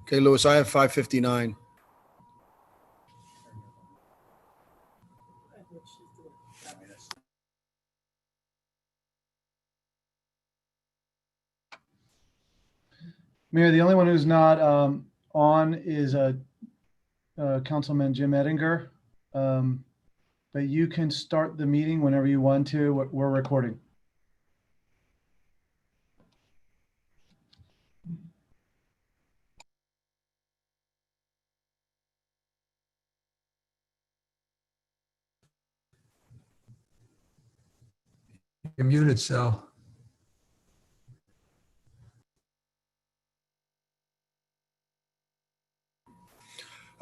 Okay, Louis, I have 5:59. Mayor, the only one who's not on is Councilman Jim Ettinger. But you can start the meeting whenever you want to. We're recording. You're muted, Sal.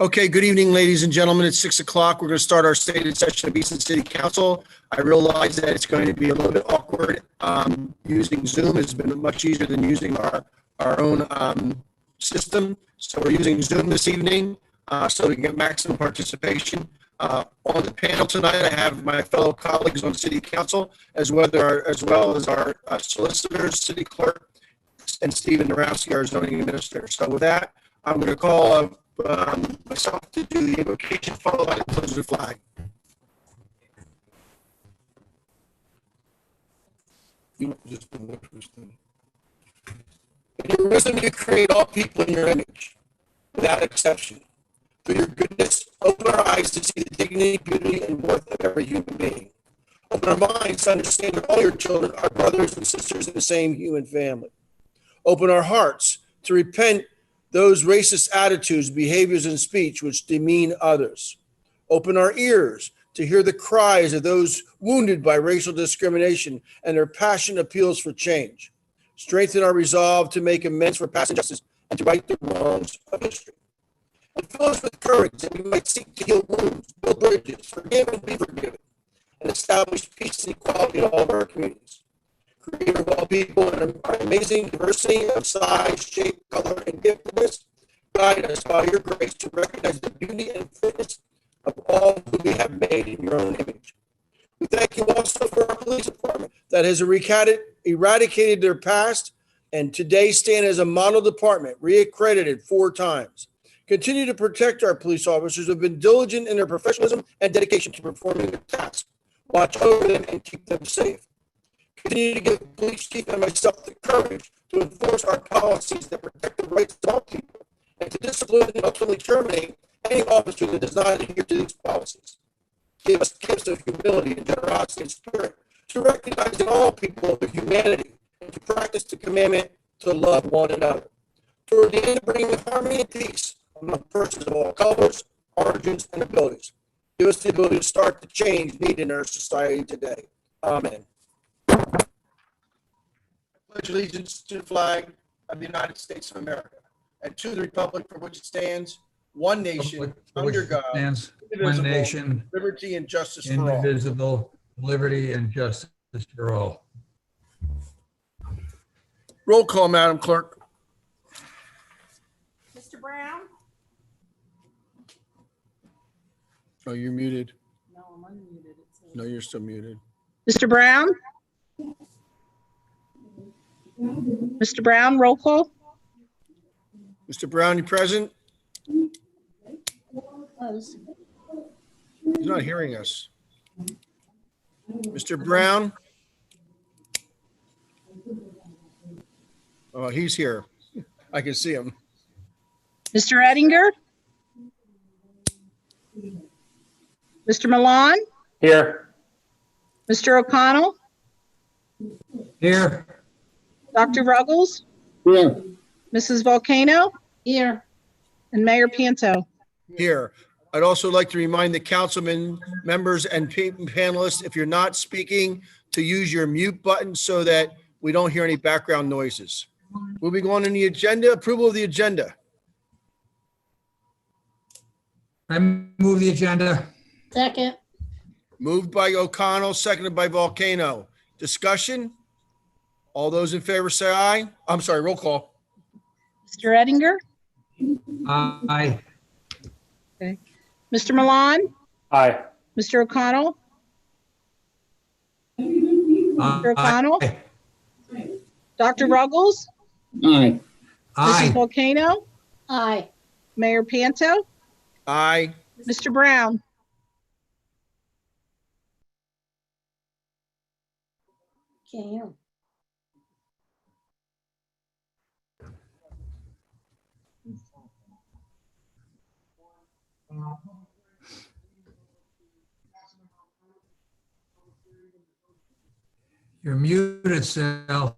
Okay, good evening, ladies and gentlemen. It's 6 o'clock. We're going to start our stated session of Easton City Council. I realize that it's going to be a little bit awkward. Using Zoom has been much easier than using our own system. So we're using Zoom this evening so we can get maximum participation. On the panel tonight, I have my fellow colleagues on City Council, as well as our solicitors, City Clerk, and Stephen Narowski, our zoning administrator. So with that, I'm going to call myself to do the invocation, followed by the pledge of the flag. You just do the first thing. In your wisdom, you create all people in your image, without exception. Through your goodness, open our eyes to see the dignity, beauty, and worth of every human being. Open our minds to understand that all your children are brothers and sisters in the same human family. Open our hearts to repent those racist attitudes, behaviors, and speech which demean others. Open our ears to hear the cries of those wounded by racial discrimination and their passionate appeals for change. Strengthen our resolve to make amends for past injustice and to right the wrongs of history. And fill us with courage that we might seek to heal wounds, build bridges, forgive and be forgiven, and establish peace and equality in all of our communities. Creator of all people and our amazing diversity of size, shape, color, and giftedness, guide us by your grace to recognize the beauty and fitness of all who we have made in your own image. We thank you also for our police department that has eradicated their past and today stand as a model department, reaccredited 4 times. Continue to protect our police officers who have been diligent in their professionalism and dedication to performing their tasks. Watch over them and keep them safe. Continue to give the police chief and myself the courage to enforce our policies that protect the rights of all people and to discipline and ultimately terminate any officer that does not adhere to these policies. Give us gifts of humility and generosity and spirit to recognize in all people their humanity and to practice the commandment to love one another. Toward the end of bringing harmony and peace among persons of all colors, origins, and abilities. Give us the ability to start the change needed in our society today. Amen. Pledge allegiance to the flag of the United States of America and to the republic for which it stands, one nation, under God, Stands one indivisible, nation, liberty and justice for all. indivisible, liberty and justice for all. Roll call, Madam Clerk. Mr. Brown? Oh, you're muted. No, I'm unmuted. No, you're still muted. Mr. Brown? Mr. Brown, roll call? Mr. Brown, you present? He's not hearing us. Mr. Brown? Oh, he's here. I can see him. Mr. Ettinger? Mr. Milan? Here. Mr. O'Connell? Here, Dr. Ruggles? Here. Mrs. Volcano? Here. And Mayor Pianto? Here. I'd also like to remind the councilmen, members, and panelists, if you're not speaking, to use your mute button so that we don't hear any background noises. Moving on in the agenda, approval of the agenda. I move the agenda. Second. Moved by O'Connell, seconded by Volcano. Discussion? All those in favor say aye. I'm sorry, roll call. Mr. Ettinger? Aye. Mr. Milan? Aye. Mr. O'Connell? Mr. O'Connell? Aye. Dr. Ruggles? Aye. Mrs. Aye. Volcano? Aye. Mayor Panto, Aye. Mr. Brown, You're muted, Sal.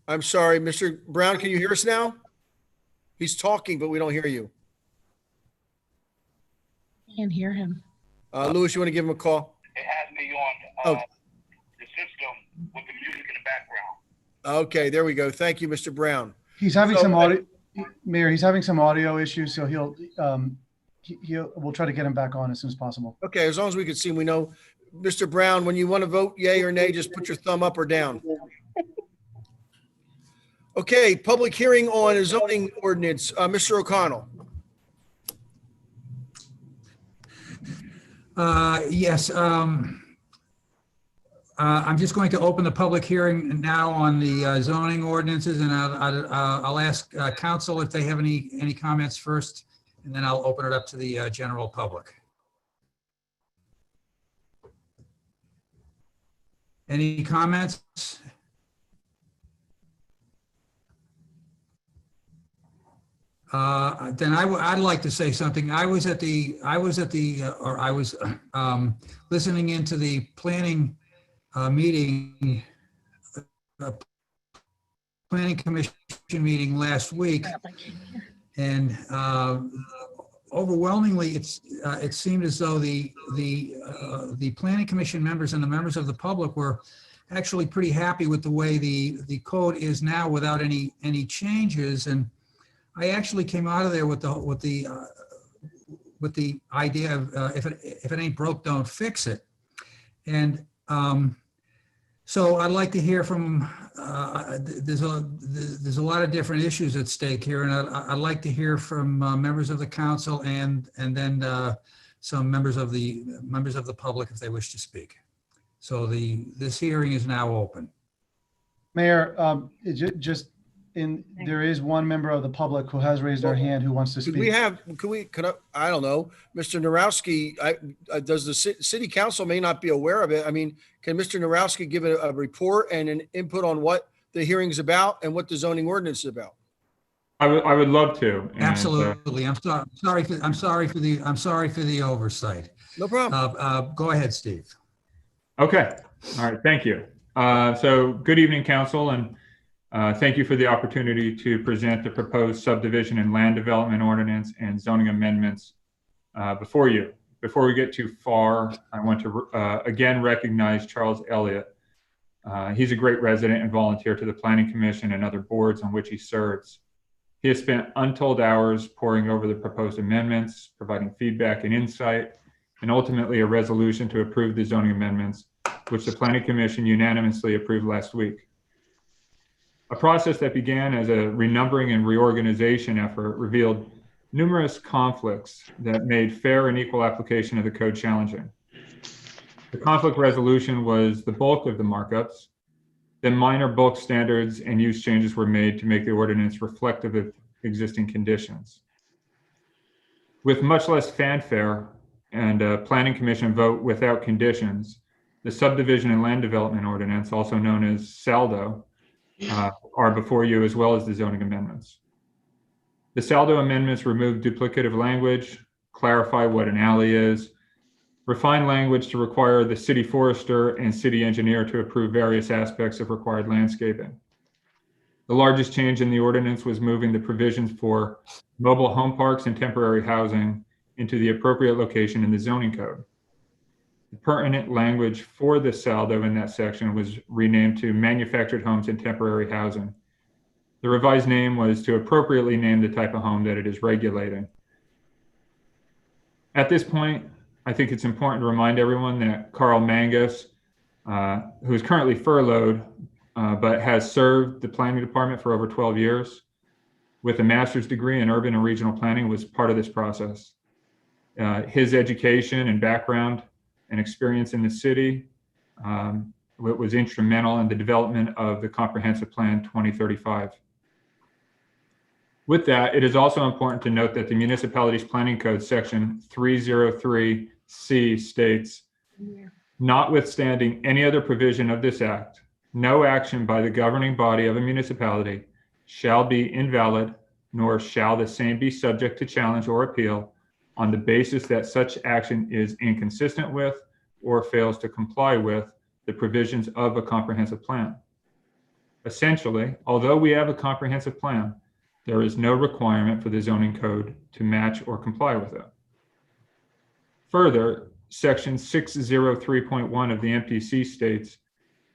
I'm sorry, Mr. Brown, can you hear us now? He's talking, but we don't hear you. can't hear him. Louis, you want to give him a call? It has me on Oh. the system with the music in the background. Okay, there we go. Thank you, Mr. Brown. He's having So- some audio, Mayor, he's having some audio issues, so we'll try to get him back on as soon as possible. Okay, as long as we can see him, we know. Mr. Brown, when you want to vote yay or nay, just put your thumb up or down. Okay, public hearing on a zoning ordinance. Mr. O'Connell. Yes. I'm just going to open the public hearing now on the zoning ordinances, and I'll ask council if they have any comments first, and then I'll open it up to the general public. Any comments? Then I'd like to say something. I was listening into the planning meeting, planning commission meeting last week, and overwhelmingly, it seemed as though the planning commission members and the members of the public were actually pretty happy with the way the code is now without any changes. And I actually came out of there with the idea of if it ain't broke, don't fix it. And so I'd like to hear from. There's a lot of different issues at stake here, and I'd like to hear from members of the council and then some members of the public if they wish to speak. So this hearing is now open. Mayor, there is one member of the public who has raised their hand who wants to Could speak. I don't know, Mr. Narowski, does the city council may not be aware of it. I mean, can Mr. Narowski give a report and an input on what the hearing's about and what the zoning ordinance is about? I would love to. And, Absolutely. I'm sorry for the oversight. No problem. Go ahead, Steve. Okay. All right. Thank you. So good evening, council, and thank you for the opportunity to present the proposed subdivision and land development ordinance and zoning amendments before you. Before we get too far, I want to again recognize Charles Elliott. He's a great resident and volunteer to the Planning Commission and other boards on which he serves. He has spent untold hours poring over the proposed amendments, providing feedback and insight, and ultimately a resolution to approve the zoning amendments, which the Planning Commission unanimously approved last week. A process that began as a renumbering and reorganization effort revealed numerous conflicts that made fair and equal application of the code challenging. The conflict resolution was the bulk of the markups. Then minor bulk standards and use changes were made to make the ordinance reflective of existing conditions. With much less fanfare and a Planning Commission vote without conditions, the subdivision and land development ordinance, also known as SALDO, are before you, as well as the zoning amendments. The SALDO amendments remove duplicative language, clarify what an alley is, refine language to require the city forester and city engineer to approve various aspects of required landscaping. The largest change in the ordinance was moving the provisions for mobile home parks and temporary housing into the appropriate location in the zoning code. The pertinent language for the SALDO in that section was renamed to manufactured homes and temporary housing. The revised name was to appropriately name the type of home that it is regulating. At this point, I think it's important to remind everyone that Carl Mangus, who is currently furloughed, but has served the planning department for over 12 years with a master's degree in urban and regional planning, was part of this process. His education and background and experience in the city it was instrumental in the development of the Comprehensive Plan 2035. With that, it is also important to note that the Municipalities Planning Code section 303C states, notwithstanding any other provision of this act, no action by the governing body of a municipality shall be invalid, nor shall the same be subject to challenge or appeal on the basis that such action is inconsistent with or fails to comply with the provisions of a comprehensive plan. Essentially, although we have a comprehensive plan, there is no requirement for the zoning code to match or comply with it. Further, section 603.1 of the MPC states,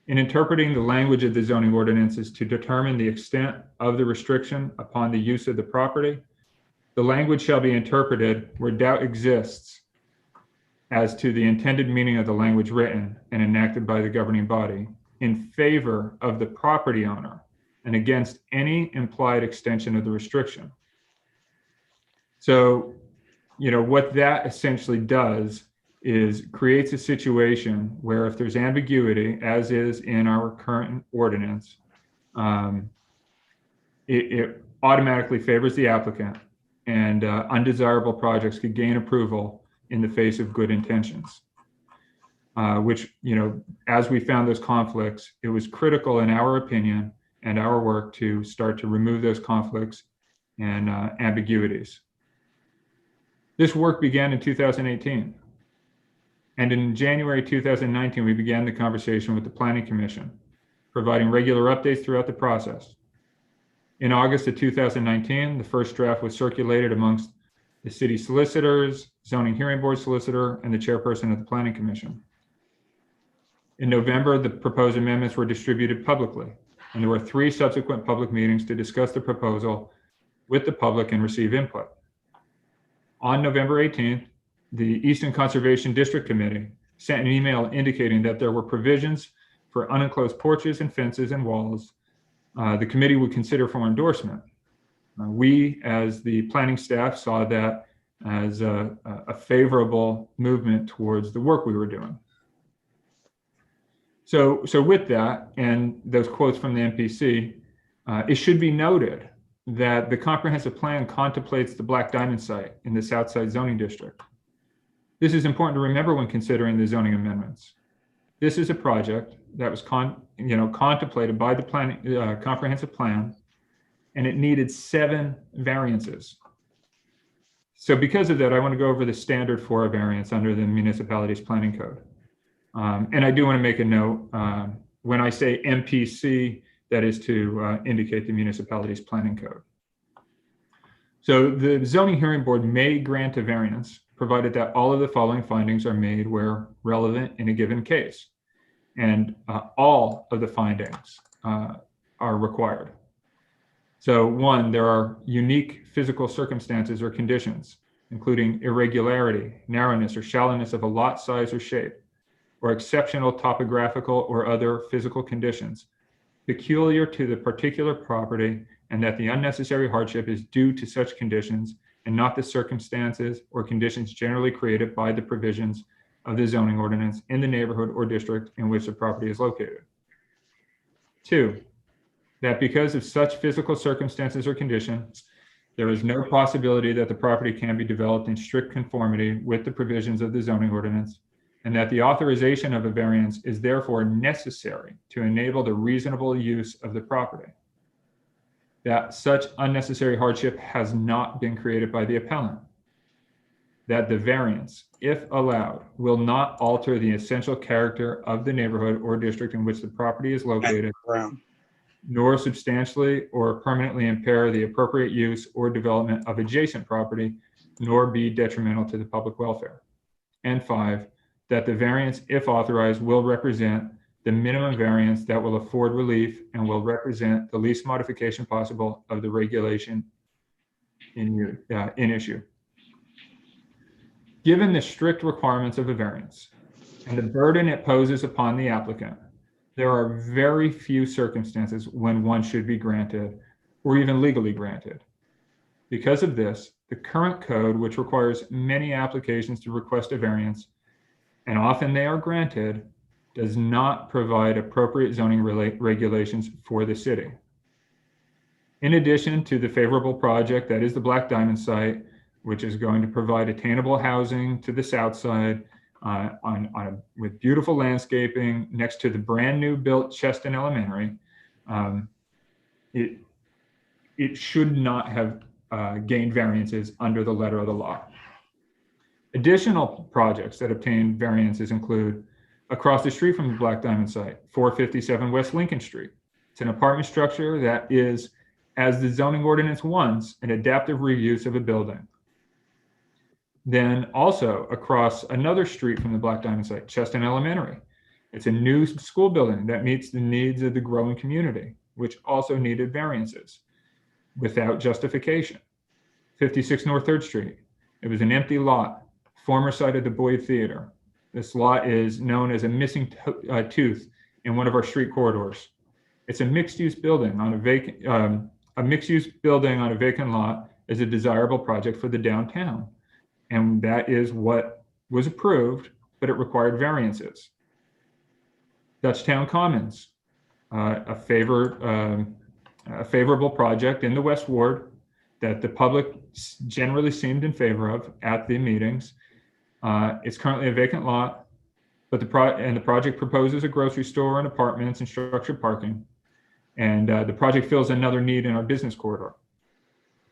in interpreting the language of the zoning ordinances to determine the extent of the restriction upon the use of the property, the language shall be interpreted where doubt exists as to the intended meaning of the language written and enacted by the governing body in favor of the property owner and against any implied extension of the restriction. So, what that essentially does is creates a situation where if there's ambiguity, as is in our current ordinance, it automatically favors the applicant, and undesirable projects could gain approval in the face of good intentions. Which, as we found those conflicts, it was critical in our opinion and our work to start to remove those conflicts and ambiguities. This work began in 2018. And in January 2019, we began the conversation with the Planning Commission, providing regular updates throughout the process. In August of 2019, the first draft was circulated amongst the city solicitors, zoning hearing board solicitor, and the chairperson of the Planning Commission. In November, the proposed amendments were distributed publicly, and there were 3 subsequent public meetings to discuss the proposal with the public and receive input. On November 18th, the Easton Conservation District Committee sent an email indicating that there were provisions for unenclosed porches and fences and walls the committee would consider for endorsement. We, as the planning staff, saw that as a favorable movement towards the work we were doing. So with that, and those quotes from the MPC, it should be noted that the comprehensive plan contemplates the Black Diamond site in the Southside zoning district. This is important to remember when considering the zoning amendments. This is a project that was contemplated by the comprehensive plan, and it needed 7 variances. So because of that, I want to go over the standard for a variance under the Municipalities Planning Code. And I do want to make a note, when I say MPC, that is to indicate the Municipalities Planning Code. So the zoning hearing board may grant a variance, provided that all of the following findings are made where relevant in a given case. And all of the findings are required. So 1, there are unique physical circumstances or conditions, including irregularity, narrowness, or shallowness of a lot size or shape, or exceptional topographical or other physical conditions peculiar to the particular property, and that the unnecessary hardship is due to such conditions and not the circumstances or conditions generally created by the provisions of the zoning ordinance in the neighborhood or district in which the property is located. 2, that because of such physical circumstances or conditions, there is no possibility that the property can be developed in strict conformity with the provisions of the zoning ordinance, and that the authorization of a variance is therefore necessary to enable the reasonable use of the property. That such unnecessary hardship has not been created by the appellant. That the variance, if allowed, will not alter the essential character of the neighborhood or district in which the property is located, nor substantially or permanently impair the appropriate use or development of adjacent property, nor be detrimental to the public welfare. And 5, that the variance, if authorized, will represent the minimum variance that will afford relief and will represent the least modification possible of the regulation in issue. Given the strict requirements of a variance and the burden it poses upon the applicant, there are very few circumstances when one should be granted or even legally granted. Because of this, the current code, which requires many applications to request a variance, and often they are granted, does not provide appropriate zoning regulations for the city. In addition to the favorable project that is the Black Diamond site, which is going to provide attainable housing to the south side with beautiful landscaping next to the brand new built Cheston Elementary, it should not have gained variances under the letter of the law. Additional projects that obtained variances include across the street from the Black Diamond site, 457 West Lincoln Street. It's an apartment structure that is, as the zoning ordinance wants, an adaptive reuse of a building. Then also across another street from the Black Diamond site, Cheston Elementary. It's a new school building that meets the needs of the growing community, which also needed variances without justification. 56 North 3rd Street. It was an empty lot, former site of the Boyd Theater. This lot is known as a missing tooth in one of our street corridors. It's a mixed-use building on a vacant lot is a desirable project for the downtown. And that is what was approved, but it required variances. Dutchtown Commons, a favorable project in the West Ward that the public generally seemed in favor of at the meetings. It's currently a vacant lot, but the project proposes a grocery store and apartments and structured parking. And the project fills another need in our business corridor,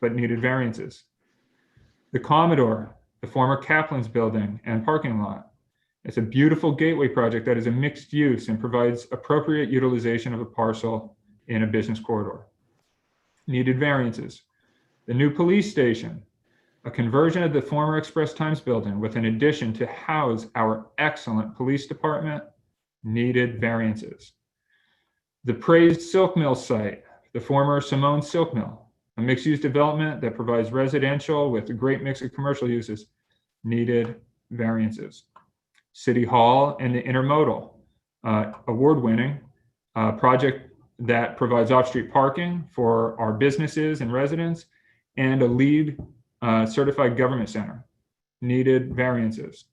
but needed variances. The Commodore, the former Kaplan's building and parking lot. It's a beautiful gateway project that is a mixed use and provides appropriate utilization of a parcel in a business corridor. Needed variances. The new police station, a conversion of the former Express Times building with an addition to house our excellent police department, needed variances. The praised Silk Mill site, the former Simone Silk Mill, a mixed-use development that provides residential with a great mix of commercial uses, needed variances. City Hall and the Intermodal, award-winning project that provides off-street parking for our businesses and residents, and a LEED certified government center, needed variances.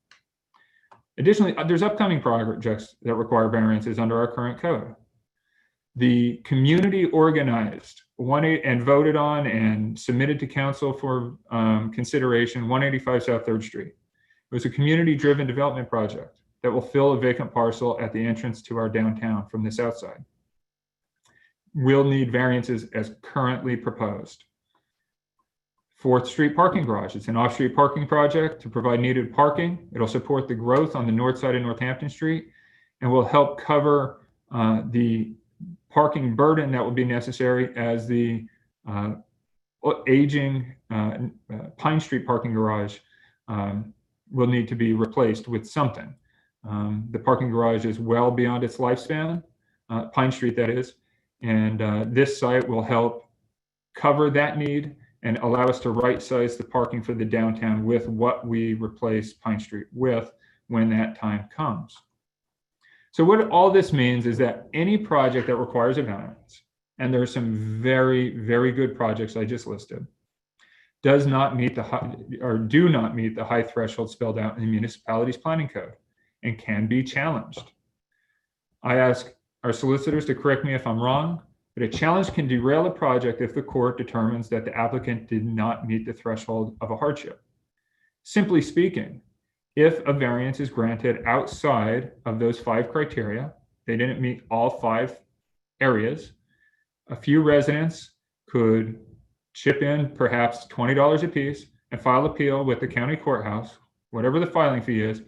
Additionally, there's upcoming projects that require variances under our current code. The community organized and voted on and submitted to council for consideration 185 South 3rd Street. It was a community-driven development project that will fill a vacant parcel at the entrance to our downtown from the south side. Will need variances as currently proposed. 4th Street parking garage. It's an off-street parking project to provide needed parking. It'll support the growth on the north side of Northampton Street and will help cover the parking burden that will be necessary as the aging Pine Street parking garage will need to be replaced with something. The parking garage is well beyond its lifespan, Pine Street that is, and this site will help cover that need and allow us to right-size the parking for the downtown with what we replace Pine Street with when that time comes. So what all this means is that any project that requires a variance, and there are some very, very good projects I just listed, does not meet the high, or do not meet the high threshold spelled out in the municipality's planning code and can be challenged. I ask our solicitors to correct me if I'm wrong, but a challenge can derail a project if the court determines that the applicant did not meet the threshold of a hardship. Simply speaking, if a variance is granted outside of those 5 criteria, they didn't meet all 5 areas, a few residents could chip in perhaps $20 a piece and file appeal with the county courthouse, whatever the filing fee is,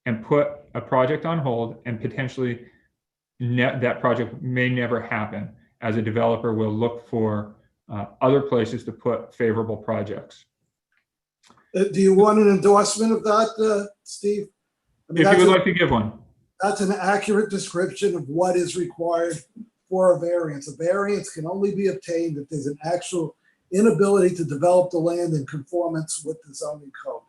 and put a project on hold, and potentially that project may never happen, as a developer will look for other places to put favorable projects. Do you want an endorsement of that, Steve? I mean, If you would like to give one. That's an accurate description of what is required for a variance. A variance can only be obtained if there's an actual inability to develop the land in conformance with the zoning code,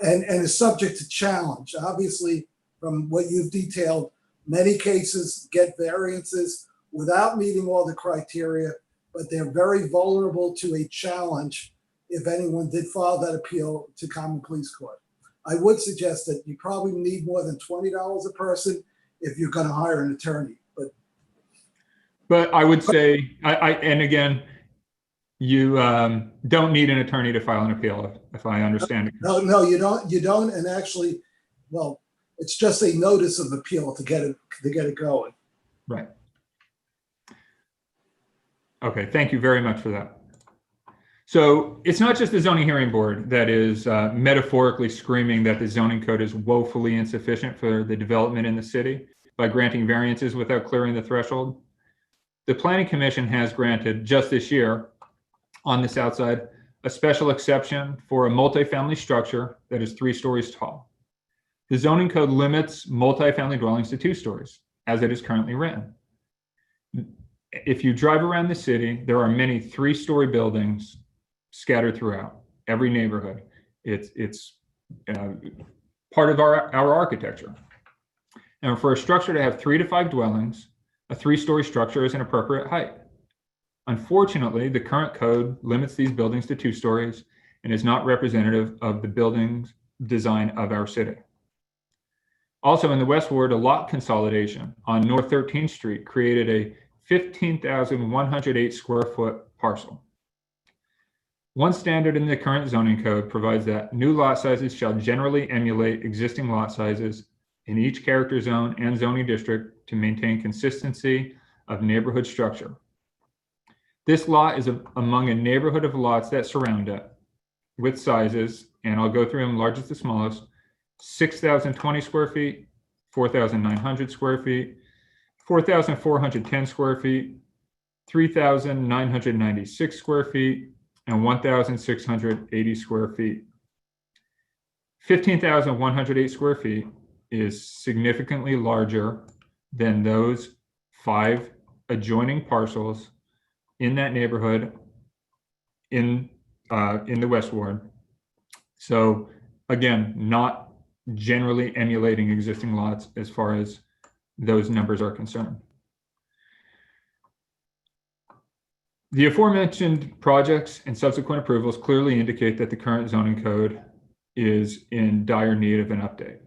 and is subject to challenge. Obviously, from what you've detailed, many cases get variances without meeting all the criteria, but they're very vulnerable to a challenge if anyone did file that appeal to common pleas court. I would suggest that you probably need more than $20 a person if you're going to hire an attorney. But I would say, and again, you don't need an attorney to file an appeal, if I understand it. No, you don't. And actually, well, it's just a notice of appeal to get it going. Right. Okay, thank you very much for that. So it's not just the zoning hearing board that is metaphorically screaming that the zoning code is woefully insufficient for the development in the city by granting variances without clearing the threshold. The Planning Commission has granted just this year on the south side a special exception for a multifamily structure that is 3 stories tall. The zoning code limits multifamily dwellings to 2 stories as it is currently written. If you drive around the city, there are many 3-story buildings scattered throughout every neighborhood. It's part of our architecture. And for a structure to have 3 to 5 dwellings, a 3-story structure is an appropriate height. Unfortunately, the current code limits these buildings to 2 stories and is not representative of the building's design of our city. Also in the West Ward, a lot consolidation on North 13th Street created a 15,108 square foot parcel. One standard in the current zoning code provides that new lot sizes shall generally emulate existing lot sizes in each character zone and zoning district to maintain consistency of neighborhood structure. This lot is among a neighborhood of lots that surround it with sizes, and I'll go through them largest to smallest, 6,020 square feet, 4,900 square feet, 4,410 square feet, 3,996 square feet, and 1,680 square feet. 15,108 square feet is significantly larger than those 5 adjoining parcels in that neighborhood in the West Ward. So again, not generally emulating existing lots as far as those numbers are concerned. The aforementioned projects and subsequent approvals clearly indicate that the current zoning code is in dire need of an update.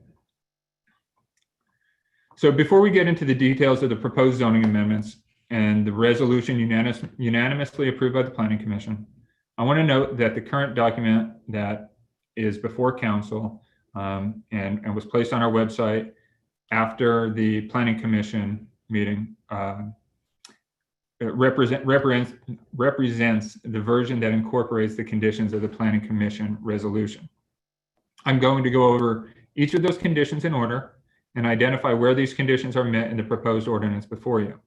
So before we get into the details of the proposed zoning amendments and the resolution unanimously approved by the Planning Commission, I want to note that the current document that is before council and was placed on our website after the Planning Commission meeting represents the version that incorporates the conditions of the Planning Commission resolution. I'm going to go over each of those conditions in order and identify where these conditions are met in the proposed ordinance before you.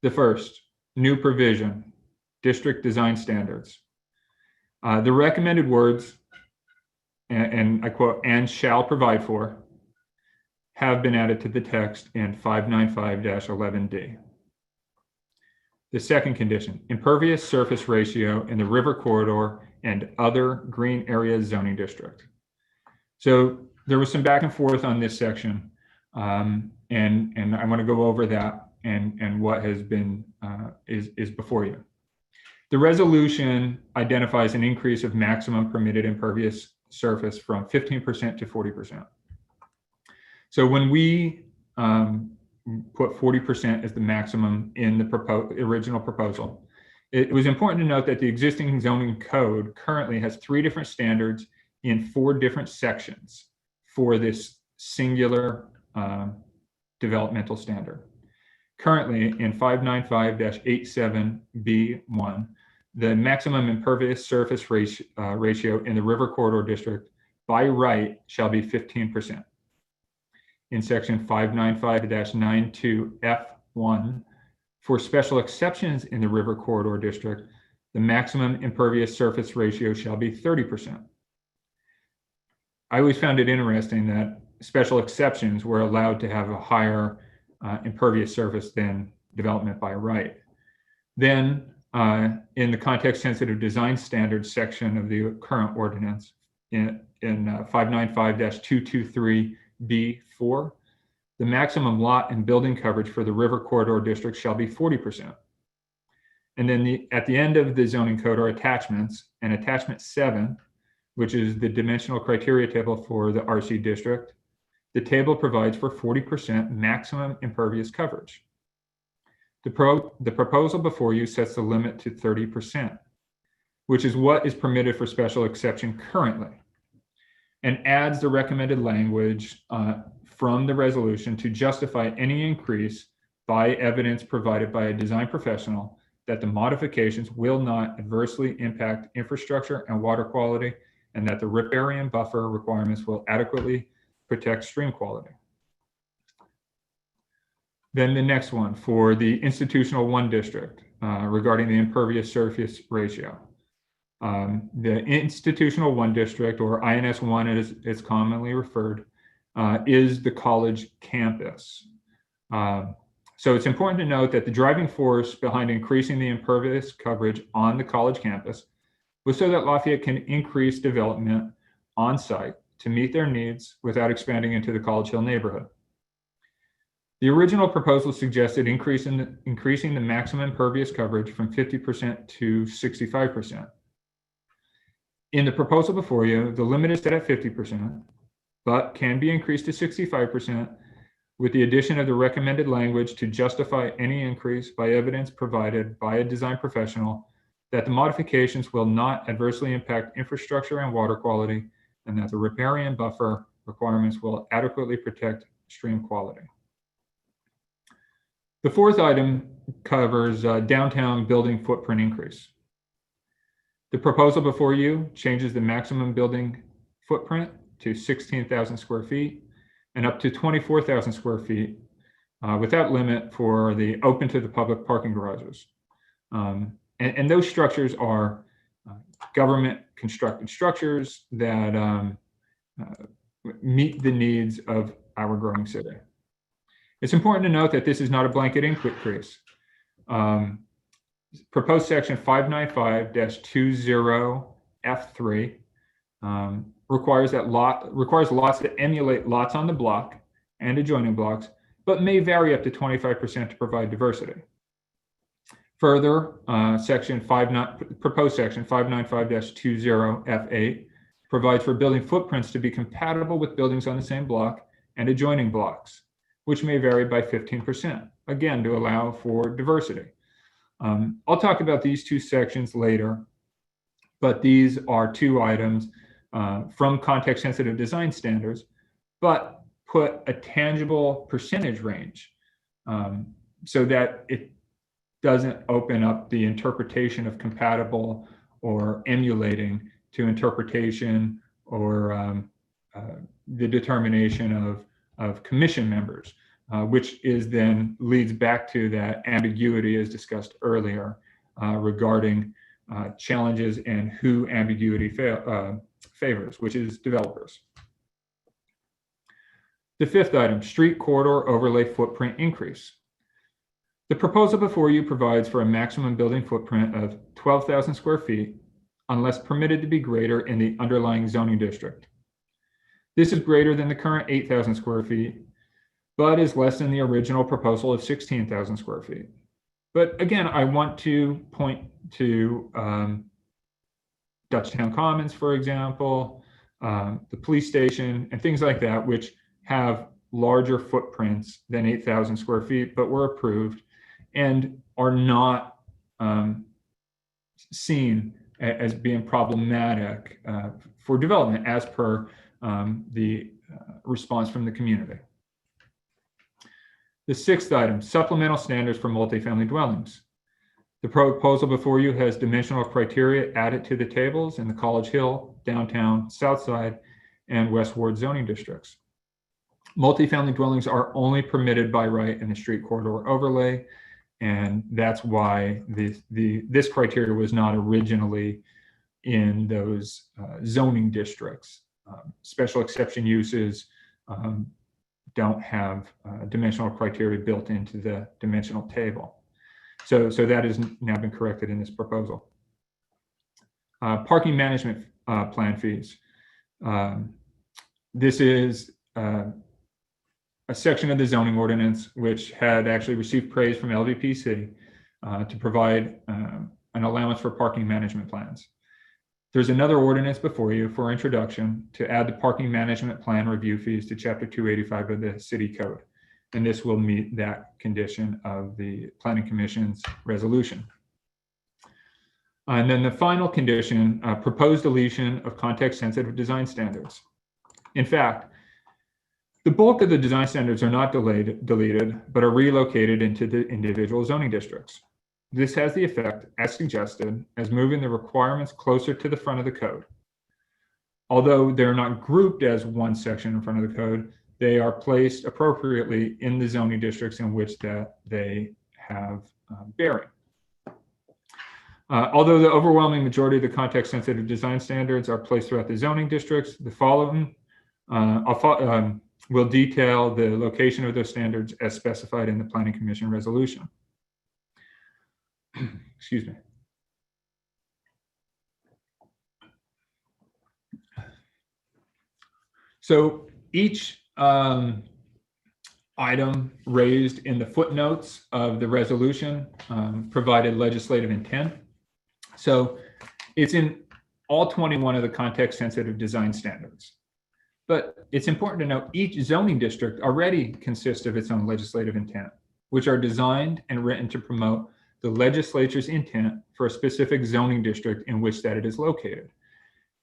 The first, new provision, district design standards. The recommended words, and I quote, "and shall provide for," have been added to the text in 595-11D. The second condition, impervious surface ratio in the river corridor and other green area zoning district. So there was some back and forth on this section, and I want to go over that and what has been is before you. The resolution identifies an increase of maximum permitted impervious surface from 15% to 40%. So when we put 40% as the maximum in the original proposal, it was important to note that the existing zoning code currently has 3 different standards in 4 different sections for this singular developmental standard. Currently in 595-87B1, the maximum impervious surface ratio in the river corridor district by right shall be 15%. In section 595-92F1, for special exceptions in the river corridor district, the maximum impervious surface ratio shall be 30%. I always found it interesting that special exceptions were allowed to have a higher impervious surface than development by right. Then in the context sensitive design standards section of the current ordinance in 595-223B4, the maximum lot and building coverage for the river corridor district shall be 40%. And then at the end of the zoning code are attachments, and attachment 7, which is the dimensional criteria table for the RC district. the table provides for 40% maximum impervious coverage. The proposal before you sets the limit to 30%, which is what is permitted for special exception currently, and adds the recommended language from the resolution to justify any increase by evidence provided by a design professional that the modifications will not adversely impact infrastructure and water quality, and that the riparian buffer requirements will adequately protect stream quality. Then the next one for the institutional 1 district regarding the impervious surface ratio. The institutional 1 district, or INS1 as it's commonly referred, is the college campus. So it's important to note that the driving force behind increasing the impervious coverage on the college campus was so that Lafayette can increase development on site to meet their needs without expanding into the College Hill neighborhood. The original proposal suggested increasing the maximum impervious coverage from 50% to 65%. In the proposal before you, the limit is set at 50%, but can be increased to 65% with the addition of the recommended language to justify any increase by evidence provided by a design professional that the modifications will not adversely impact infrastructure and water quality, and that the riparian buffer requirements will adequately protect stream quality. The fourth item covers downtown building footprint increase. The proposal before you changes the maximum building footprint to 16,000 square feet and up to 24,000 square feet without limit for the open to the public parking garages. And those structures are government constructed structures that meet the needs of our growing city. It's important to note that this is not a blanket increase. Proposed section 595-20F3 requires lots to emulate lots on the block and adjoining blocks, but may vary up to 25% to provide diversity. Further, proposed section 595-20F8 provides for building footprints to be compatible with buildings on the same block and adjoining blocks, which may vary by 15%, again, to allow for diversity. I'll talk about these two sections later, but these are two items from context-sensitive design standards, but put a tangible percentage range so that it doesn't open up the interpretation of compatible or emulating to interpretation or the determination of commission members, which is then leads back to that ambiguity as discussed earlier regarding challenges and who ambiguity favors, which is developers. The fifth item, street corridor overlay footprint increase. The proposal before you provides for a maximum building footprint of 12,000 square feet unless permitted to be greater in the underlying zoning district. This is greater than the current 8,000 square feet, but is less than the original proposal of 16,000 square feet. But again, I want to point to Dutchtown Commons, for example, the police station, and things like that, which have larger footprints than 8,000 square feet, but were approved and are not seen as being problematic for development as per the response from the community. The sixth item, supplemental standards for multifamily dwellings. The proposal before you has dimensional criteria added to the tables in the College Hill, Downtown, Southside, and West Ward zoning districts. Multifamily dwellings are only permitted by right in the street corridor overlay, and that's why this criteria was not originally in those zoning districts. Special exception uses don't have dimensional criteria built into the dimensional table. So that has now been corrected in this proposal. Parking management plan fees. This is a section of the zoning ordinance which had actually received praise from LVPC to provide an allowance for parking management plans. There's another ordinance before you for introduction to add the parking management plan review fees to Chapter 285 of the City Code. And this will meet that condition of the Planning Commission's resolution. And then the final condition, proposed deletion of context-sensitive design standards. In fact, the bulk of the design standards are not deleted, but are relocated into the individual zoning districts. This has the effect, as suggested, as moving the requirements closer to the front of the code. Although they're not grouped as one section in front of the code, they are placed appropriately in the zoning districts in which that they have bearing. Although the overwhelming majority of the context-sensitive design standards are placed throughout the zoning districts, the following will detail the location of those standards as specified in the Planning Commission resolution. Excuse me. So each item raised in the footnotes of the resolution provided legislative intent. So it's in all 21 of the context-sensitive design standards. But it's important to note each zoning district already consists of its own legislative intent, which are designed and written to promote the legislature's intent for a specific zoning district in which that it is located,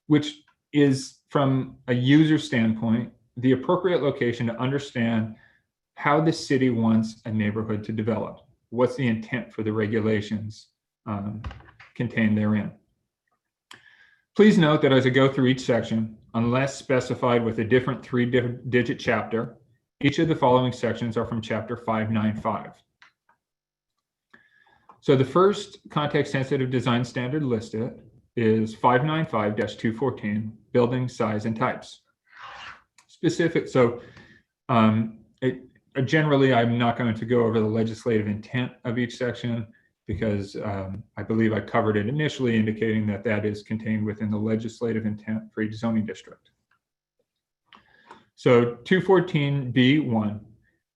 which is, from a user standpoint, the appropriate location to understand how the city wants a neighborhood to develop. What's the intent for the regulations contained therein? Please note that as I go through each section, unless specified with a different three-digit chapter, each of the following sections are from Chapter 595. So the first context-sensitive design standard listed is 595-214, building size and types. Specific, so generally I'm not going to go over the legislative intent of each section because I believe I covered it initially, indicating that that is contained within the legislative intent for each zoning district. So 214B1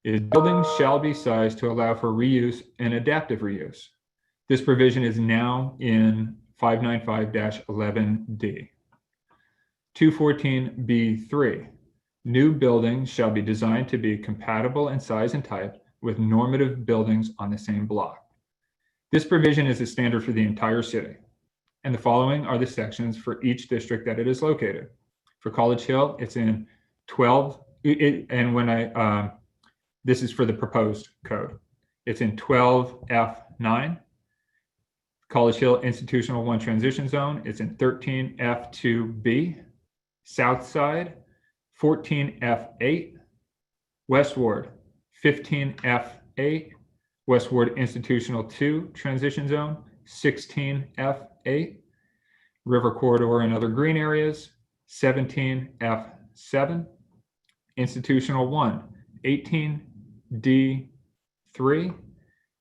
is buildings shall be sized to allow for reuse and adaptive reuse. This provision is now in 595-11D. 214B3, new buildings shall be designed to be compatible in size and type with normative buildings on the same block. This provision is a standard for the entire city. And the following are the sections for each district that it is located. For College Hill, it's in 12, and when this is for the proposed code, it's in 12F9. College Hill Institutional 1 Transition Zone, it's in 13F2B. South Side, 14F8. Westward, 15F8. Westward Institutional 2 Transition Zone, 16F8. River Corridor and other green areas, 17F7. Institutional 1, 18D3.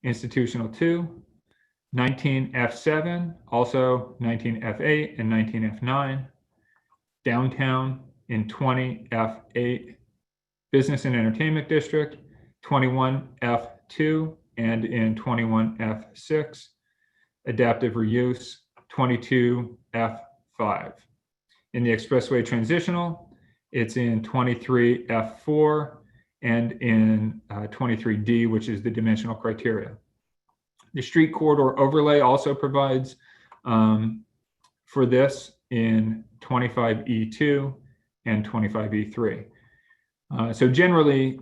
Institutional 2, 19F7, also 19F8 and 19F9. Downtown in 20F8. Business and Entertainment District, 21F2 and in 21F6. Adaptive Reuse, 22F5. In the Expressway Transitional, it's in 23F4 and in 23D, which is the dimensional criteria. The Street Corridor Overlay also provides for this in 25E2 and 25E3. So generally,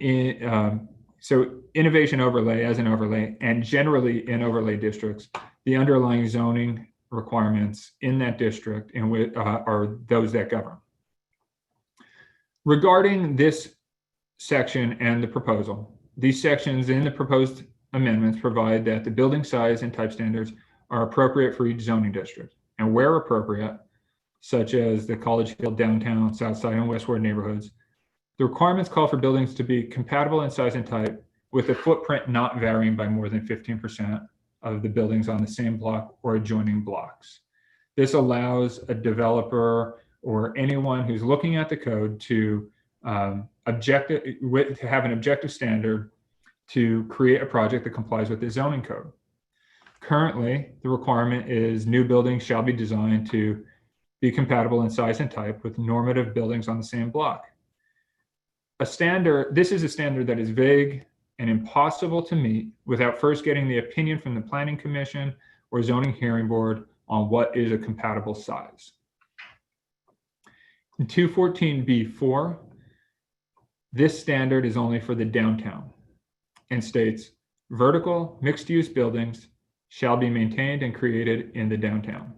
so innovation overlay as an overlay, and generally in overlay districts, the underlying zoning requirements in that district are those that govern. Regarding this section and the proposal, these sections in the proposed amendments provide that the building size and type standards are appropriate for each zoning district, and where appropriate, such as the College Hill, Downtown, Southside, and Westward neighborhoods, the requirements call for buildings to be compatible in size and type with a footprint not varying by more than 15% of the buildings on the same block or adjoining blocks. This allows a developer or anyone who's looking at the code to have an objective standard to create a project that complies with the zoning code. Currently, the requirement is new buildings shall be designed to be compatible in size and type with normative buildings on the same block. This is a standard that is vague and impossible to meet without first getting the opinion from the Planning Commission or Zoning Hearing Board on what is a compatible size. In 214B4, this standard is only for the downtown and states vertical mixed-use buildings shall be maintained and created in the downtown.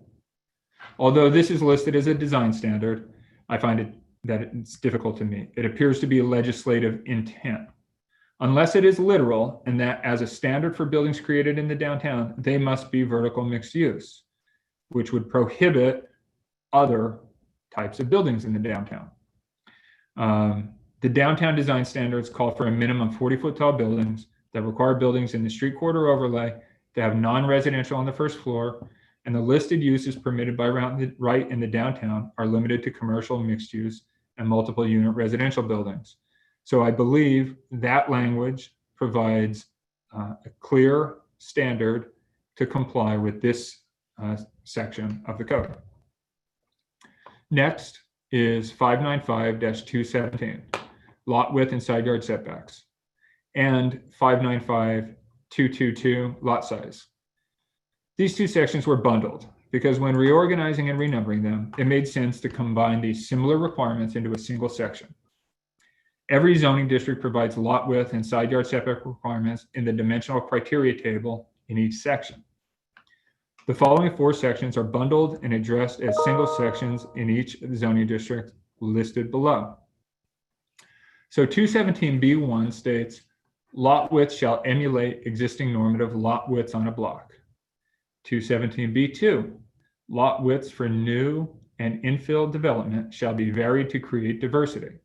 Although this is listed as a design standard, I find that it's difficult to meet. It appears to be a legislative intent. Unless it is literal and that as a standard for buildings created in the downtown, they must be vertical mixed use, which would prohibit other types of buildings in the downtown. The downtown design standards call for a minimum 40-foot tall buildings that require buildings in the street corridor overlay to have non-residential on the first floor, and the listed uses permitted by right in the downtown are limited to commercial mixed use and multiple unit residential buildings. So I believe that language provides a clear standard to comply with this section of the code. Next is 595-217, lot width and side yard setbacks, and 595-222, lot size. These two sections were bundled because when reorganizing and renumbering them, it made sense to combine these similar requirements into a single section. Every zoning district provides lot width and side yard setback requirements in the dimensional criteria table in each section. The following 4 sections are bundled and addressed as single sections in each zoning district listed below. So 217B1 states, lot width shall emulate existing normative lot widths on a block. 217B2, lot widths for new and infill development shall be varied to create diversity.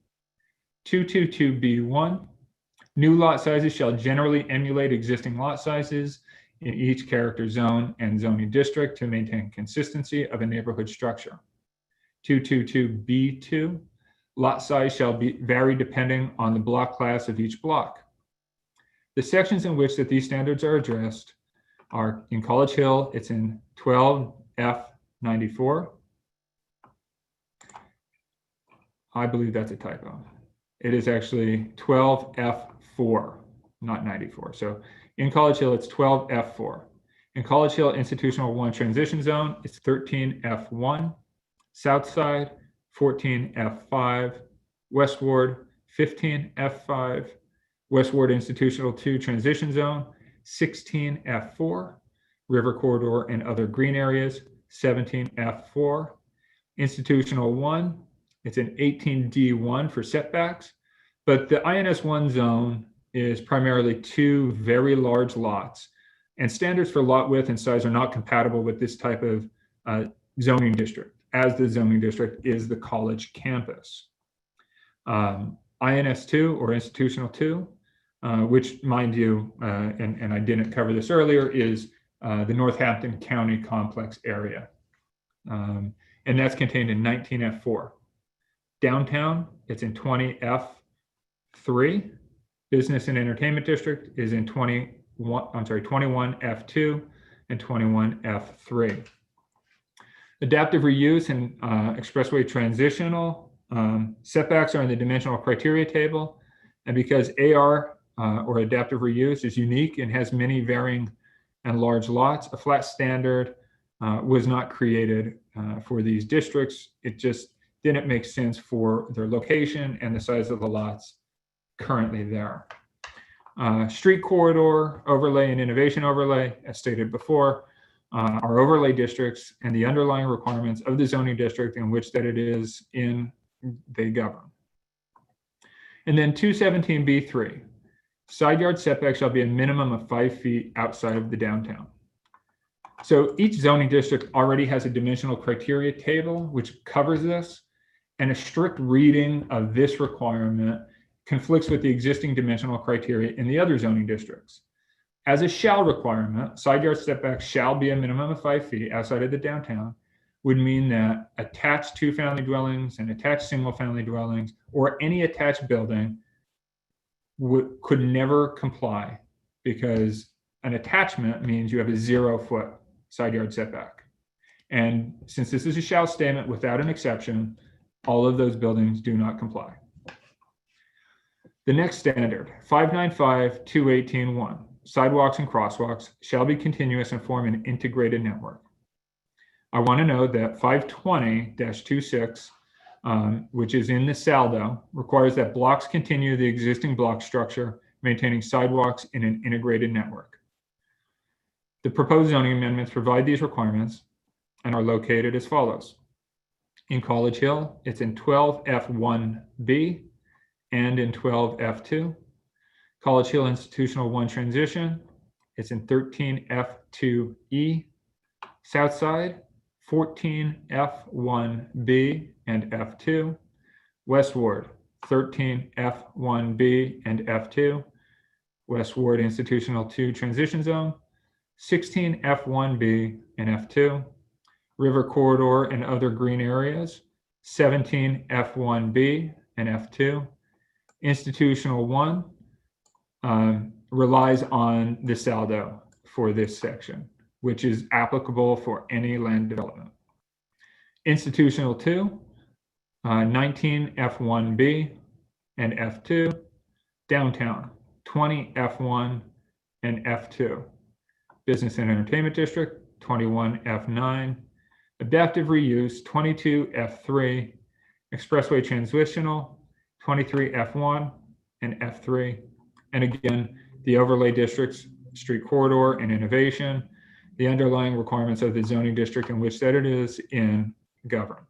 222B1, new lot sizes shall generally emulate existing lot sizes in each character zone and zoning district to maintain consistency of a neighborhood structure. 222B2, lot size shall be vary depending on the block class of each block. The sections in which these standards are addressed are in College Hill, it's in 12F94. I believe that's a typo. It is actually 12F4, not 94. So in College Hill, it's 12F4. In College Hill Institutional 1 Transition Zone, it's 13F1. South Side, 14F5. West Ward, 15F5. West Ward Institutional 2 Transition Zone, 16F4. River Corridor and other green areas, 17F4. Institutional 1, it's an 18D1 for setbacks, but the INS1 zone is primarily 2 very large lots, and standards for lot width and size are not compatible with this type of zoning district, as the zoning district is the college campus. INS2 or Institutional 2, which, mind you, and I didn't cover this earlier, is the Northampton County Complex area. And that's contained in 19F4. Downtown, it's in 20F3. Business and Entertainment District is in 21F2 and 21F3. Adaptive reuse and expressway transitional setbacks are in the dimensional criteria table. And because AR or adaptive reuse is unique and has many varying and large lots, a flat standard was not created for these districts. It just didn't make sense for their location and the size of the lots currently there. Street corridor overlay and innovation overlay, as stated before, are overlay districts and the underlying requirements of the zoning district in which that it is in they govern. And then 217B3, side yard setback shall be a minimum of 5 feet outside of the downtown. So each zoning district already has a dimensional criteria table which covers this, and a strict reading of this requirement conflicts with the existing dimensional criteria in the other zoning districts. As a shall requirement, side yard setback shall be a minimum of 5 feet outside of the downtown would mean that attached 2-family dwellings and attached single-family dwellings or any attached building could never comply, because an attachment means you have a 0-foot side yard setback. And since this is a shall statement without an exception, all of those buildings do not comply. The next standard, 595-218-1, sidewalks and crosswalks shall be continuous and form an integrated network. I want to note that 520-26, which is in the saldo, requires that blocks continue the existing block structure, maintaining sidewalks in an integrated network. The proposed zoning amendments provide these requirements and are located as follows. In College Hill, it's in 12F1B and in 12F2. College Hill Institutional 1 transition, it's in 13F2E. Southside, 14F1B and F2. West Ward, 13F1B and F2. West Ward Institutional 2 transition zone, 16F1B and F2. River Corridor and other green areas, 17F1B and F2. Institutional 1 relies on the saldo for this section, which is applicable for any land development. Institutional 2, 19F1B and F2. Downtown, 20F1 and F2. Business and Entertainment District, 21F9. Adaptive Reuse, 22F3. Expressway Transitional, 23F1 and F3. And again, the overlay districts, street corridor and innovation, the underlying requirements of the zoning district in which that it is in govern.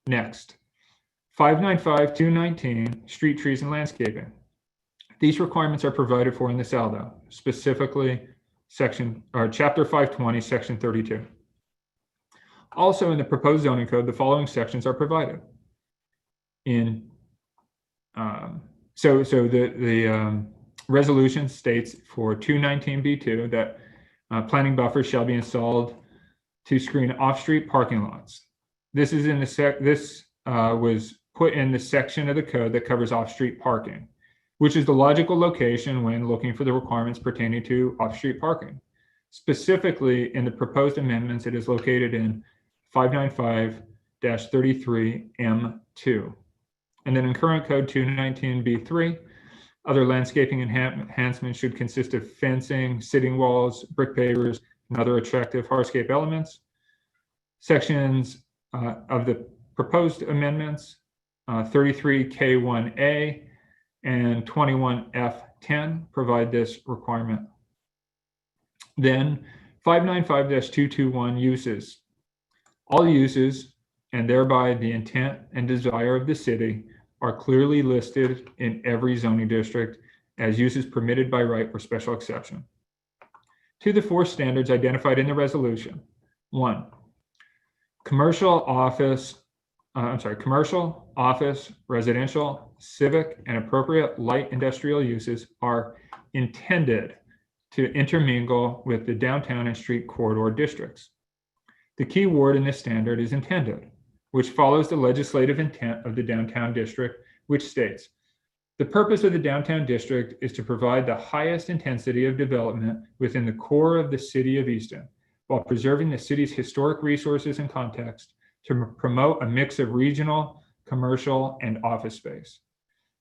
Next, 595-219, street trees and landscaping. These requirements are provided for in the saldo, specifically chapter 520, section 32. Also in the proposed zoning code, the following sections are provided. The resolution states for 219B2 that planning buffers shall be installed to screen off-street parking lots. This is in the was put in the section of the code that covers off-street parking, which is the logical location when looking for the requirements pertaining to off-street parking. Specifically, in the proposed amendments, it is located in 595-33M2. And then in current code 219B3, other landscaping enhancements should consist of fencing, sitting walls, brick pavers, and other attractive hardscape elements. Sections of the proposed amendments, 33K1A and 21F10 provide this requirement. Then 595-221 uses. All uses, and thereby the intent and desire of the city, are clearly listed in every zoning district as uses permitted by right or special exception. To the four standards identified in the resolution. 1, commercial, office, residential, civic, and appropriate light industrial uses are intended to intermingle with the downtown and street corridor districts. The key word in this standard is intended, which follows the legislative intent of the downtown district, which states, the purpose of the downtown district is to provide the highest intensity of development within the core of the city of Easton, while preserving the city's historic resources and context to promote a mix of regional, commercial, and office space,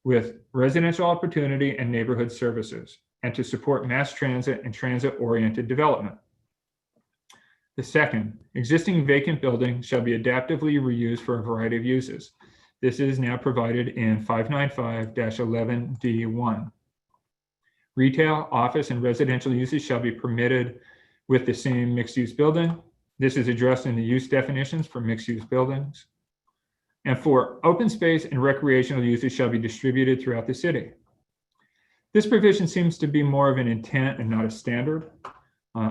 with residential opportunity and neighborhood services, and to support mass transit and transit-oriented development. The second, existing vacant buildings shall be adaptively reused for a variety of uses. This is now provided in 595-11D1. Retail, office, and residential uses shall be permitted with the same mixed-use building. This is addressed in the use definitions for mixed-use buildings. And 4, open space and recreational uses shall be distributed throughout the city. This provision seems to be more of an intent and not a standard.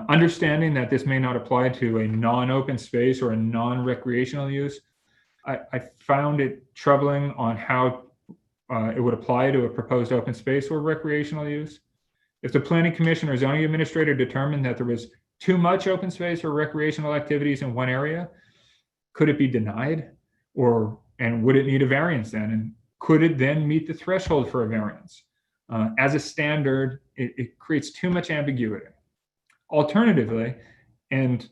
Understanding that this may not apply to a non-open space or a non-recreational use, I found it troubling on how it would apply to a proposed open space or recreational use. If the planning commission or zoning administrator determined that there was too much open space or recreational activities in one area, could it be denied? And would it need a variance then? And could it then meet the threshold for a variance? As a standard, it creates too much ambiguity. Alternatively, and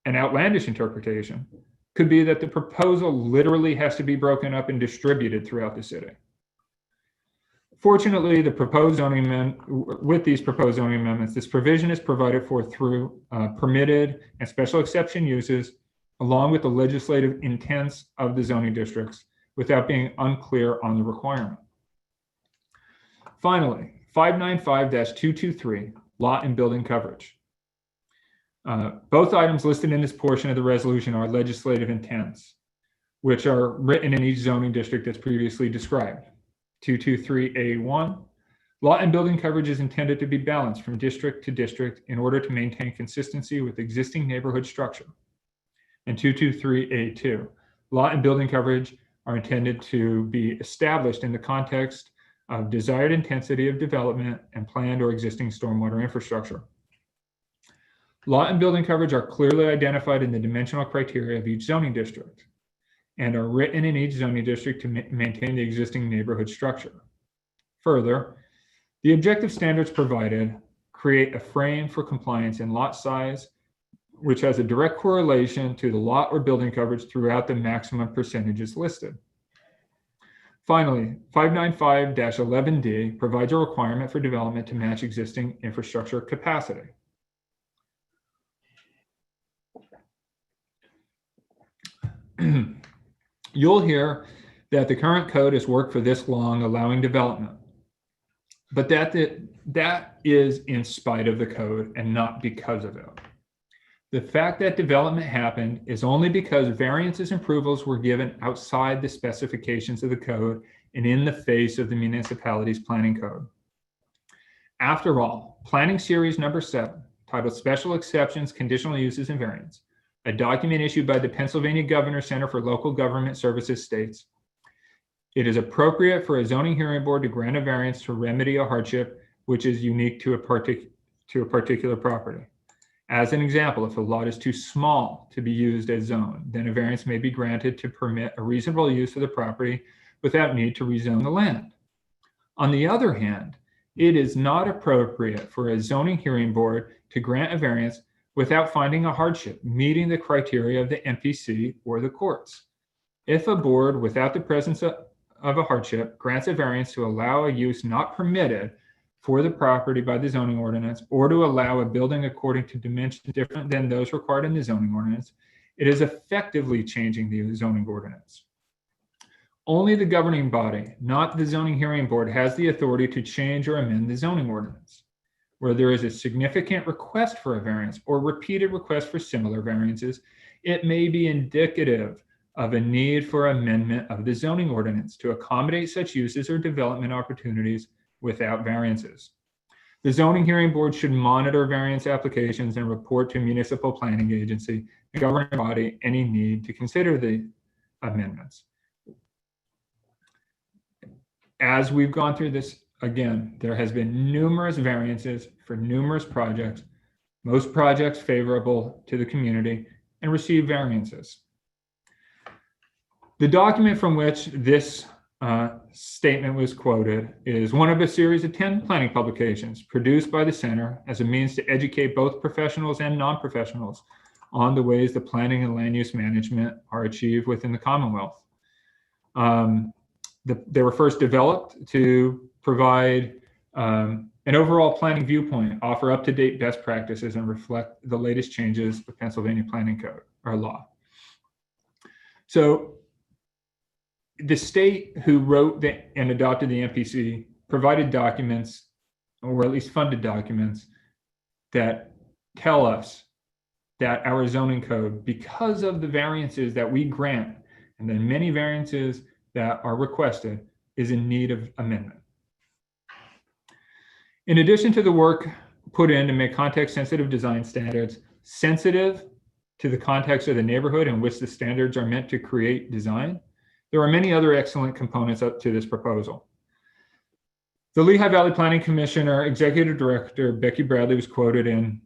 An outlandish interpretation could be that the proposal literally has to be broken up and distributed throughout the city. Fortunately, with these proposed zoning amendments, this provision is provided for through permitted and special exception uses, along with the legislative intents of the zoning districts, without being unclear on the requirement. Finally, 595-223, lot and building coverage. Both items listed in this portion of the resolution are legislative intents, which are written in each zoning district as previously described. 223A1, lot and building coverage is intended to be balanced from district to district in order to maintain consistency with existing neighborhood structure. And 223A2, lot and building coverage are intended to be established in the context of desired intensity of development and planned or existing stormwater infrastructure. Lot and building coverage are clearly identified in the dimensional criteria of each zoning district and are written in each zoning district to maintain the existing neighborhood structure. Further, the objective standards provided create a frame for compliance in lot size, which has a direct correlation to the lot or building coverage throughout the maximum percentages listed. Finally, 595-11D provides a requirement for development to match existing infrastructure capacity. You'll hear that the current code has worked for this long, allowing development. But that is in spite of the code and not because of it. The fact that development happened is only because variances and approvals were given outside the specifications of the code and in the face of the municipality's planning code. After all, Planning Series number 7, titled Special Exceptions, Conditional Uses and Variants, a document issued by the Pennsylvania Governor's Center for Local Government Services, states, it is appropriate for a zoning hearing board to grant a variance to remedy a hardship which is unique to a particular property. As an example, if a lot is too small to be used as zone, then a variance may be granted to permit a reasonable use of the property without need to rezone the land. On the other hand, it is not appropriate for a zoning hearing board to grant a variance without finding a hardship meeting the criteria of the MPC or the courts. If a board, without the presence of a hardship, grants a variance to allow a use not permitted for the property by the zoning ordinance, or to allow a building according to dimensions different than those required in the zoning ordinance, it is effectively changing the zoning ordinance. Only the governing body, not the zoning hearing board, has the authority to change or amend the zoning ordinance. Where there is a significant request for a variance or repeated request for similar variances, it may be indicative of a need for amendment of the zoning ordinance to accommodate such uses or development opportunities without variances. The zoning hearing board should monitor variance applications and report to municipal planning agency and governing body any need to consider the amendments. As we've gone through this, again, there has been numerous variances for numerous projects, most projects favorable to the community, and received variances. The document from which this statement was quoted is one of a series of 10 planning publications produced by the center as a means to educate both professionals and non-professionals on the ways that planning and land use management are achieved within the Commonwealth. They were first developed to provide an overall planning viewpoint, offer up-to-date best practices, and reflect the latest changes of Pennsylvania planning code or law. So the state who wrote and adopted the MPC provided documents, or at least funded documents, that tell us that our zoning code, because of the variances that we grant, and then many variances that are requested, is in need of amendment. In addition to the work put in to make context-sensitive design standards sensitive to the context of the neighborhood in which the standards are meant to create design, there are many other excellent components up to this proposal. The Lehigh Valley Planning Commissioner Executive Director Becky Bradley was quoted in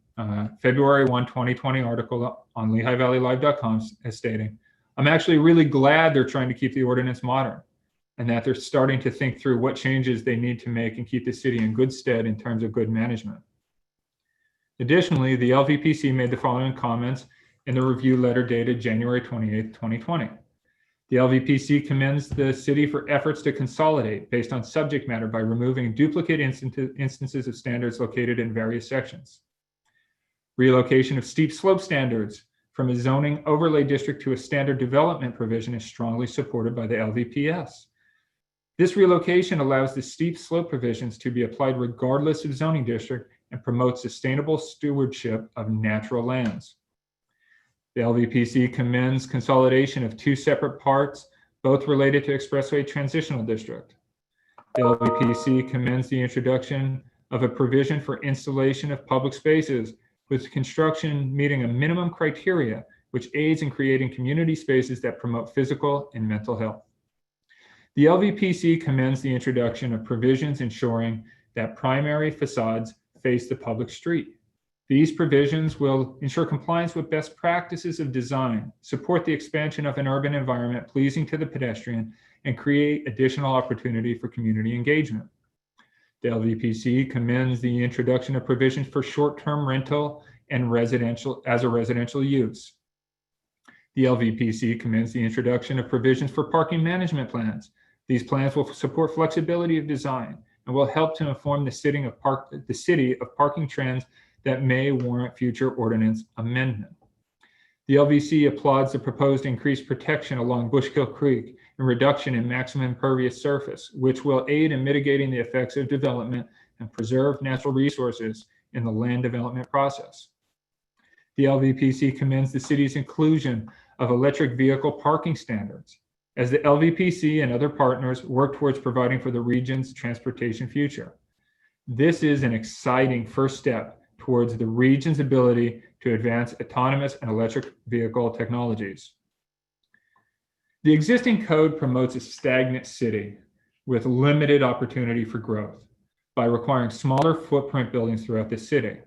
February 1, 2020 article on LehighValleyLive.com as stating, "I'm actually really glad they're trying to keep the ordinance modern and that they're starting to think through what changes they need to make and keep the city in good stead in terms of good management." Additionally, the LVPC made the following comments in the review letter dated January 28, 2020. The LVPC commends the city for efforts to consolidate based on subject matter by removing duplicate instances of standards located in various sections. Relocation of steep slope standards from a zoning overlay district to a standard development provision is strongly supported by the LVPS. This relocation allows the steep slope provisions to be applied regardless of zoning district and promotes sustainable stewardship of natural lands. The LVPC commends consolidation of two separate parts, both related to Expressway Transitional District. The LVPC commends the introduction of a provision for installation of public spaces with construction meeting a minimum criteria, which aids in creating community spaces that promote physical and mental health. The LVPC commends the introduction of provisions ensuring that primary facades face the public street. These provisions will ensure compliance with best practices of design, support the expansion of an urban environment pleasing to the pedestrian, and create additional opportunity for community engagement. The LVPC commends the introduction of provisions for short-term rental and residential as a residential use. The LVPC commends the introduction of provisions for parking management plans. These plans will support flexibility of design and will help to inform the city of parking trends that may warrant future ordinance amendment. The LVC applauds the proposed increased protection along Bushkill Creek and reduction in maximum impervious surface, which will aid in mitigating the effects of development and preserve natural resources in the land development process. The LVPC commends the city's inclusion of electric vehicle parking standards as the LVPC and other partners work towards providing for the region's transportation future. This is an exciting first step towards the region's ability to advance autonomous and electric vehicle technologies. The existing code promotes a stagnant city with limited opportunity for growth by requiring smaller footprint buildings throughout the city.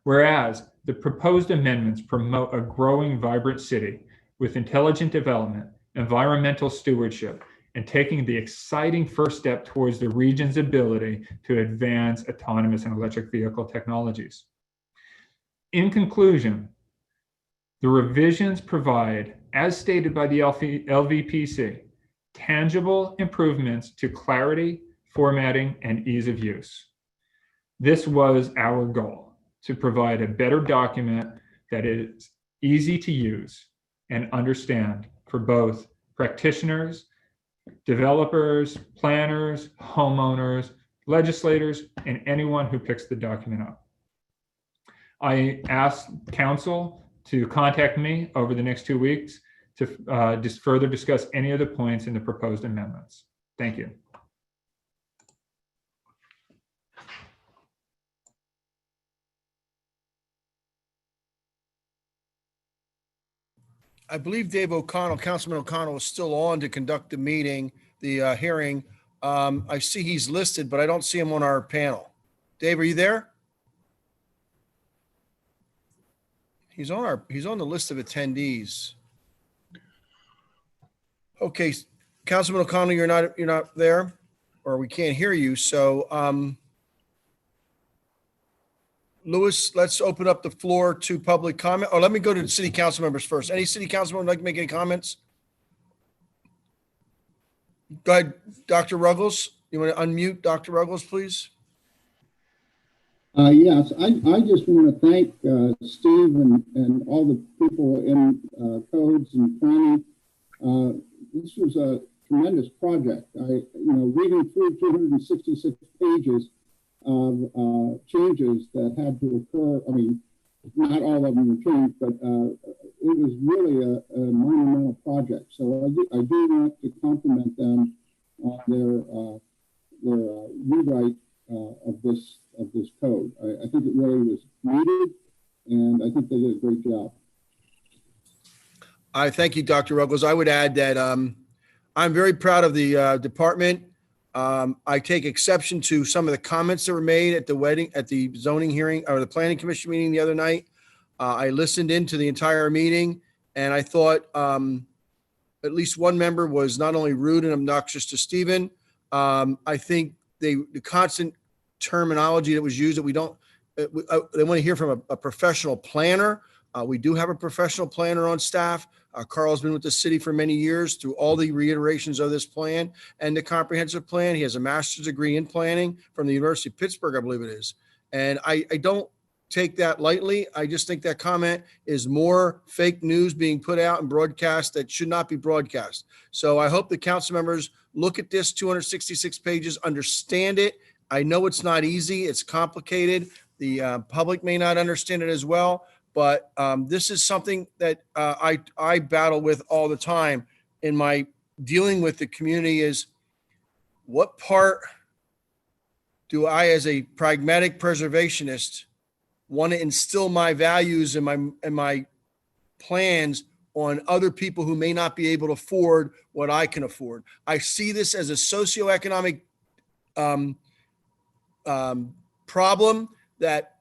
Whereas the proposed amendments promote a growing, vibrant city with intelligent development, environmental stewardship, and taking the exciting first step towards the region's ability to advance autonomous and electric vehicle technologies. In conclusion, the revisions provide, as stated by the LVPC, tangible improvements to clarity, formatting, and ease of use. This was our goal, to provide a better document that is easy to use and understand for both practitioners, developers, planners, homeowners, legislators, and anyone who picks the document up. I asked council to contact me over the next 2 weeks to just further discuss any of the points in the proposed amendments. Thank you. I believe Dave O'Connell, Councilman O'Connell, is still on to conduct the meeting, the hearing. I see he's listed, but I don't see him on our panel. Dave, are you there? He's on the list of attendees. Okay, Councilman O'Connell, you're not there, or we can't hear you. So, Louis, let's open up the floor to public comment. Or let me go to the city council members first. Any city council member like to make any comments? Go ahead, Dr. Ruggles. You want to unmute Dr. Ruggles, please? Yes, I just want to thank Steve and all the people in codes and planning. This was a tremendous project. Reading through 266 pages of changes that had to occur. I mean, not all of them were changed, but it was really a monumental project. So I do want to compliment them on their rewrite of this code. I think it really was needed, and I think they did a great job. I thank you, Dr. Ruggles. I would add that I'm very proud of the department. I take exception to some of the comments that were made at the zoning hearing or the planning commission meeting the other night. I listened into the entire meeting, and I thought at least one member was not only rude and obnoxious to Stephen. I think the constant terminology that was used that we don't, they want to hear from a professional planner. We do have a professional planner on staff. Carl's been with the city for many years through all the reiterations of this plan and the comprehensive plan. He has a master's degree in planning from the University of Pittsburgh, I believe it is. And I don't take that lightly. I just think that comment is more fake news being put out and broadcast that should not be broadcast. So I hope the council members look at this 266 pages, understand it. I know it's not easy. It's complicated. The public may not understand it as well, but this is something that I battle with all the time in my dealing with the community is what part do I, as a pragmatic preservationist, want to instill my values and my plans on other people who may not be able to afford what I can afford. I see this as a socioeconomic problem that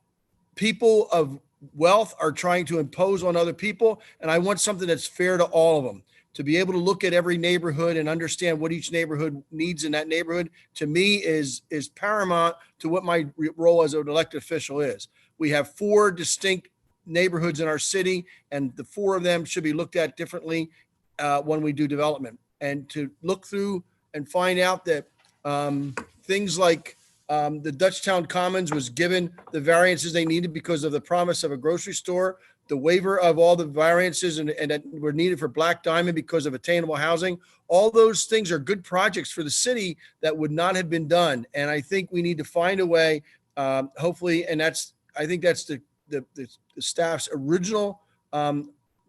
people of wealth are trying to impose on other people. And I want something that's fair to all of them. To be able to look at every neighborhood and understand what each neighborhood needs in that neighborhood, to me is paramount to what my role as an elected official is. We have 4 distinct neighborhoods in our city, and the 4 of them should be looked at differently when we do development. And to look through and find out that things like the Dutchtown Commons was given the variances they needed because of the promise of a grocery store, the waiver of all the variances and that were needed for Black Diamond because of attainable housing. All those things are good projects for the city that would not have been done. And I think we need to find a way, hopefully, and I think that's the staff's original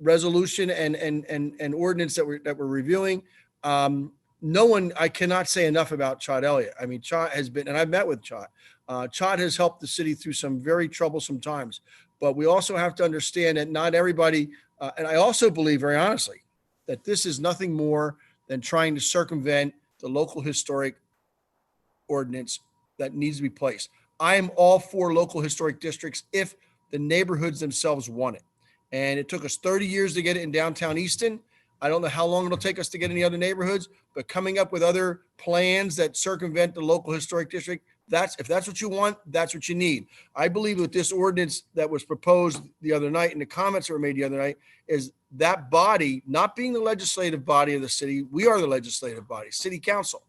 resolution and ordinance that we're reviewing. No one, I cannot say enough about Chad Elliott. I mean, Chad has been, and I've met with Chad. Chad has helped the city through some very troublesome times, but we also have to understand that not everybody, and I also believe very honestly, that this is nothing more than trying to circumvent the local historic ordinance that needs to be placed. I am all for local historic districts if the neighborhoods themselves want it. And it took us 30 years to get it in downtown Easton. I don't know how long it'll take us to get any other neighborhoods, but coming up with other plans that circumvent the local historic district, if that's what you want, that's what you need. I believe with this ordinance that was proposed the other night and the comments that were made the other night is that body, not being the legislative body of the city, we are the legislative body, city council,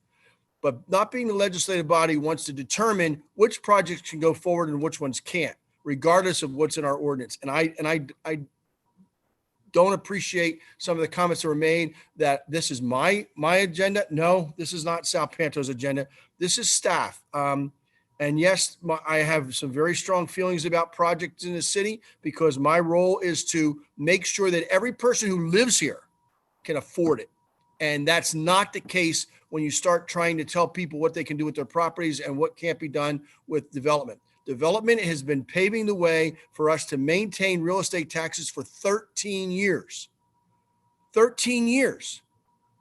but not being the legislative body wants to determine which projects can go forward and which ones can't, regardless of what's in our ordinance. And I don't appreciate some of the comments that were made that this is my agenda. No, this is not Sal Panto's agenda. This is staff. And yes, I have some very strong feelings about projects in the city because my role is to make sure that every person who lives here can afford it. And that's not the case when you start trying to tell people what they can do with their properties and what can't be done with development. Development has been paving the way for us to maintain real estate taxes for 13 years. 13 years.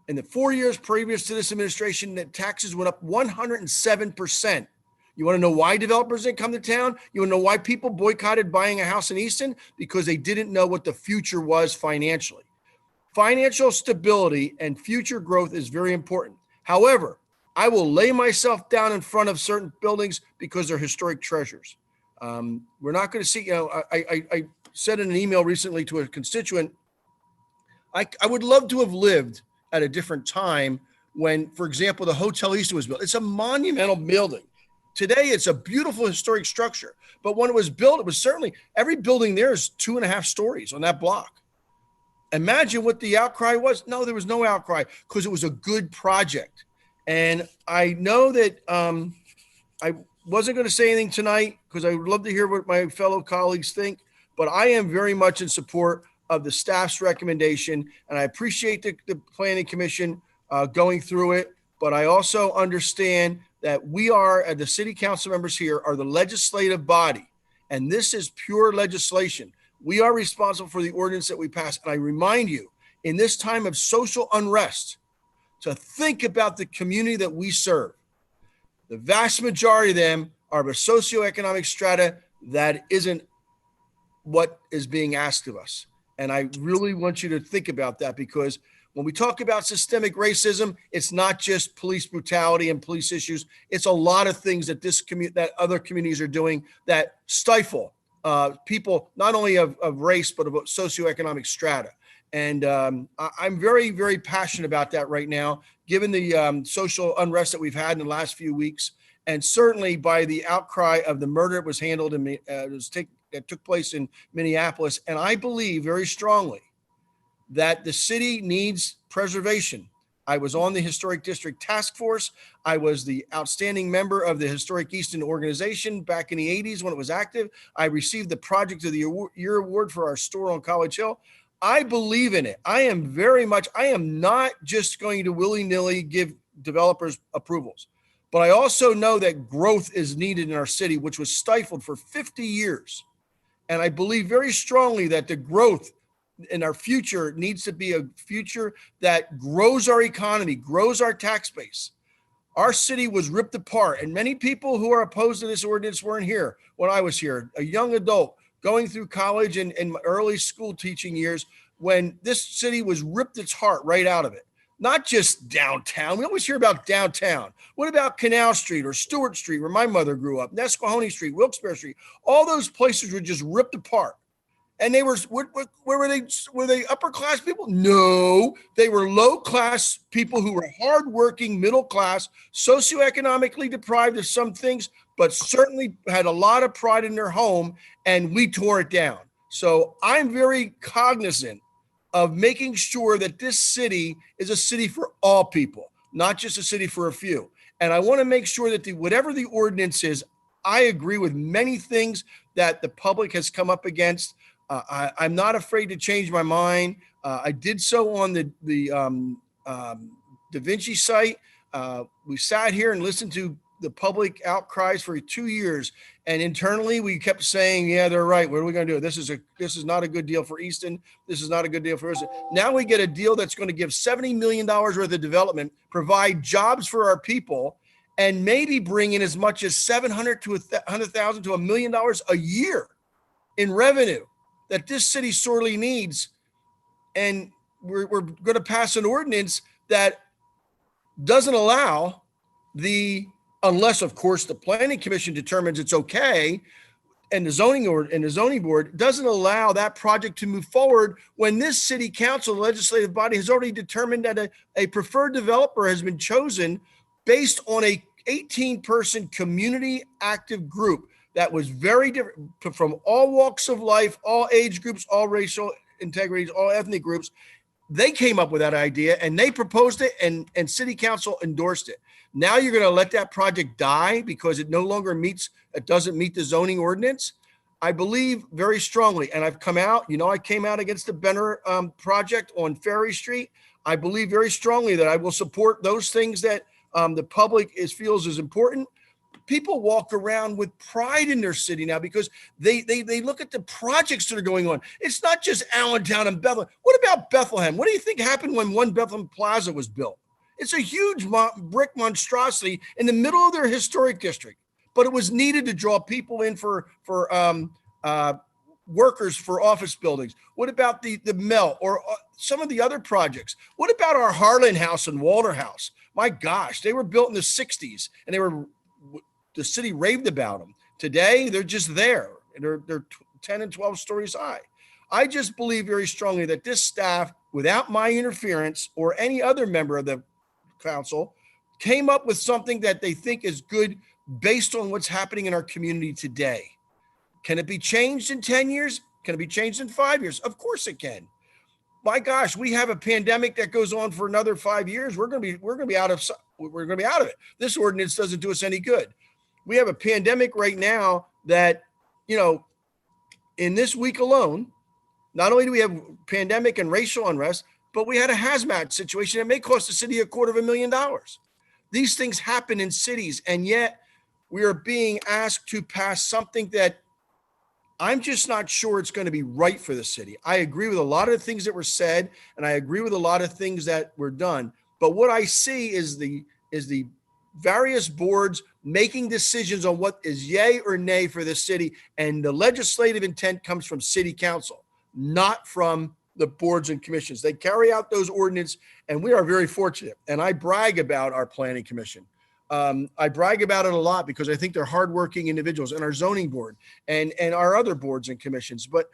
In the 4 years previous to this administration, the taxes went up 107%. You want to know why developers didn't come to town? You want to know why people boycotted buying a house in Easton? Because they didn't know what the future was financially. Financial stability and future growth is very important. However, I will lay myself down in front of certain buildings because they're historic treasures. We're not going to see, I said in an email recently to a constituent, I would love to have lived at a different time when, for example, the Hotel Easton was built. It's a monumental building. Today, it's a beautiful historic structure. But when it was built, it was certainly, every building there is 2.5 stories on that block. Imagine what the outcry was. No, there was no outcry because it was a good project. And I know that I wasn't going to say anything tonight because I would love to hear what my fellow colleagues think, but I am very much in support of the staff's recommendation. And I appreciate the Planning Commission going through it, but I also understand that we are, the city council members here, are the legislative body, and this is pure legislation. We are responsible for the ordinance that we pass. And I remind you, in this time of social unrest, to think about the community that we serve. The vast majority of them are of a socioeconomic strata that isn't what is being asked of us. And I really want you to think about that, because when we talk about systemic racism, it's not just police brutality and police issues. It's a lot of things that that other communities are doing that stifle people, not only of race, but of socioeconomic strata. And I'm very, very passionate about that right now, given the social unrest that we've had in the last few weeks, and certainly by the outcry of the murder that was handled in that took place in Minneapolis. And I believe very strongly that the city needs preservation. I was on the Historic District Task Force. I was the outstanding member of the Historic Easton organization back in the 80s when it was active. I received the Project of the Year award for our store on College Hill. I believe in it. I am not just going to willy-nilly give developers approvals, but I also know that growth is needed in our city, which was stifled for 50 years. And I believe very strongly that the growth in our future needs to be a future that grows our economy, grows our tax base. Our city was ripped apart, and many people who are opposed to this ordinance weren't here when I was here, a young adult going through college and my early school teaching years, when this city was ripped its heart right out of it. Not just downtown. We always hear about downtown. What about Canal Street or Stewart Street, where my mother grew up, Nesquehoning Street, Wilkes-Barre Street? All those places were just ripped apart. And they were, where were they? Were they upper class people? No, they were low class people who were hardworking, middle class, socioeconomically deprived of some things, but certainly had a lot of pride in their home, and we tore it down. So I'm very cognizant of making sure that this city is a city for all people, not just a city for a few. And I want to make sure that whatever the ordinance is, I agree with many things that the public has come up against. I'm not afraid to change my mind. I did so on the Da Vinci site. We sat here and listened to the public outcries for 2 years, and internally we kept saying, "Yeah, they're right. What are we going to do? This is not a good deal for Easton. This is not a good deal for us." Now we get a deal that's going to give $70 million worth of development, provide jobs for our people, and maybe bring in as much as $700,000 to $100,000 to $1 million a year in revenue that this city sorely needs. And we're going to pass an ordinance that doesn't allow unless of course the planning commission determines it's okay, and the zoning board doesn't allow that project to move forward when this city council, the legislative body, has already determined that a preferred developer has been chosen based on a 18-person community active group that was very different from all walks of life, all age groups, all racial integrities, all ethnic groups. They came up with that idea and they proposed it, and city council endorsed it. Now you're going to let that project die because it doesn't meet the zoning ordinance. I believe very strongly, and I've come out, I came out against the Benner project on Ferry Street. I believe very strongly that I will support those things that the public feels is important. People walk around with pride in their city now because they look at the projects that are going on. It's not just Allentown and Bethlehem. What about Bethlehem? What do you think happened when One Bethlehem Plaza was built? It's a huge brick monstrosity in the middle of their historic district, but it was needed to draw people in for workers for office buildings. What about the Melt or some of the other projects? What about our Harlan House and Walter House? My gosh, they were built in the 60s and the city raved about them. Today, they're just there. They're 10 and 12 stories high. I just believe very strongly that this staff, without my interference or any other member of the council, came up with something that they think is good based on what's happening in our community today. Can it be changed in 10 years? Can it be changed in 5 years? Of course it can. My gosh, we have a pandemic that goes on for another 5 years. We're going to be out of it. This ordinance doesn't do us any good. We have a pandemic right now that, in this week alone, not only do we have pandemic and racial unrest, but we had a hazmat situation that may cost the city $250,000. These things happen in cities, and yet we are being asked to pass something that I'm just not sure it's going to be right for the city. I agree with a lot of the things that were said, and I agree with a lot of things that were done. But what I see is the various boards making decisions on what is yay or nay for the city, and the legislative intent comes from city council, not from the boards and commissions. They carry out those ordinances, and we are very fortunate. And I brag about our planning commission. I brag about it a lot because I think they're hardworking individuals, and our zoning board and our other boards and commissions. But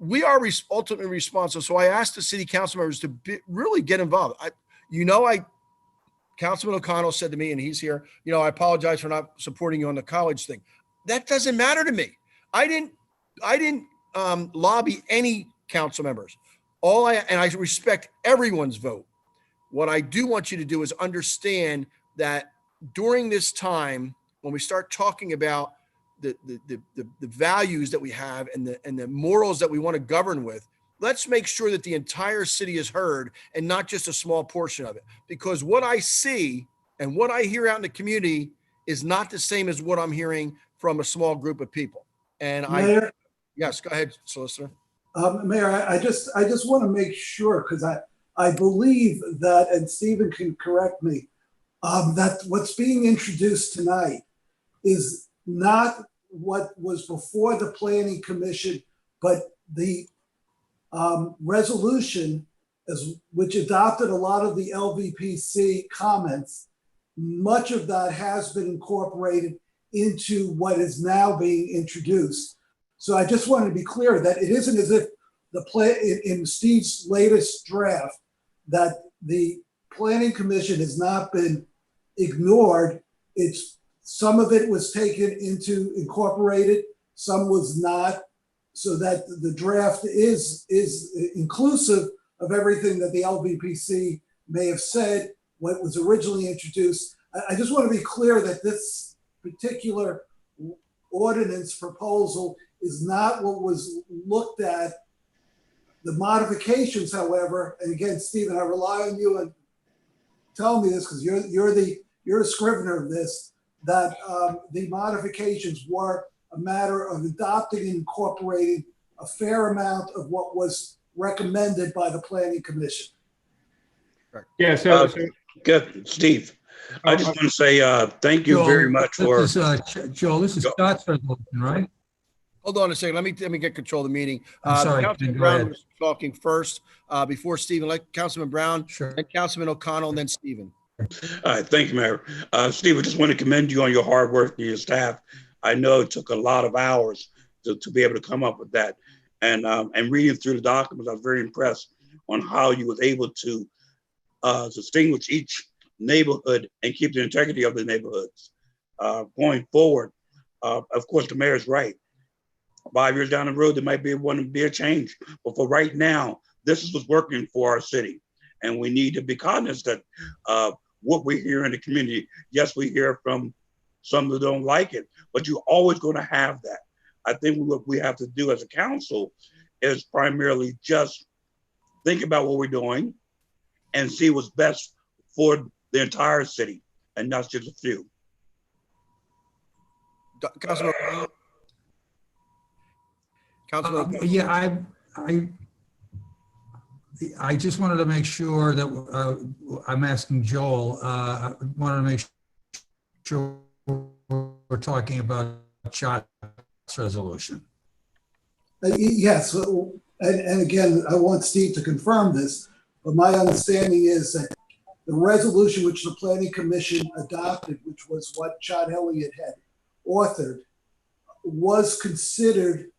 we are ultimately responsible. So I asked the city council members to really get involved. Councilman O'Connell said to me, and he's here, I apologize for not supporting you on the college thing. That doesn't matter to me. I didn't lobby any council members. And I respect everyone's vote. What I do want you to do is understand that during this time, when we start talking about the values that we have and the morals that we want to govern with, let's make sure that the entire city is heard and not just a small portion of it. Because what I see and what I hear out in the community is not the same as what I'm hearing from a small group of people. And Mayor, yes, go ahead, Solicitor. Mayor, I just want to make sure, because I believe that, and Stephen can correct me, that what's being introduced tonight is not what was before the Planning Commission, but the resolution which adopted a lot of the LVPC comments. Much of that has been incorporated into what is now being introduced. So I just wanted to be clear that it isn't as if in Steve's latest draft that the Planning Commission has not been ignored. Some of it was taken into incorporated, some was not, so that the draft is inclusive of everything that the LVPC may have said, what was originally introduced. I just want to be clear that this particular ordinance proposal is not what was looked at. The modifications, however, and again, Stephen, I rely on you and tell me this because you're a scrivener of this, that the modifications were a matter of adopting and incorporating a fair amount of what was recommended by the Planning Commission. Yeah, so Good, Steve. I just want to say thank you very much for. Joel, this is Scott's resolution, right? Hold on a second. Let me get control of the meeting. I'm sorry. Councilman Go Brown ahead. was talking first before Stephen. Like Councilman Brown, Sure. then Councilman O'Connell, and then Stephen. All right, thank you, Mayor. Steve, I just want to commend you on your hard work and your staff. I know it took a lot of hours to be able to come up with that. And reading through the documents, I was very impressed on how you was able to distinguish each neighborhood and keep the integrity of the neighborhoods. Going forward, of course, the mayor's right. 5 years down the road, there might be a change. But for right now, this is what's working for our city. And we need to be cognizant of what we hear in the community. Yes, we hear from some that don't like it, but you're always going to have that. I think what we have to do as a council is primarily just think about what we're doing and see what's best for the entire city and not just a few. Councilman O'Connell. Councilman O'Connell. Yeah, I just wanted to make sure that I'm asking Joel. I wanted to make sure we're talking about Chot's resolution. Yes, and again, I want Steve to confirm this, but my understanding is that the resolution which the Planning Commission adopted, which was what Chad Elliott had authored, was considered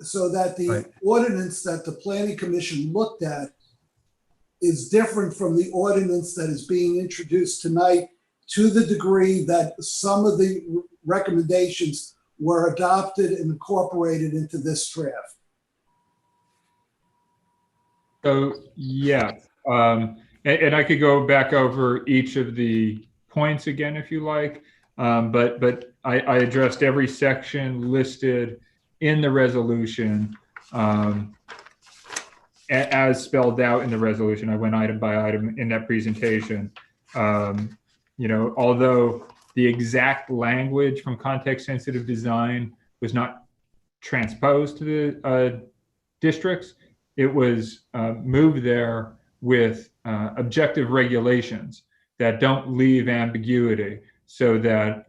so that the ordinance that the Planning Commission looked at is different from the ordinance that is being introduced tonight, to the degree that some of the recommendations were adopted and incorporated into this draft. So, yeah, and I could go back over each of the points again if you like, but I addressed every section listed in the resolution as spelled out in the resolution. I went item by item in that presentation. Although the exact language from context-sensitive design was not transposed to the districts, it was moved there with objective regulations that don't leave ambiguity, so that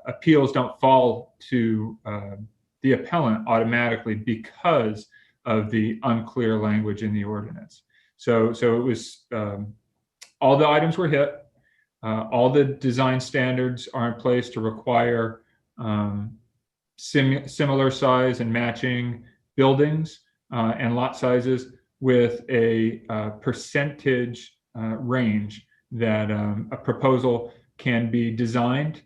appeals don't fall to the appellant automatically because of the unclear language in the ordinance. So it was all the items were hit. All the design standards are in place to require similar size and matching buildings and lot sizes with a percentage range that a proposal can be designed,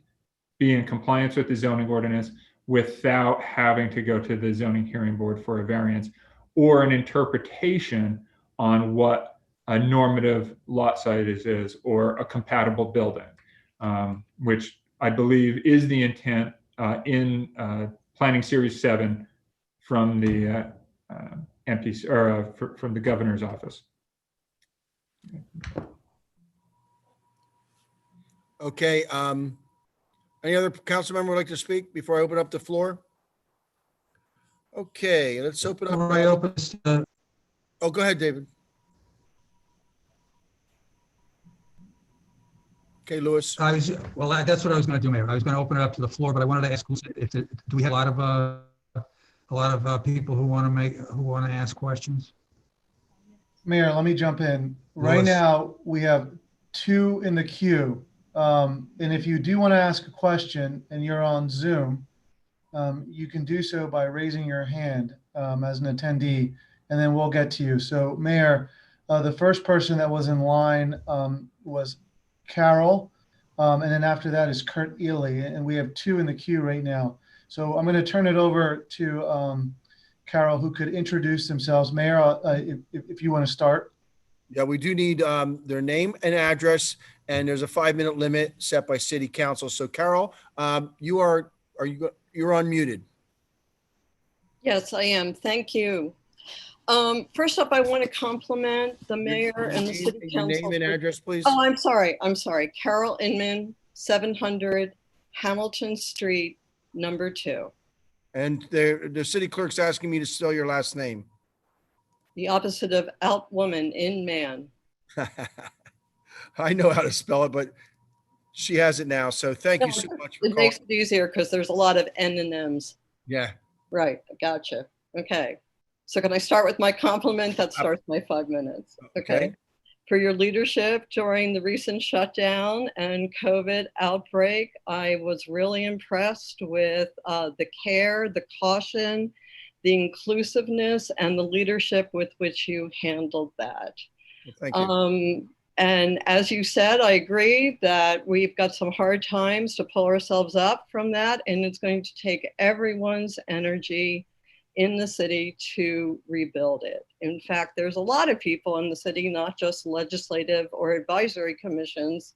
be in compliance with the zoning ordinance without having to go to the zoning hearing board for a variance or an interpretation on what a normative lot size is or a compatible building, which I believe is the intent in Planning Series 7 from the MPC or from the governor's office. Okay. Any other council member would like to speak before I open up the floor? Okay, let's open up. Before I open this, Oh, go ahead, David. Okay, Louis. that's what I was going to do, Mayor. I was going to open it up to the floor, but I wanted to ask, do we have a lot of people who want to ask questions? Mayor, let me jump in. Right Louis. now, we have 2 in the queue. And if you do want to ask a question and you're on Zoom, you can do so by raising your hand as an attendee, and then we'll get to you. So, Mayor, the first person that was in line was Carol, and then after that is Kurt Ely, and we have 2 in the queue right now. So I'm going to turn it over to Carol, who could introduce themselves. Mayor, if you want to start. Yeah, we do need their name and address, and there's a 5-minute limit set by city council. So Carol, you're unmuted. Yes, I am. Thank you. First up, I want to compliment the mayor and the city council. Your name and address, please. Oh, I'm sorry. Carol Inman, 700 Hamilton Street, number 2. And the city clerk's asking me to spell your last name. The opposite of out woman, in man. I know how to spell it, but she has it now. So thank you so much for It makes it easier because there's a lot of N and M's. Yeah. Right. Gotcha. Okay. So can I start with my compliment? That starts my 5 minutes. Okay. For your leadership during the recent shutdown and COVID outbreak, I was really impressed with the care, the caution, the inclusiveness, and the leadership with which you handled that. Well, thank you. And as you said, I agree that we've got some hard times to pull ourselves up from that, and it's going to take everyone's energy in the city to rebuild it. In fact, there's a lot of people in the city, not just legislative or advisory commissions,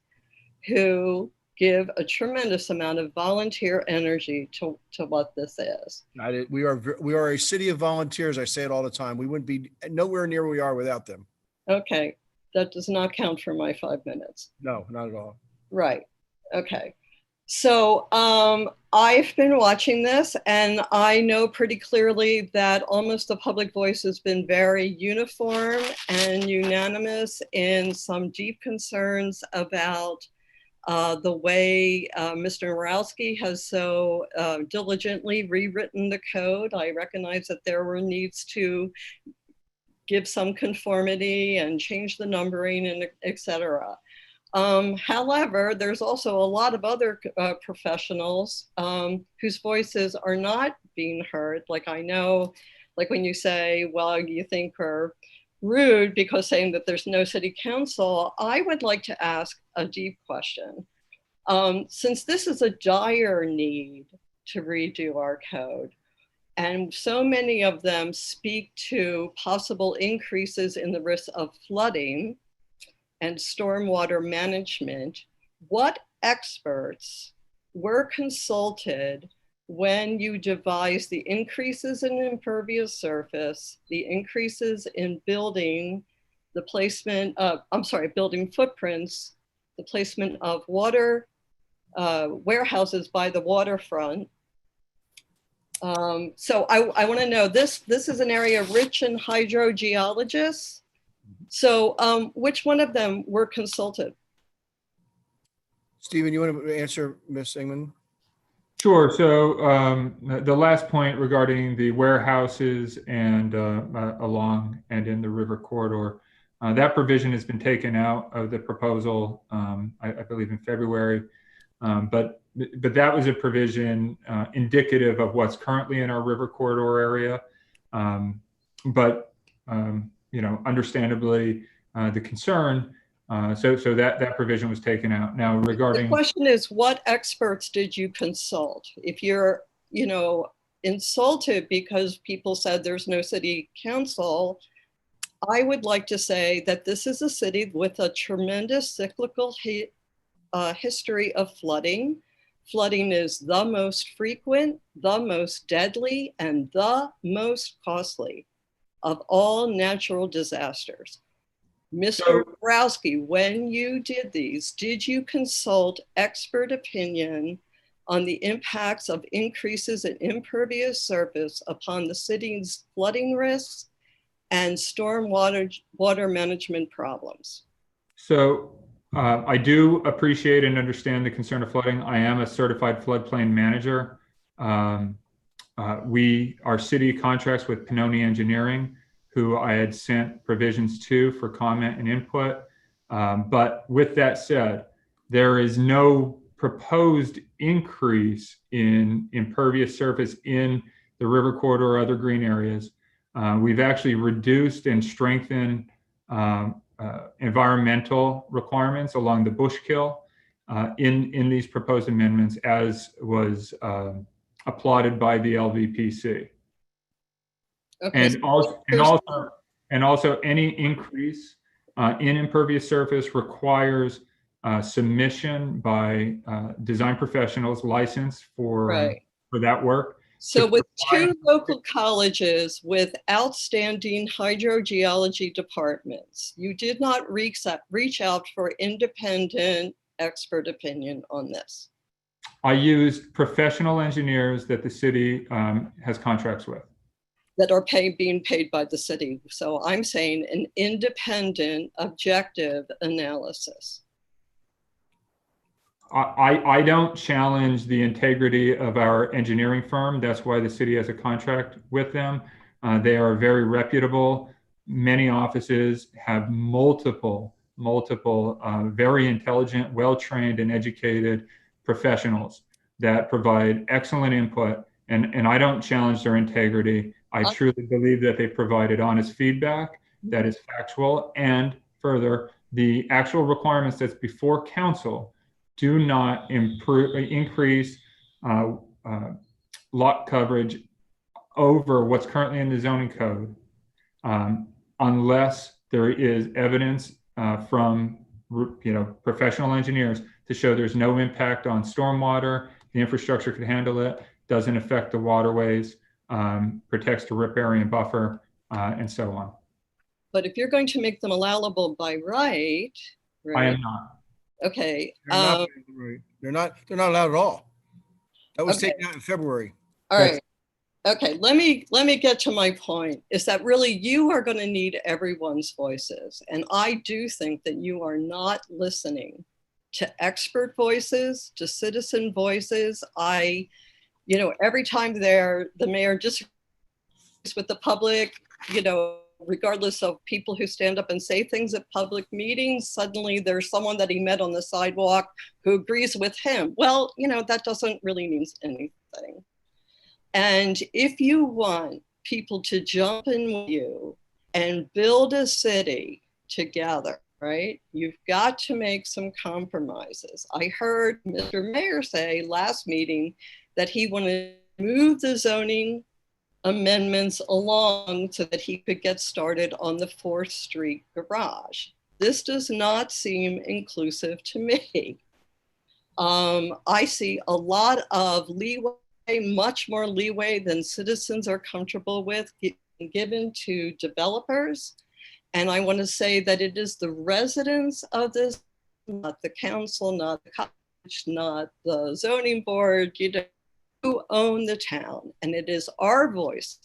who give a tremendous amount of volunteer energy to what this is. We are a city of volunteers. I say it all the time. We wouldn't be nowhere near where we are without them. Okay, that does not count for my 5 minutes. No, not at all. Right. Okay. So I've been watching this, and I know pretty clearly that almost the public voice has been very uniform and unanimous in some deep concerns about the way Mr. Narowski has so diligently rewritten the code. I recognize that there were needs to give some conformity and change the numbering and et cetera. However, there's also a lot of other professionals whose voices are not being heard. Like I know, like when you say, well, you think we're rude because saying that there's no city council, I would like to ask a deep question. Since this is a dire need to redo our code, and so many of them speak to possible increases in the risk of flooding and stormwater management, what experts were consulted when you devised the increases in impervious surface, the increases in building, the placement of, building footprints, the placement of water warehouses by the waterfront? So I want to know, this is an area rich in hydrogeologists. So which one of them were consulted? Stephen, you want to answer Ms. Ingman? Sure. So the last point regarding the warehouses and along and in the river corridor, That provision has been taken out of the proposal, I believe in February. But that was a provision indicative of what's currently in our river corridor area. Understandably, the concern, so that provision was taken out. Now, regarding the question is, what experts did you consult? If you're, insulted because people said there's no city council, I would like to say that this is a city with a tremendous cyclical history of flooding. Flooding is the most frequent, the most deadly, and the most costly of all natural disasters. Mr. Borowski, when you did these, did you consult expert opinion on the impacts of increases in impervious surface upon the city's flooding risks and water management problems? So I do appreciate and understand the concern of flooding. I am a certified floodplain manager. Our city contracts with Pannoni Engineering, who I had sent provisions to for comment and input. But with that said, there is no proposed increase in impervious surface in the river corridor or other green areas. We've actually reduced and strengthened environmental requirements along the Bushkill in these proposed amendments, as was applauded by the LVPC. Okay. And also any increase in impervious surface requires submission by design professionals licensed for that work. So with two local colleges with outstanding hydrogeology departments, you did not reach out for independent expert opinion on this? I used professional engineers that the city has contracts with. That are being paid by the city. So I'm saying an independent, objective analysis. I don't challenge the integrity of our engineering firm. That's why the city has a contract with them. They are very reputable. Many offices have multiple, very intelligent, well-trained and educated professionals that provide excellent input. And I don't challenge their integrity. I truly believe that they provided honest feedback that is factual. And further, the actual requirements that's before council do not increase lot coverage over what's currently in the zoning code, unless there is evidence from professional engineers to show there's no impact on stormwater, the infrastructure could handle it, doesn't affect the waterways, protects the rip area and buffer, and so on. But if you're going to make them allowable by right? I am not. Okay. They're not allowed at all. That was taken out in February. All right. Okay, let me get to my point, is that really you are going to need everyone's voices. And I do think that you are not listening to expert voices, to citizen voices. Every time the mayor disagrees with the public, regardless of people who stand up and say things at public meetings, suddenly there's someone that he met on the sidewalk who agrees with him. Well, that doesn't really mean anything. And if you want people to jump in with you and build a city together, right, you've got to make some compromises. I heard Mr. Mayor say last meeting that he wanted to move the zoning amendments along so that he could get started on the 4th Street garage. This does not seem inclusive to me. I see a lot of leeway, much more leeway than citizens are comfortable with given to developers. And I want to say that it is the residents of this, not the council, not the college, not the zoning board, who own the town. And it is our voice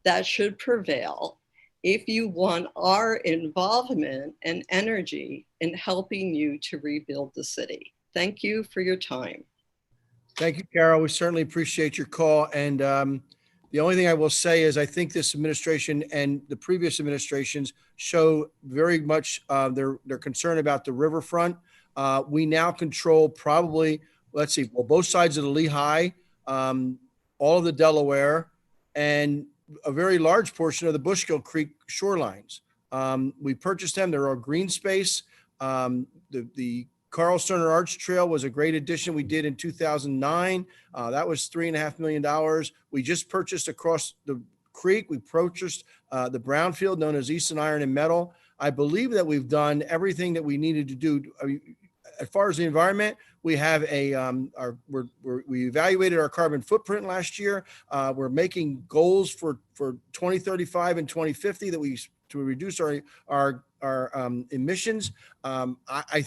that should prevail if you want our involvement and energy in helping you to rebuild the city. Thank you for your time. Thank you, Carol. We certainly appreciate your call. And The only thing I will say is I think this administration and the previous administrations show very much their concern about the riverfront. We now control probably, let's see, well, both sides of the Lehigh, all of the Delaware, and a very large portion of the Bushkill Creek shorelines. We purchased them. They're our green space. The Carl Stoner Arch Trail was a great addition we did in 2009. That was $3.5 million. We just purchased across the creek. We purchased the brownfield known as Easton Iron and Metal. I believe that we've done everything that we needed to do. As far as the environment, we have we evaluated our carbon footprint last year. We're making goals for 2035 and 2050 to reduce our emissions. I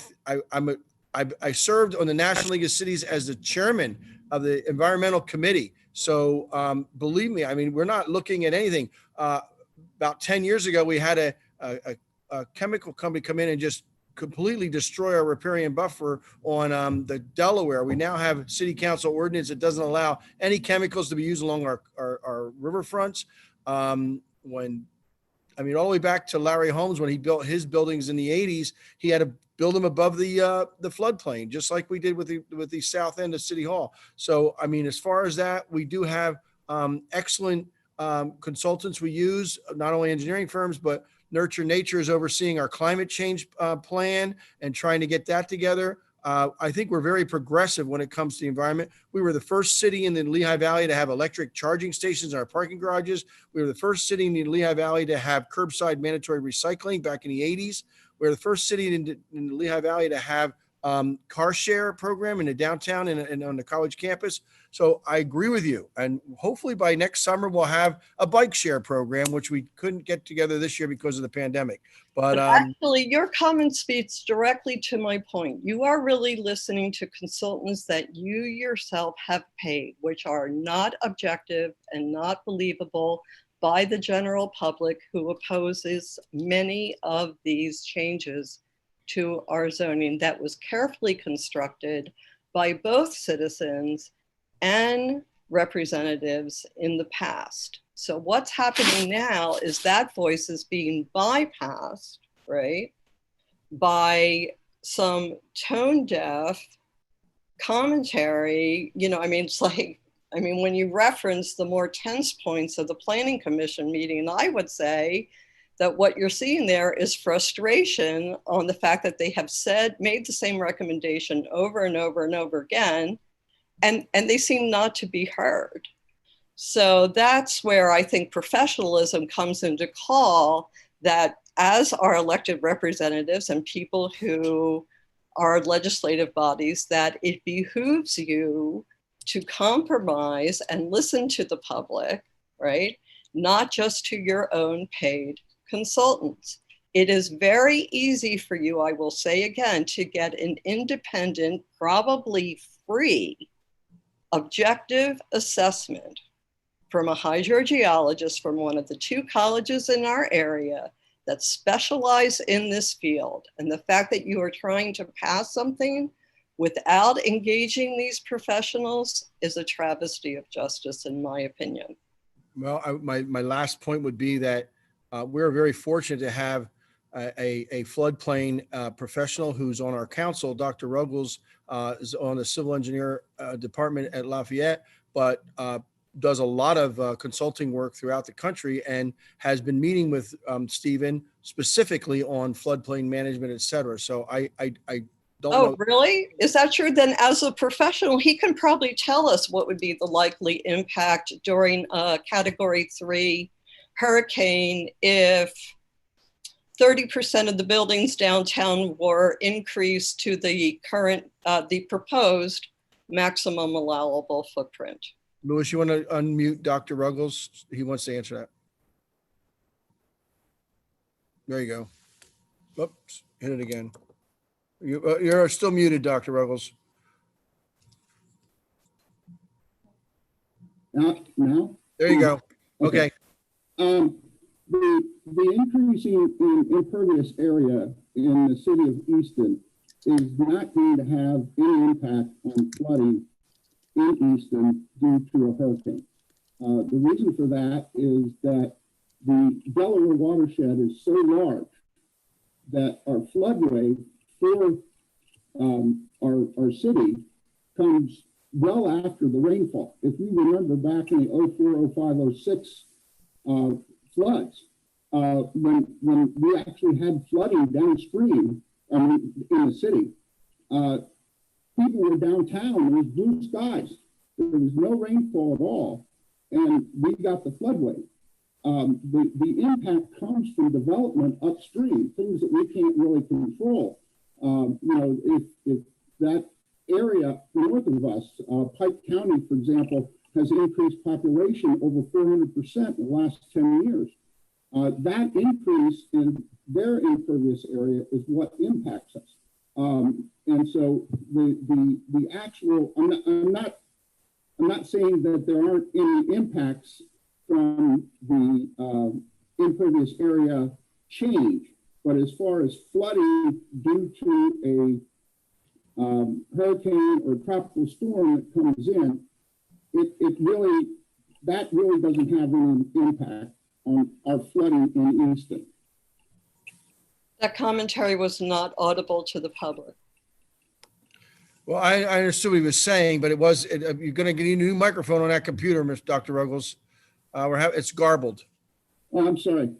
served on the National League of Cities as the chairman of the environmental committee. So believe me, I mean, we're not looking at anything. About 10 years ago, we had a chemical company come in and just completely destroy our riparian buffer on the Delaware. We now have city council ordinance that doesn't allow any chemicals to be used along our riverfronts. All the way back to Larry Holmes, when he built his buildings in the 80s, he had to build them above the floodplain, just like we did with the south end of City Hall. So, I mean, as far as that, we do have excellent consultants we use, not only engineering firms, but Nurture Nature is overseeing our climate change plan and trying to get that together. I think we're very progressive when it comes to the environment. We were the first city in the Lehigh Valley to have electric charging stations in our parking garages. We were the first city in the Lehigh Valley to have curbside mandatory recycling back in the 80s. We were the first city in the Lehigh Valley to have car share program in the downtown and on the college campus. So I agree with you. And hopefully by next summer, we'll have a bike share program, which we couldn't get together this year because of the pandemic. But actually, your comment speaks directly to my point. You are really listening to consultants that you yourself have paid, which are not objective and not believable by the general public who opposes many of these changes to our zoning that was carefully constructed by both citizens and representatives in the past. So what's happening now is that voice is being bypassed, right, by some tone deaf commentary. It's like, when you reference the more tense points of the Planning Commission meeting, I would say that what you're seeing there is frustration on the fact that they have made the same recommendation over and over and over again, and they seem not to be heard. So that's where I think professionalism comes into call, that as our elected representatives and people who are legislative bodies, that it behooves you to compromise and listen to the public, right? Not just to your own paid consultants. It is very easy for you, I will say again, to get an independent, probably free, objective assessment from a hydrogeologist from one of the two colleges in our area that specialize in this field. And the fact that you are trying to pass something without engaging these professionals is a travesty of justice, in my opinion. Well, my last point would be that we're very fortunate to have a floodplain professional who's on our council. Dr. Ruggles is on the civil engineer department at Lafayette, but does a lot of consulting work throughout the country and has been meeting with Stephen specifically on floodplain management, et cetera. So I don't know. Oh, really? Is that true? Then as a professional, he can probably tell us what would be the likely impact during a Category 3 hurricane if 30% of the buildings downtown were increased to the current, the proposed maximum allowable footprint. Louis, you want to unmute Dr. Ruggles? He wants to answer that. There you go. Oops, hit it again. You're still muted, Dr. Ruggles. Now? There you go. Okay. The increasing in impervious area in the city of Easton is not going to have any impact on flooding in Easton due to a hurricane. The reason for that is that the Delaware watershed is so large that our floodway for our city comes well after the rainfall. If you remember back in the 04, 05, 06 floods, when we actually had flooding downstream in the city, people were downtown, there was blue skies, there was no rainfall at all, and we got the floodway. The impact comes from development upstream, things that we can't really control. You know, if that area north of us, Pike County, for example, has increased population over 400% in the last 10 years. That increase in their impervious area is what impacts us. And so the actual, I'm not saying that there aren't any impacts from the impervious area change, but as far as flooding due to a hurricane or tropical storm that comes in, that really doesn't have any impact on our flooding in Easton. That commentary was not audible to the public. Well, I understood what he was saying, but you're going to get a new microphone on that computer, Dr. Ruggles. It's garbled. Oh, I'm sorry.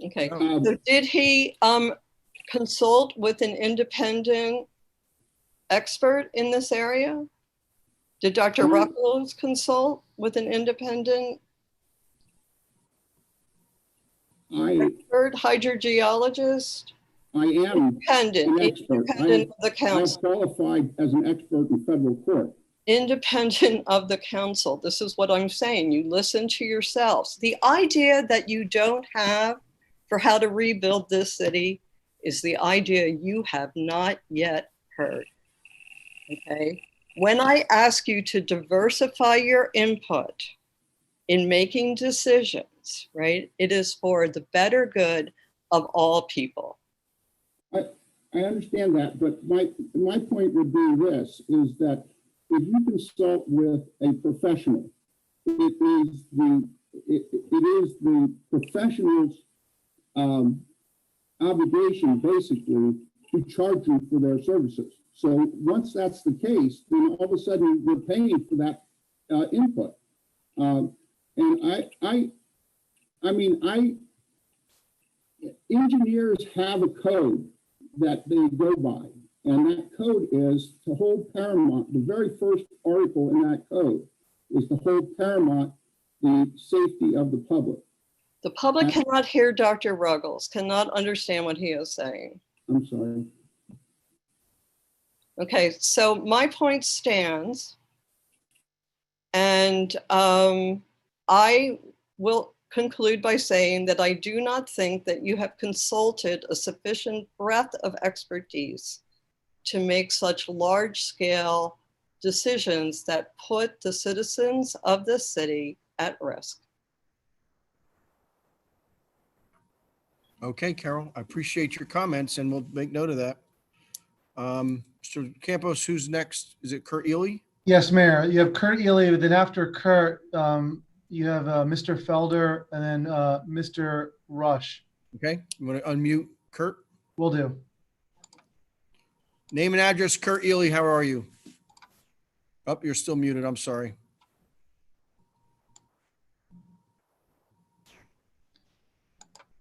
Okay. So did he consult with an independent expert in this area? Did Dr. Ruggles consult with an independent expert, hydrogeologist? I am independent, an expert. independent of the council. I'm qualified as an expert in federal court. Independent of the council. This is what I'm saying. You listen to yourselves. The idea that you don't have for how to rebuild this city is the idea you have not yet heard. Okay. When I ask you to diversify your input in making decisions, right, it is for the better good of all people. I understand that, but my point would be this, is that if you consult with a professional, it is the professional's obligation, basically, to charge you for their services. So once that's the case, then all of a sudden you're paying for that input. Engineers have a code that they go by, and that code is to hold paramount. The very first article in that code is to hold paramount the safety of the public. The public cannot hear Dr. Ruggles, cannot understand what he is saying. I'm sorry. Okay, so my point stands, and I will conclude by saying that I do not think that you have consulted a sufficient breadth of expertise to make such large-scale decisions that put the citizens of the city at risk. Okay, Carol, I appreciate your comments and we'll make note of that. Mr. Campos, who's next? Is it Kurt Ely? Yes, Mayor. You have Kurt Ely, but then after Kurt, you have Mr. Felder and then Mr. Rush. Okay, you want to unmute Kurt? Will do. Name and address, Kurt Ely, how are you? Oh, you're still muted, I'm sorry.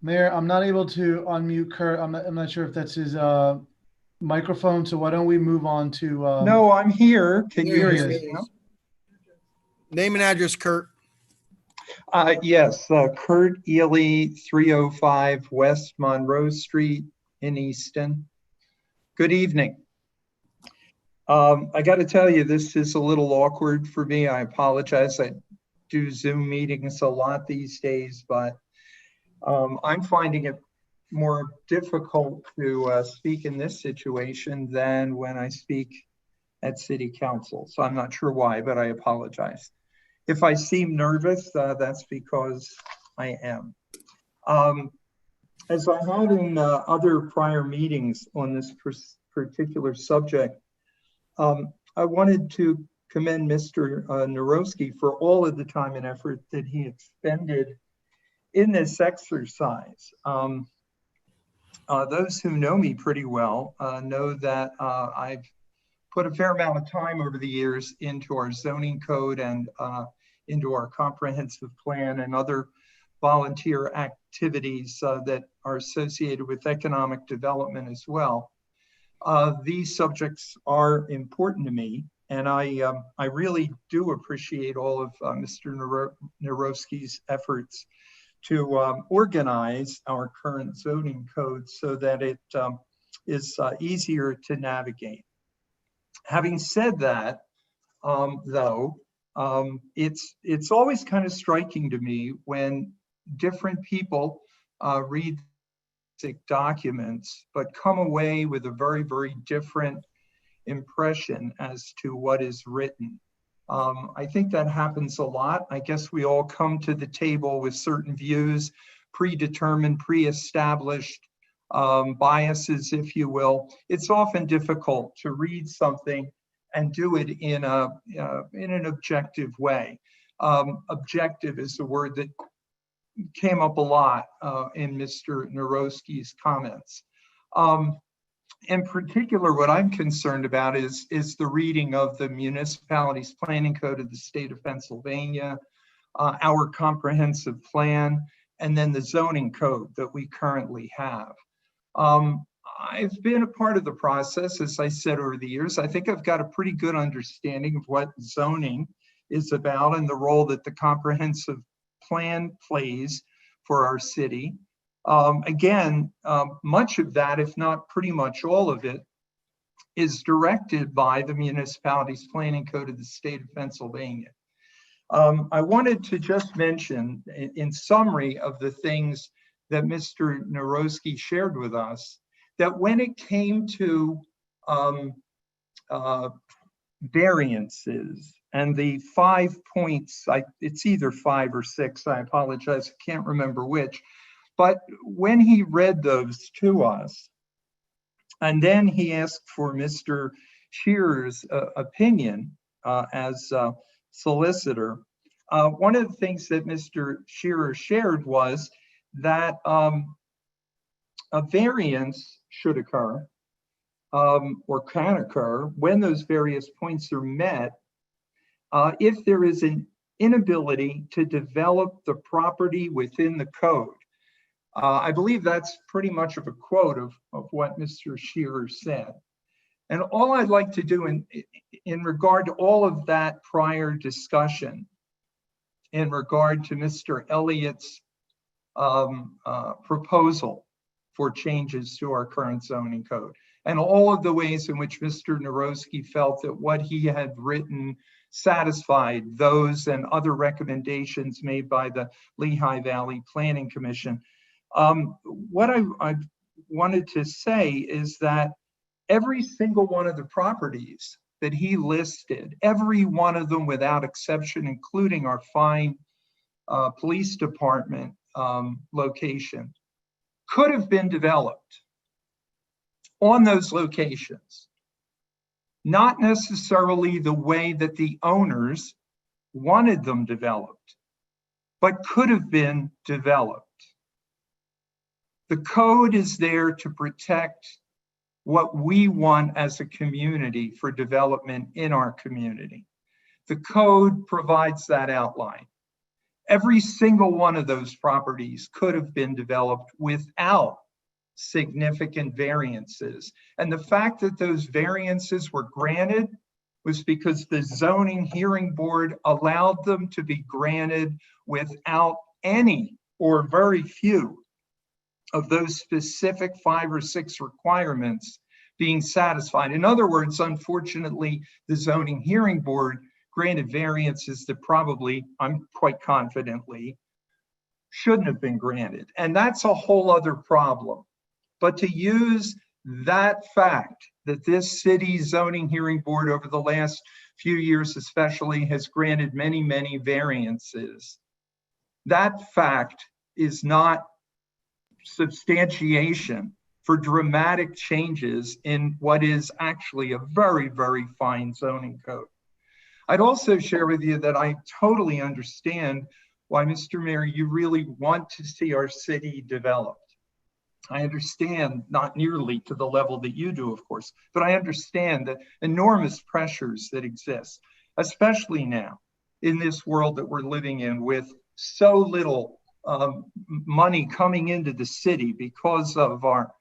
Mayor, I'm not able to unmute Kurt. I'm not sure if that's his microphone, so why don't we move on to... No, I'm here. Can you Here hear he me is. now? Name and address, Kurt. Yes, Kurt Ely, 305 West Monroe Street in Easton. Good evening. I got to tell you, this is a little awkward for me. I apologize. I do Zoom meetings a lot these days, but I'm finding it more difficult to speak in this situation than when I speak at City Council. So I'm not sure why, but I apologize. If I seem nervous, that's because I am. As I had in other prior meetings on this particular subject, I wanted to commend Mr. Narowski for all of the time and effort that he expended in this exercise. Those who know me pretty well know that I've put a fair amount of time over the years into our zoning code and into our comprehensive plan and other volunteer activities that are associated with economic development as well. These subjects are important to me, and I really do appreciate all of Mr. Narowski's efforts to organize our current zoning code so that it is easier to navigate. Having said that, though, it's always kind of striking to me when different people read documents but come away with a very, very different impression as to what is written. I think that happens a lot. I guess we all come to the table with certain views, predetermined, pre-established biases, if you will. It's often difficult to read something and do it in an objective way. Objective is a word that came up a lot in Mr. Narowski's comments. In particular, what I'm concerned about is the reading of the Municipalities Planning Code of the state of Pennsylvania, our comprehensive plan, and then the zoning code that we currently have. I've been a part of the process, as I said, over the years. I think I've got a pretty good understanding of what zoning is about and the role that the comprehensive plan plays for our city. Again, much of that, if not pretty much all of it, is directed by the Municipalities Planning Code of the state of Pennsylvania. I wanted to just mention, in summary of the things that Mr. Narowski shared with us, that when it came to variances and the 5 points, it's either 5 or 6, I apologize, I can't remember which, but when he read those to us, and then he asked for Mr. Shearer's opinion as solicitor, one of the things that Mr. Shearer shared was that a variance should occur or can occur when those various points are met if there is an inability to develop the property within the code. I believe that's pretty much of a quote of what Mr. Shearer said. And all I'd like to do in regard to all of that prior discussion, in regard to Mr. Elliott's proposal for changes to our current zoning code, and all of the ways in which Mr. Narowski felt that what he had written satisfied those and other recommendations made by the Lehigh Valley Planning Commission. What I wanted to say is that every single one of the properties that he listed, every one of them without exception, including our fine police department location, could have been developed on those locations. Not necessarily the way that the owners wanted them developed, but could have been developed. The code is there to protect what we want as a community for development in our community. The code provides that outline. Every single one of those properties could have been developed without significant variances. And the fact that those variances were granted was because the zoning hearing board allowed them to be granted without any or very few of those specific 5 or 6 requirements being satisfied. In other words, unfortunately, the zoning hearing board granted variances that probably, I'm quite confidently, shouldn't have been granted. And that's a whole other problem. But to use that fact that this city zoning hearing board over the last few years especially has granted many, many variances, that fact is not substantiation for dramatic changes in what is actually a very, very fine zoning code. I'd also share with you that I totally understand why, Mr. Mayor, you really want to see our city developed. I understand, not nearly to the level that you do, of course, but I understand the enormous pressures that exist, especially now in this world that we're living in with so little money coming into the city because of our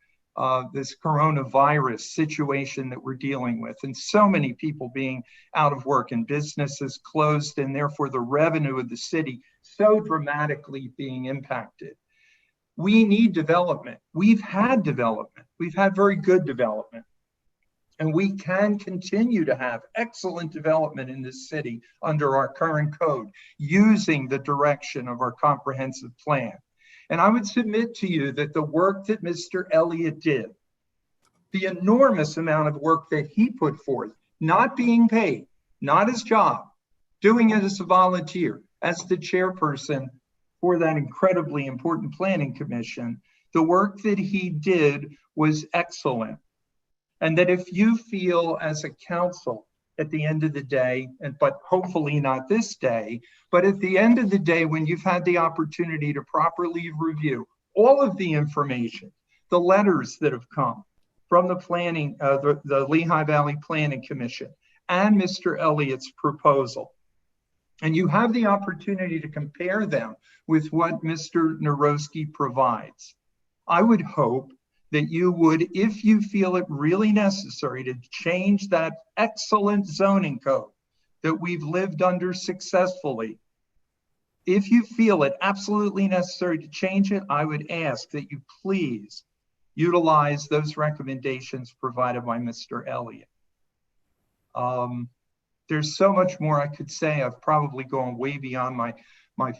this coronavirus situation that we're dealing with, and so many people being out of work and businesses closed, and therefore the revenue of the city so dramatically being impacted. We need development. We've had development. We've had very good development. And we can continue to have excellent development in this city under our current code, using the direction of our comprehensive plan. And I would submit to you that the work that Mr. Elliott did, the enormous amount of work that he put forth, not being paid, not his job, doing it as a volunteer, as the chairperson for that incredibly important planning commission, the work that he did was excellent. And that if you feel as a council at the end of the day, but hopefully not this day, but at the end of the day, when you've had the opportunity to properly review all of the information, the letters that have come from the planning, the Lehigh Valley Planning Commission and Mr. Elliott's proposal, and you have the opportunity to compare them with what Mr. Narosky provides, I would hope that you would, if you feel it really necessary to change that excellent zoning code that we've lived under successfully, if you feel it absolutely necessary to change it, I would ask that you please utilize those recommendations provided by Mr. Elliott. There's so much more I could say. I've probably gone way beyond my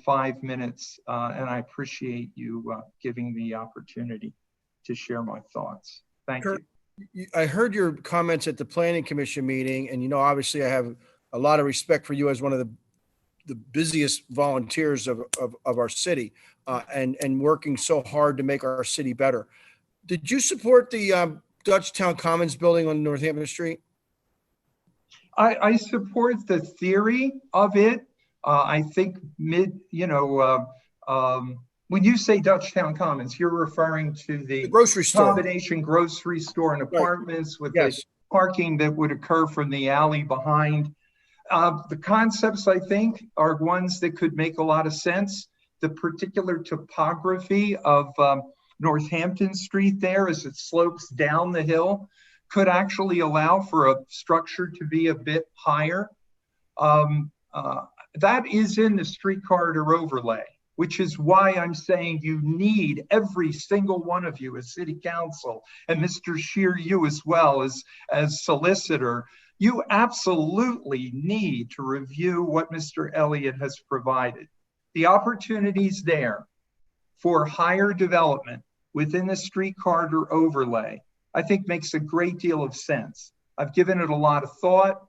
5 minutes, and I appreciate you giving me the opportunity to share my thoughts. Thank Kurt, you. I heard your comments at the Planning Commission meeting, and, you know, obviously I have a lot of respect for you as one of the busiest volunteers of our city, and working so hard to make our city better. Did you support the Dutchtown Commons building on Northampton Street? I support the theory of it. I think when you say Dutchtown Commons, you're referring to the grocery store, combination grocery store and apartments, right, with yes, the parking that would occur from the alley behind. The concepts, I think, are ones that could make a lot of sense. The particular topography of Northampton Street there, as it slopes down the hill, could actually allow for a structure to be a bit higher. That is in the street corridor overlay, which is why I'm saying you need, every single one of you as city council, and Mr. Scheer, you as well as solicitor, you absolutely need to review what Mr. Elliott has provided. The opportunities there for higher development within the street corridor overlay, I think makes a great deal of sense. I've given it a lot of thought.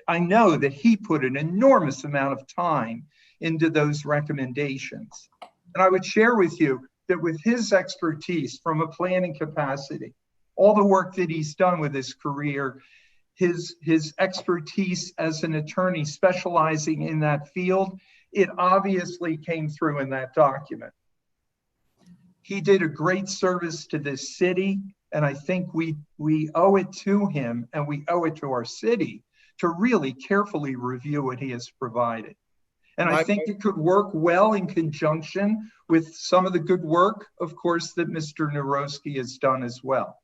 I know that he put an enormous amount of time into those recommendations. And I would share with you that with his expertise from a planning capacity, all the work that he's done with his career, his expertise as an attorney specializing in that field, it obviously came through in that document. He did a great service to this city, and I think we owe it to him and we owe it to our city to really carefully review what he has provided. And I think it could work well in conjunction with some of the good work, of course, that Mr. Narosky has done as well.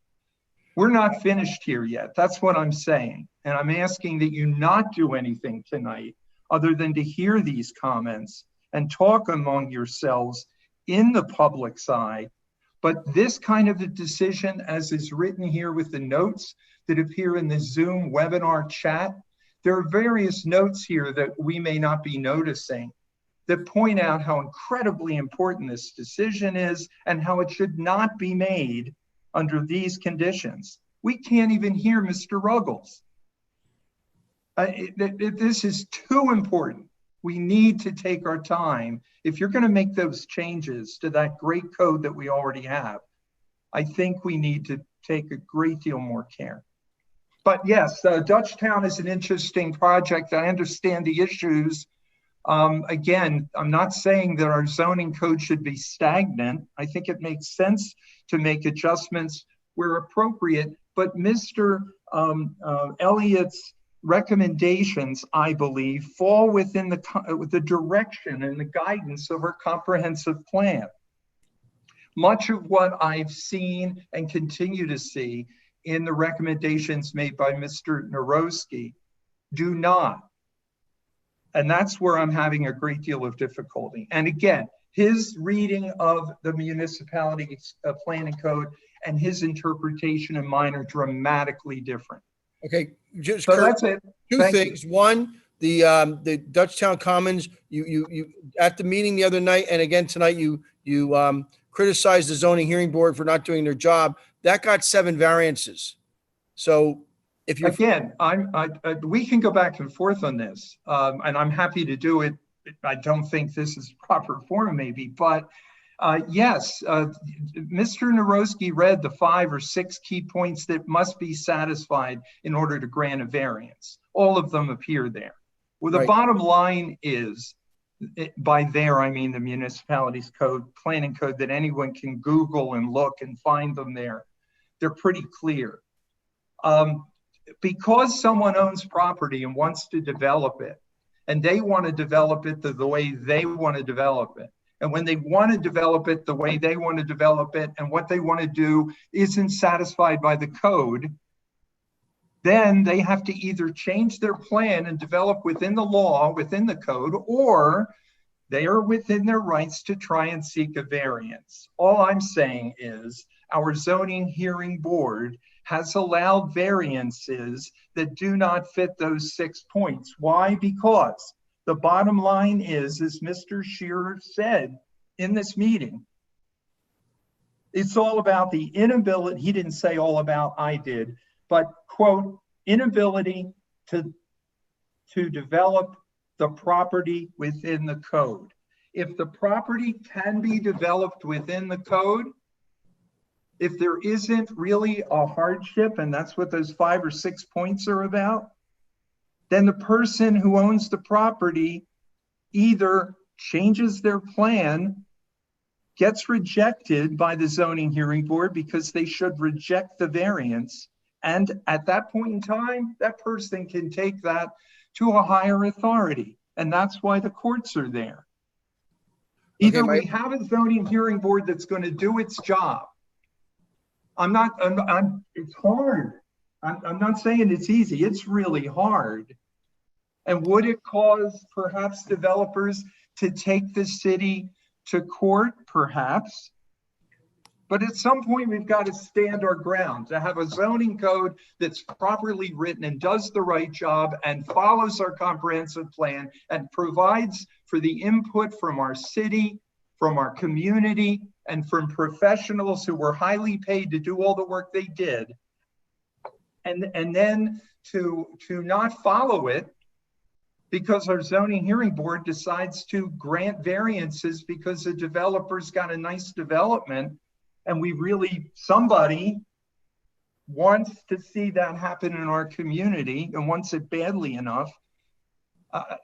We're not finished here yet. That's what I'm saying. And I'm asking that you not do anything tonight other than to hear these comments and talk among yourselves in the public side. But this kind of a decision, as is written here with the notes that appear in the Zoom webinar chat, there are various notes here that we may not be noticing that point out how incredibly important this decision is and how it should not be made under these conditions. We can't even hear Mr. Ruggles. This is too important. We need to take our time. If you're going to make those changes to that great code that we already have, I think we need to take a great deal more care. But yes, Dutchtown is an interesting project. I understand the issues. Again, I'm not saying that our zoning code should be stagnant. I think it makes sense to make adjustments where appropriate. But Mr. Elliott's recommendations, I believe, fall within the direction and the guidance of our comprehensive plan. Much of what I've seen and continue to see in the recommendations made by Mr. Narowski do not. And that's where I'm having a great deal of difficulty. And again, his reading of the municipality's planning code and his interpretation and mine are dramatically different. Okay, just So Kurt, that's it. two Thank you. things. One, the Dutchtown Commons, you at the meeting the other night and again tonight, you criticized the zoning hearing board for not doing their job. That got 7 variances. So if you're Again, we can go back and forth on this, and I'm happy to do it. I don't think this is proper form, maybe, but yes, Mr. Narowski read the 5 or 6 key points that must be satisfied in order to grant a variance. All of them appear there. Well, the Right. bottom line is, by there I mean the municipality's code, planning code that anyone can Google and look and find them there. They're pretty clear. Because someone owns property and wants to develop it, and they want to develop it the way they want to develop it, and when they want to develop it the way they want to develop it, and what they want to do isn't satisfied by the code, then they have to either change their plan and develop within the law, within the code, or they are within their rights to try and seek a variance. All I'm saying is our zoning hearing board has allowed variances that do not fit those 6 points. Why? Because the bottom line is, as Mr. Shearer said in this meeting, it's all about the inability, he didn't say all about, I did, but quote, inability to develop the property within the code. If the property can be developed within the code, if there isn't really a hardship, and that's what those 5 or 6 points are about, then the person who owns the property either changes their plan, gets rejected by the zoning hearing board because they should reject the variance. And at that point in time, that person can take that to a higher authority. And that's why the courts are there. Either we have a zoning hearing board that's going to do its job. It's hard. I'm not saying it's easy. It's really hard. And would it cause perhaps developers to take the city to court? Perhaps. But at some point, we've got to stand our ground, to have a zoning code that's properly written and does the right job and follows our comprehensive plan and provides for the input from our city, from our community, and from professionals who were highly paid to do all the work they did. And then to not follow it because our zoning hearing board decides to grant variances because the developer's got a nice development and somebody wants to see that happen in our community and wants it badly enough.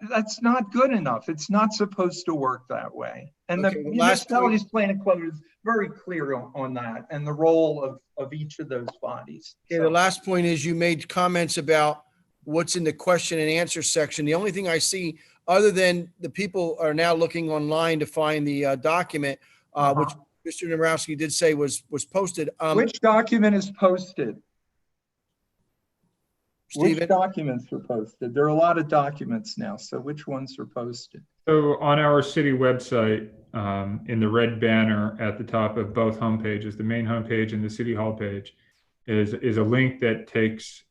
That's not good enough. It's not supposed to work that way. And Okay, the the last municipality's planning code is very clear on that and the role of each of those bodies. Okay, the last point is you made comments about what's in the question and answer section. The only thing I see, other than the people are now looking online to find the document, which Mr. Nomrowski did say was posted. Which document is posted? Stephen? Which documents are posted? There are a lot of documents now, so which ones are posted? So on our city website, in the red banner at the top of both homepages, the main homepage and the city hall page, is a link that takes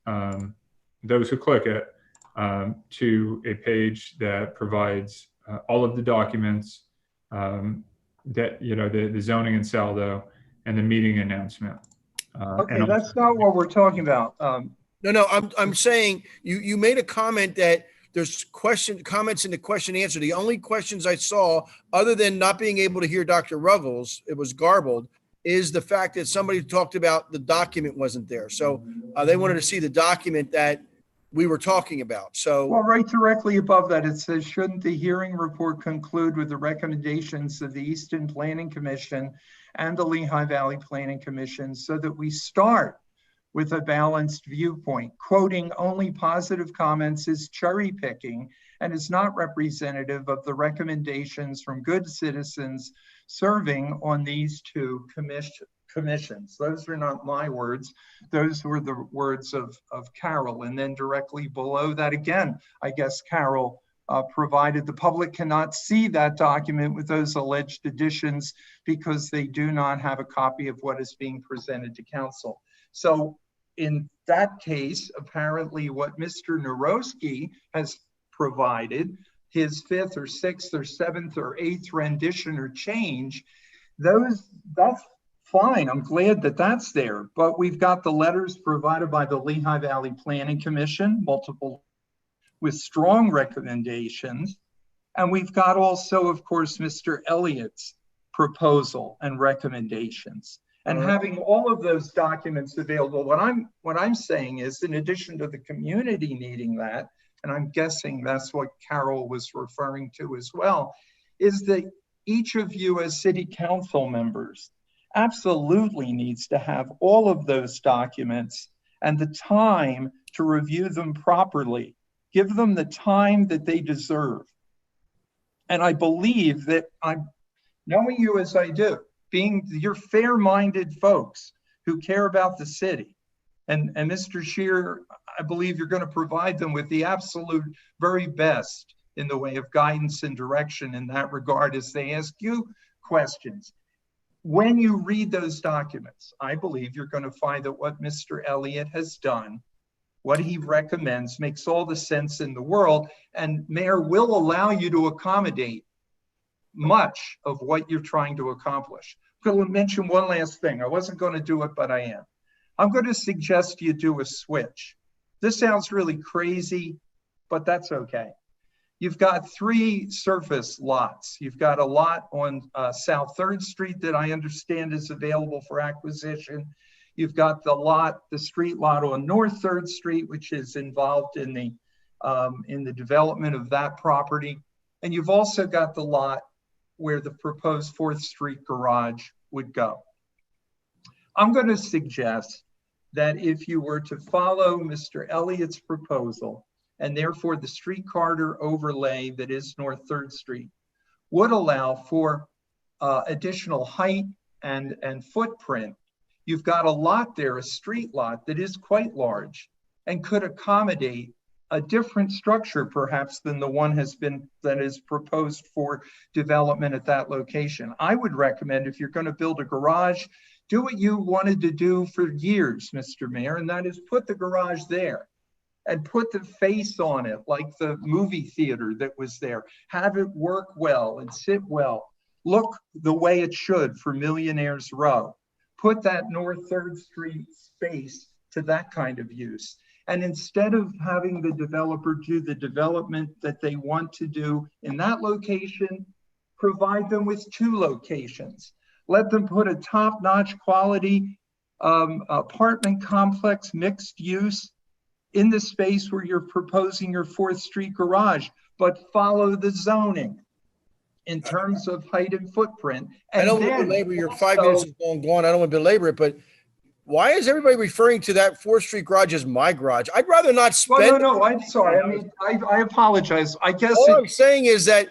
those who click it to a page that provides all of the documents that, the zoning and saldo and the meeting announcement. Okay, that's not what we're talking about. No, I'm saying you made a comment that there's comments in the question answer. The only questions I saw, other than not being able to hear Dr. Ruggles, it was garbled, is the fact that somebody talked about the document wasn't there. So they wanted to see the document that we were talking about. So, Well, right directly above that, it says, shouldn't the hearing report conclude with the recommendations of the Easton Planning Commission and the Lehigh Valley Planning Commission so that we start with a balanced viewpoint? Quoting only positive comments is cherry picking and is not representative of the recommendations from good citizens serving on these two commissions. Those are not my words. Those were the words of Carol. And then directly below that, again, I guess Carol provided the public cannot see that document with those alleged additions because they do not have a copy of what is being presented to council. So in that case, apparently what Mr. Narowski has provided, his fifth or sixth or seventh or eighth rendition or change, that's fine. I'm glad that that's there. But we've got the letters provided by the Lehigh Valley Planning Commission, multiple with strong recommendations. And we've got also, of course, Mr. Elliott's proposal and recommendations. And having all of those documents available, what I'm saying is, in addition to the community needing that, and I'm guessing that's what Carol was referring to as well, is that each of you as city council members absolutely needs to have all of those documents and the time to review them properly. Give them the time that they deserve. And I believe that, I'm knowing you as I do, being your fair-minded folks who care about the city. And Mr. Scheer, I believe you're going to provide them with the absolute very best in the way of guidance and direction in that regard as they ask you questions. When you read those documents, I believe you're going to find that what Mr. Elliott has done, what he recommends, makes all the sense in the world, and Mayor will allow you to accommodate much of what you're trying to accomplish. I'm going to mention one last thing. I wasn't going to do it, but I am. I'm going to suggest you do a switch. This sounds really crazy, but that's okay. You've got three surface lots. You've got a lot on South 3rd Street that I understand is available for acquisition. You've got the street lot on North 3rd Street, which is involved in the development of that property. And you've also got the lot where the proposed 4th Street garage would go. I'm going to suggest that if you were to follow Mr. Elliott's proposal, and therefore the street corridor overlay that is North 3rd Street would allow for additional height and footprint. You've got a lot there, a street lot that is quite large and could accommodate a different structure perhaps than the one that is proposed for development at that location. I would recommend, if you're going to build a garage, do what you wanted to do for years, Mr. Mayor, and that is put the garage there and put the face on it like the movie theater that was there. Have it work well and sit well. Look the way it should for Millionaires Row. Put that North 3rd Street space to that kind of use. And instead of having the developer do the development that they want to do in that location, provide them with 2 locations. Let them put a top-notch quality apartment complex, mixed use, in the space where you're proposing your 4th Street garage, but follow the zoning in terms of height and footprint. And I don't want to belabor your 5 minutes is long gone. I don't want to belabor it, but why is everybody referring to that 4th Street garage as my garage? I'd rather not spend. Well, no, I'm sorry. I mean, I apologize. I guess all I'm saying is that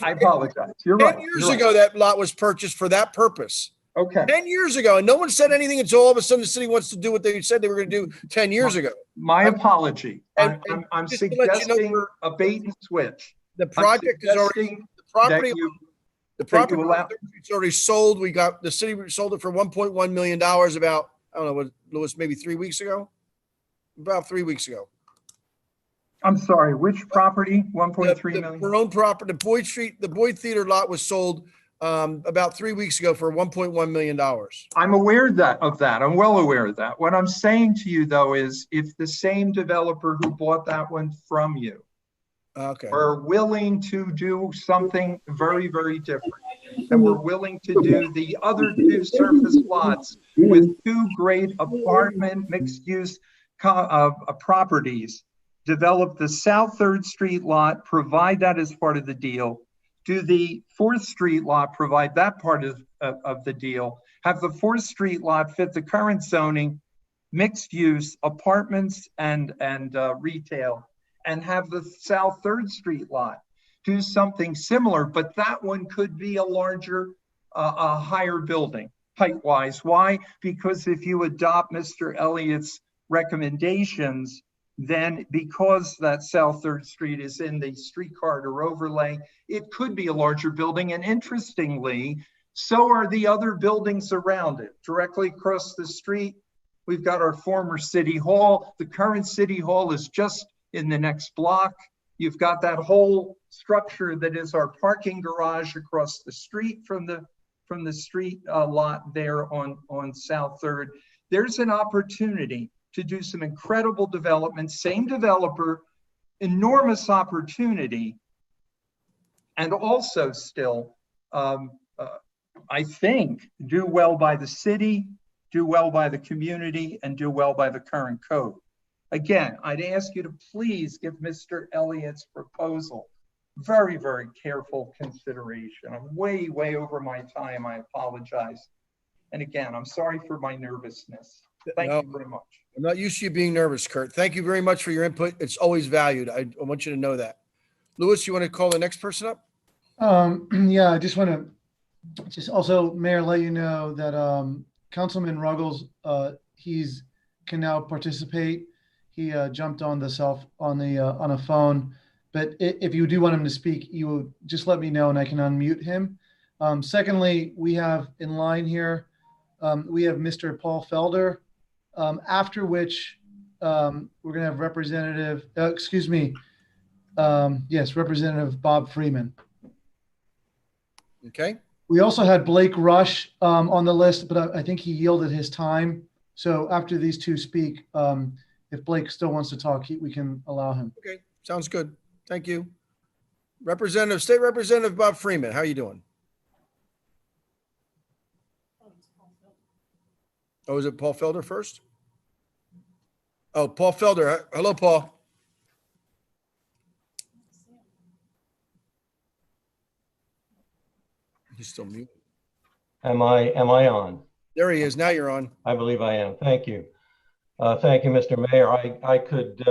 I apologize. You're 10 right. years ago, that lot was purchased for that purpose. Okay. 10 years ago, and no one said anything until all of a sudden the city wants to do what they said they were going to do 10 years ago. My apology. And I'm just to let you know, suggesting a bait and switch. The project is already, the property is already sold. The city sold it for $1.1 million about, I don't know what, Louis, maybe 3 weeks ago? About 3 weeks ago. I'm sorry, which property? 1.3 million? Our own property, the Boyd Theater lot was sold about 3 weeks ago for $1.1 million. I'm aware of that. I'm well aware of that. What I'm saying to you, though, is if the same developer who bought that one from you Okay. We're willing to do something very, very different. And we're willing to do the other two surface lots with two great apartment mixed-use properties. Develop the South 3rd Street lot, provide that as part of the deal. Do the 4th Street lot, provide that part of the deal. Have the 4th Street lot fit the current zoning, mixed use, apartments and retail, and have the South 3rd Street lot do something similar, but that one could be a larger, a higher building height-wise. Why? Because if you adopt Mr. Elliott's recommendations, then because that South 3rd Street is in the street corridor overlay, it could be a larger building. And interestingly, so are the other buildings around it. Directly across the street, we've got our former City Hall. The current City Hall is just in the next block. You've got that whole structure that is our parking garage across the street from the street lot there on South 3rd. There's an opportunity to do some incredible development, same developer, enormous opportunity, and also still, I think, do well by the city, do well by the community, and do well by the current code. Again, I'd ask you to please give Mr. Elliott's proposal very, very careful consideration. I'm way, way over my time. I apologize. And again, I'm sorry for my nervousness. Thank you very much. I'm not used to you being nervous, Kurt. Thank you very much for your input. It's always valued. I want you to know that. Louis, you want to call the next person up? Yeah, I just want to also, Mayor, let you know that Councilman Ruggles, he's can now participate. He jumped on on a phone, but if you do want him to speak, you will just let me know and I can unmute him. Secondly, we have in line here, we have Mr. Paul Felder, after which we're going to have Representative Bob Freeman. Okay. We also had Blake Rush on the list, but I think he yielded his time. So after these two speak, if Blake still wants to talk, we can allow him. Okay. Sounds good. Thank you. State Representative Bob Freeman, how are you doing? Oh, is it Paul Felder first? Oh, Paul Felder. Hello, Paul. He's still muted. Am I on? There he is. Now you're on. I believe I am. Thank you. Thank you, Mr. Mayor. I could.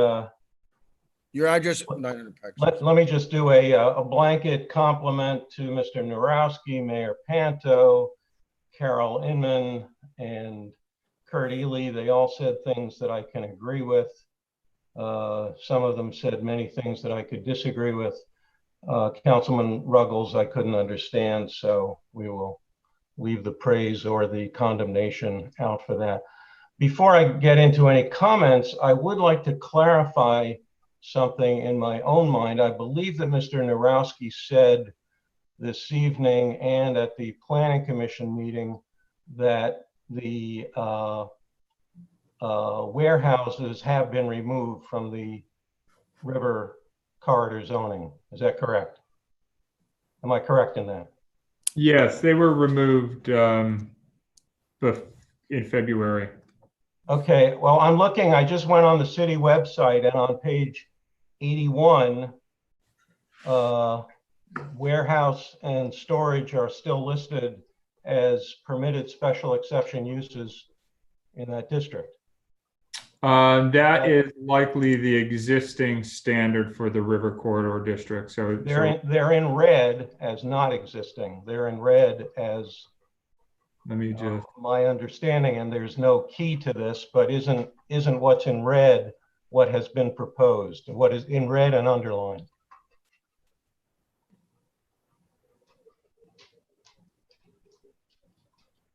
Your address. Let me just do a blanket compliment to Mr. Narowski, Mayor Panto, Carol Inman, and Kurt Ely. They all said things that I can agree with. Some of them said many things that I could disagree with. Councilman Ruggles, I couldn't understand, so we will leave the praise or the condemnation out for that. Before I get into any comments, I would like to clarify something in my own mind. I believe that Mr. Narowski said this evening and at the Planning Commission meeting that the warehouses have been removed from the river corridor zoning. Is that correct? Am I correct in that? Yes, they were removed in February. Okay, well, I'm looking, I just went on the city website and on page 81, warehouse and storage are still listed as permitted special exception uses in that district. That is likely the existing standard for the River Corridor District. So they're in red as not existing. They're in red as, let me just, my understanding, and there's no key to this, but isn't what's in red what has been proposed, what is in red and underlined?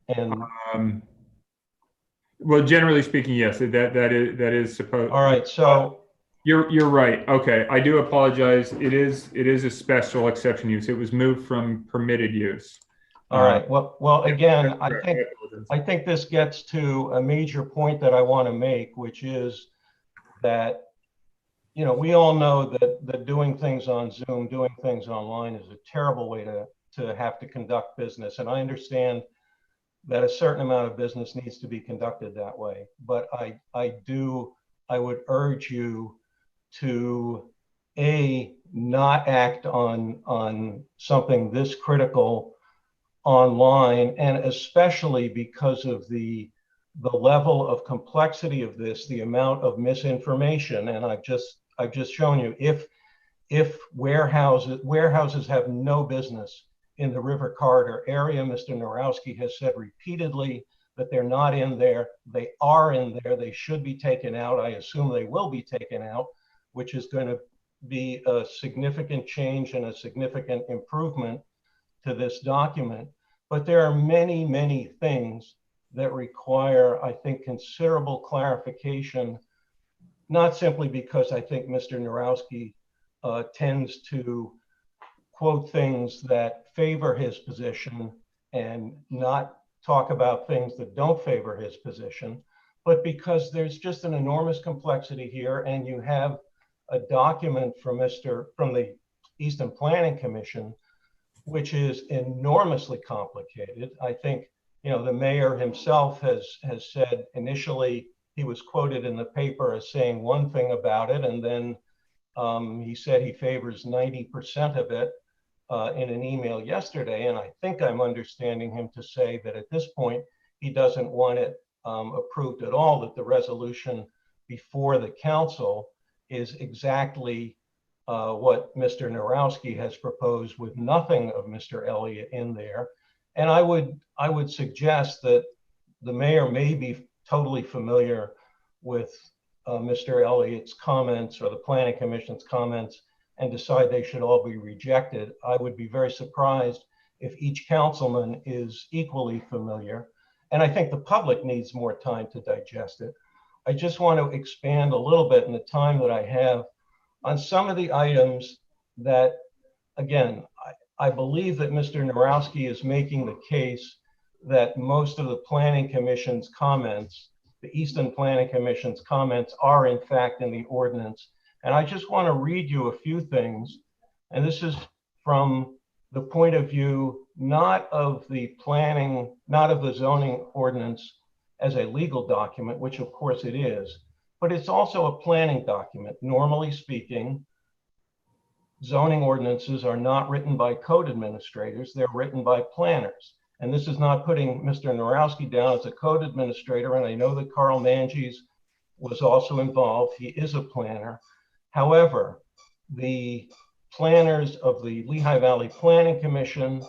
And well, generally speaking, yes, that is supposed. All right, so you're right. Okay, I do apologize. It is a special exception use. It was moved from permitted use. All right. Well, again, I think this gets to a major point that I want to make, which is that you know, we all know that doing things on Zoom, doing things online is a terrible way to have to conduct business. And I understand that a certain amount of business needs to be conducted that way. But I would urge you to not act on something this critical online, and especially because of the level of complexity of this, the amount of misinformation. And I've just shown you, if warehouses have no business in the river corridor area. Mr. Narowski has said repeatedly that they're not in there. They are in there. They should be taken out. I assume they will be taken out, which is going to be a significant change and a significant improvement to this document. But there are many, many things that require, I think, considerable clarification, not simply because I think Mr. Narowski tends to quote things that favor his position and not talk about things that don't favor his position, but because there's just an enormous complexity here, and you have a document from the Easton Planning Commission, which is enormously complicated. I think, you know, the mayor himself has said initially he was quoted in the paper as saying one thing about it, and then he said he favors 90% of it in an email yesterday. And I think I'm understanding him to say that at this point, he doesn't want it approved at all, that the resolution before the council is exactly what Mr. Narowski has proposed, with nothing of Mr. Elliott in there. And I would suggest that the mayor may be totally familiar with Mr. Elliott's comments or the Planning Commission's comments and decide they should all be rejected. I would be very surprised if each councilman is equally familiar. And I think the public needs more time to digest it. I just want to expand a little bit in the time that I have on some of the items that, again, I believe that Mr. Narowski is making the case that most of the Planning Commission's comments, the Easton Planning Commission's comments, are in fact in the ordinance. And I just want to read you a few things. And this is from the point of view, not of the planning, not of the zoning ordinance as a legal document, which of course it is, but it's also a planning document. Normally speaking, zoning ordinances are not written by code administrators, they're written by planners. And this is not putting Mr. Narowski down as a code administrator, and I know that Carl Manges was also involved. He is a planner. However, the planners of the Lehigh Valley Planning Commission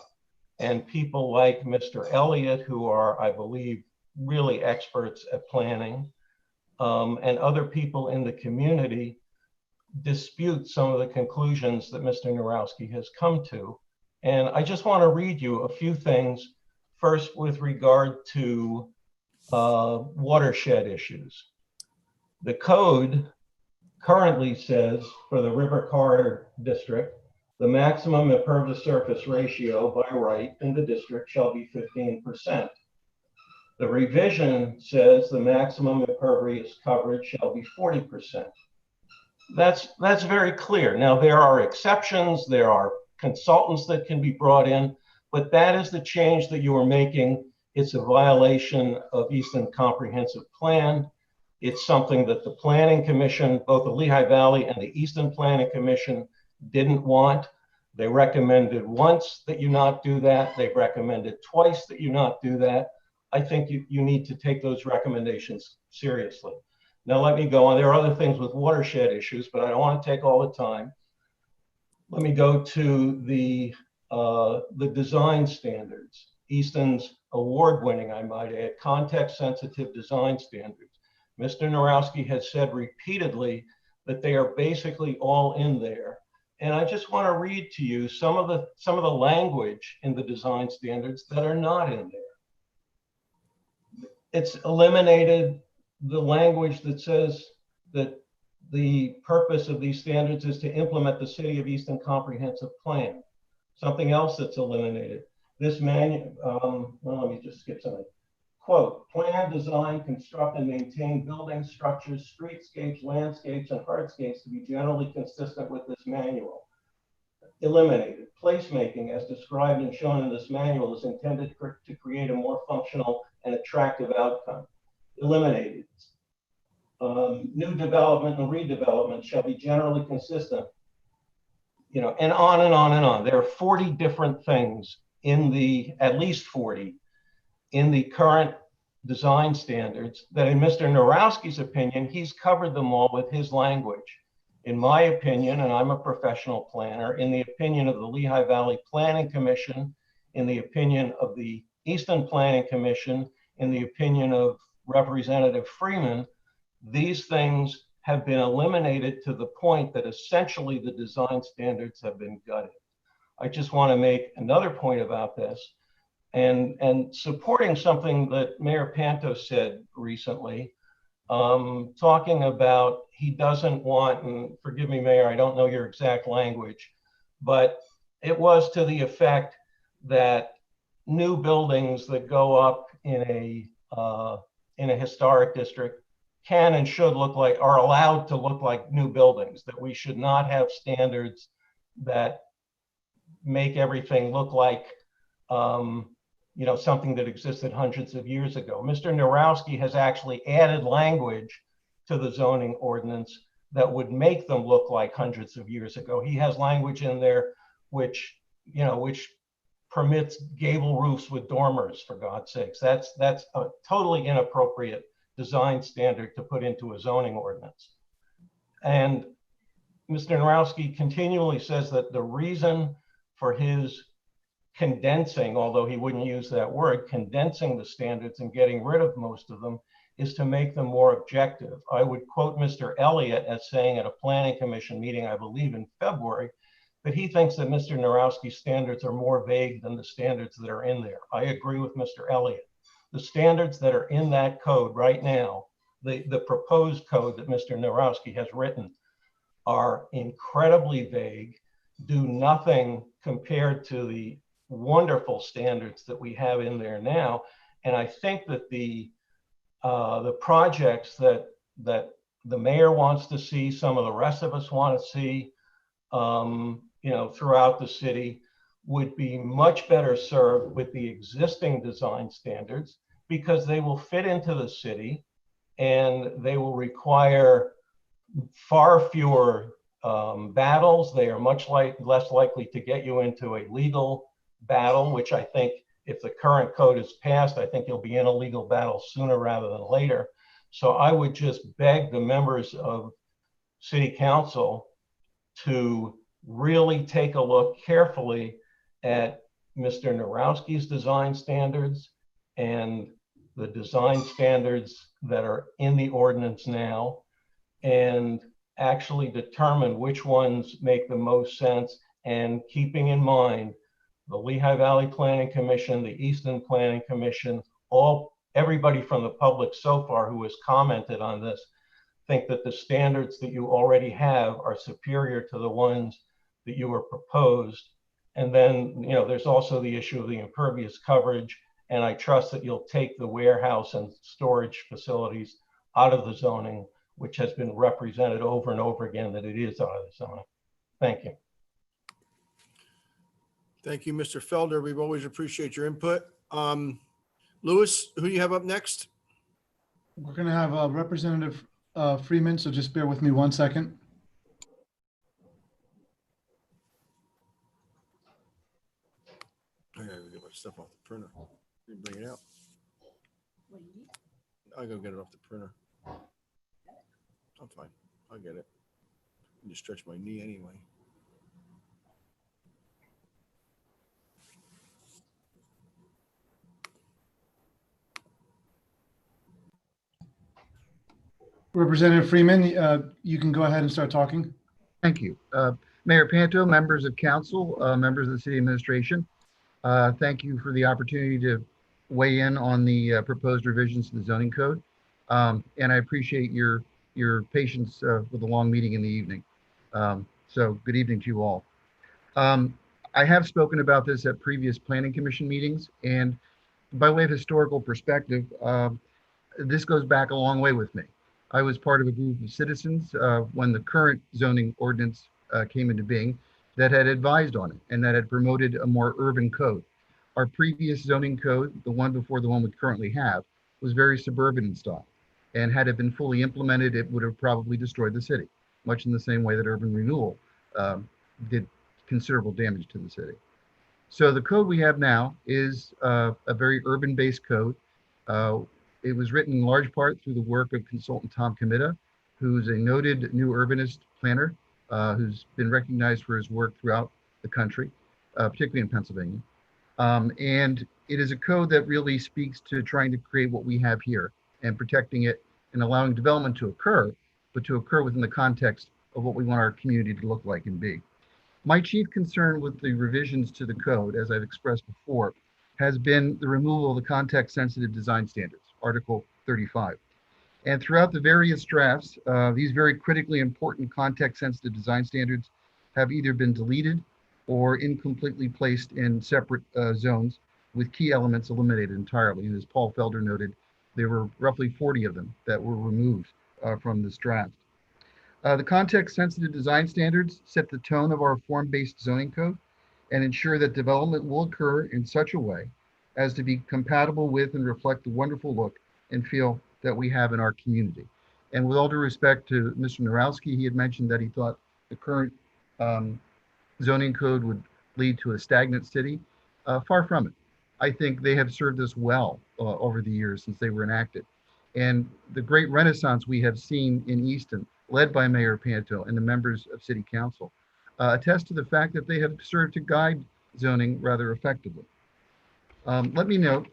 and people like Mr. Elliott, who are, I believe, really experts at planning, and other people in the community dispute some of the conclusions that Mr. Narowski has come to. And I just want to read you a few things, first with regard to watershed issues. The code currently says for the River Corridor District, the maximum impervious surface ratio by right in the district shall be 15%. The revision says the maximum impervious coverage shall be 40%. That's very clear. Now, there are exceptions, there are consultants that can be brought in, but that is the change that you are making. It's a violation of Easton Comprehensive Plan. It's something that the Planning Commission, both the Lehigh Valley and the Easton Planning Commission, didn't want. They recommended once that you not do that. They've recommended twice that you not do that. I think you need to take those recommendations seriously. Now let me go on. There are other things with watershed issues, but I don't want to take all the time. Let me go to the design standards. Easton's award-winning, I might add, context-sensitive design standards. Mr. Narowski has said repeatedly that they are basically all in there. And I just want to read to you some of the language in the design standards that are not in there. It's eliminated the language that says that the purpose of these standards is to implement the City of Easton Comprehensive Plan. Something else that's eliminated. This well, let me just skip something. quote, plan, design, construct, and maintain buildings, structures, streetscapes, landscapes, and hardscapes to be generally consistent with this manual. Eliminated. Placemaking, as described and shown in this manual, is intended to create a more functional and attractive outcome. Eliminated. New development and redevelopment shall be generally consistent, and on and on and on. There are 40 different things at least 40 in the current design standards that, in Mr. Narowski's opinion, he's covered them all with his language. In my opinion, and I'm a professional planner, in the opinion of the Lehigh Valley Planning Commission, in the opinion of the Easton Planning Commission, in the opinion of Representative Freeman, these things have been eliminated to the point that essentially the design standards have been gutted. I just want to make another point about this, and supporting something that Mayor Panto said recently, talking about he doesn't want, and forgive me, Mayor, I don't know your exact language, but it was to the effect that new buildings that go up in a historic district can and should are allowed to look like new buildings, that we should not have standards that make everything look like something that existed hundreds of years ago. Mr. Narowski has actually added language to the zoning ordinance that would make them look like hundreds of years ago. He has language in there which permits gable roofs with dormers, for God's sakes. That's a totally inappropriate design standard to put into a zoning ordinance. And Mr. Narowski continually says that the reason for his condensing, although he wouldn't use that word, condensing the standards and getting rid of most of them is to make them more objective. I would quote Mr. Elliott as saying at a planning commission meeting, I believe in February, that he thinks that Mr. Narowski's standards are more vague than the standards that are in there. I agree with Mr. Elliott. The standards that are in that code right now, the proposed code that Mr. Narowski has written, are incredibly vague, do nothing compared to the wonderful standards that we have in there now. And I think that the projects that the mayor wants to see, some of the rest of us want to see, throughout the city, would be much better served with the existing design standards, because they will fit into the city and they will require far fewer battles. They are much less likely to get you into a legal battle, which I think if the current code is passed, I think you'll be in a legal battle sooner rather than later. So I would just beg the members of City Council to really take a look carefully at Mr. Narowski's design standards and the design standards that are in the ordinance now, and actually determine which ones make the most sense, and keeping in mind the Lehigh Valley Planning Commission, the Easton Planning Commission, everybody from the public so far who has commented on this think that the standards that you already have are superior to the ones that you were proposed. And then, there's also the issue of the impervious coverage. And I trust that you'll take the warehouse and storage facilities out of the zoning, which has been represented over and over again that it is out of the zoning. Thank you. Thank you, Mr. Felder. We always appreciate your input. Louis, who do you have up next? We're going to have Representative Freeman, so just bear with me 1 second. I gotta go get my stuff off the printer. Bring it out. I'll go get it off the printer. I'm fine. I'll get it. I just stretch my knee anyway. Representative Freeman, you can go ahead and start talking. Thank you. Mayor Panto, members of council, members of the city administration, thank you for the opportunity to weigh in on the proposed revisions to the zoning code. And I appreciate your patience with the long meeting in the evening. So good evening to you all. I have spoken about this at previous planning commission meetings, and by way of historical perspective, this goes back a long way with me. I was part of a group of citizens when the current zoning ordinance came into being that had advised on it and that had promoted a more urban code. Our previous zoning code, the one before the one we currently have, was very suburban in style. And had it been fully implemented, it would have probably destroyed the city, much in the same way that urban renewal did considerable damage to the city. So the code we have now is a very urban-based code. It was written in large part through the work of consultant Tom Comita, who's a noted new urbanist planner who's been recognized for his work throughout the country, particularly in Pennsylvania. And it is a code that really speaks to trying to create what we have here and protecting it and allowing development to occur, but to occur within the context of what we want our community to look like and be. My chief concern with the revisions to the code, as I've expressed before, has been the removal of the context-sensitive design standards, Article 35. And throughout the various drafts, these very critically important context-sensitive design standards have either been deleted or incompletely placed in separate zones with key elements eliminated entirely. And as Paul Felder noted, there were roughly 40 of them that were removed from this draft. The context-sensitive design standards set the tone of our form-based zoning code and ensure that development will occur in such a way as to be compatible with and reflect the wonderful look and feel that we have in our community. And with all due respect to Mr. Narowski, he had mentioned that he thought the current zoning code would lead to a stagnant city. Far from it. I think they have served us well over the years since they were enacted. And the great renaissance we have seen in Easton, led by Mayor Panto and the members of City Council, attest to the fact that they have served to guide zoning rather effectively. Let me note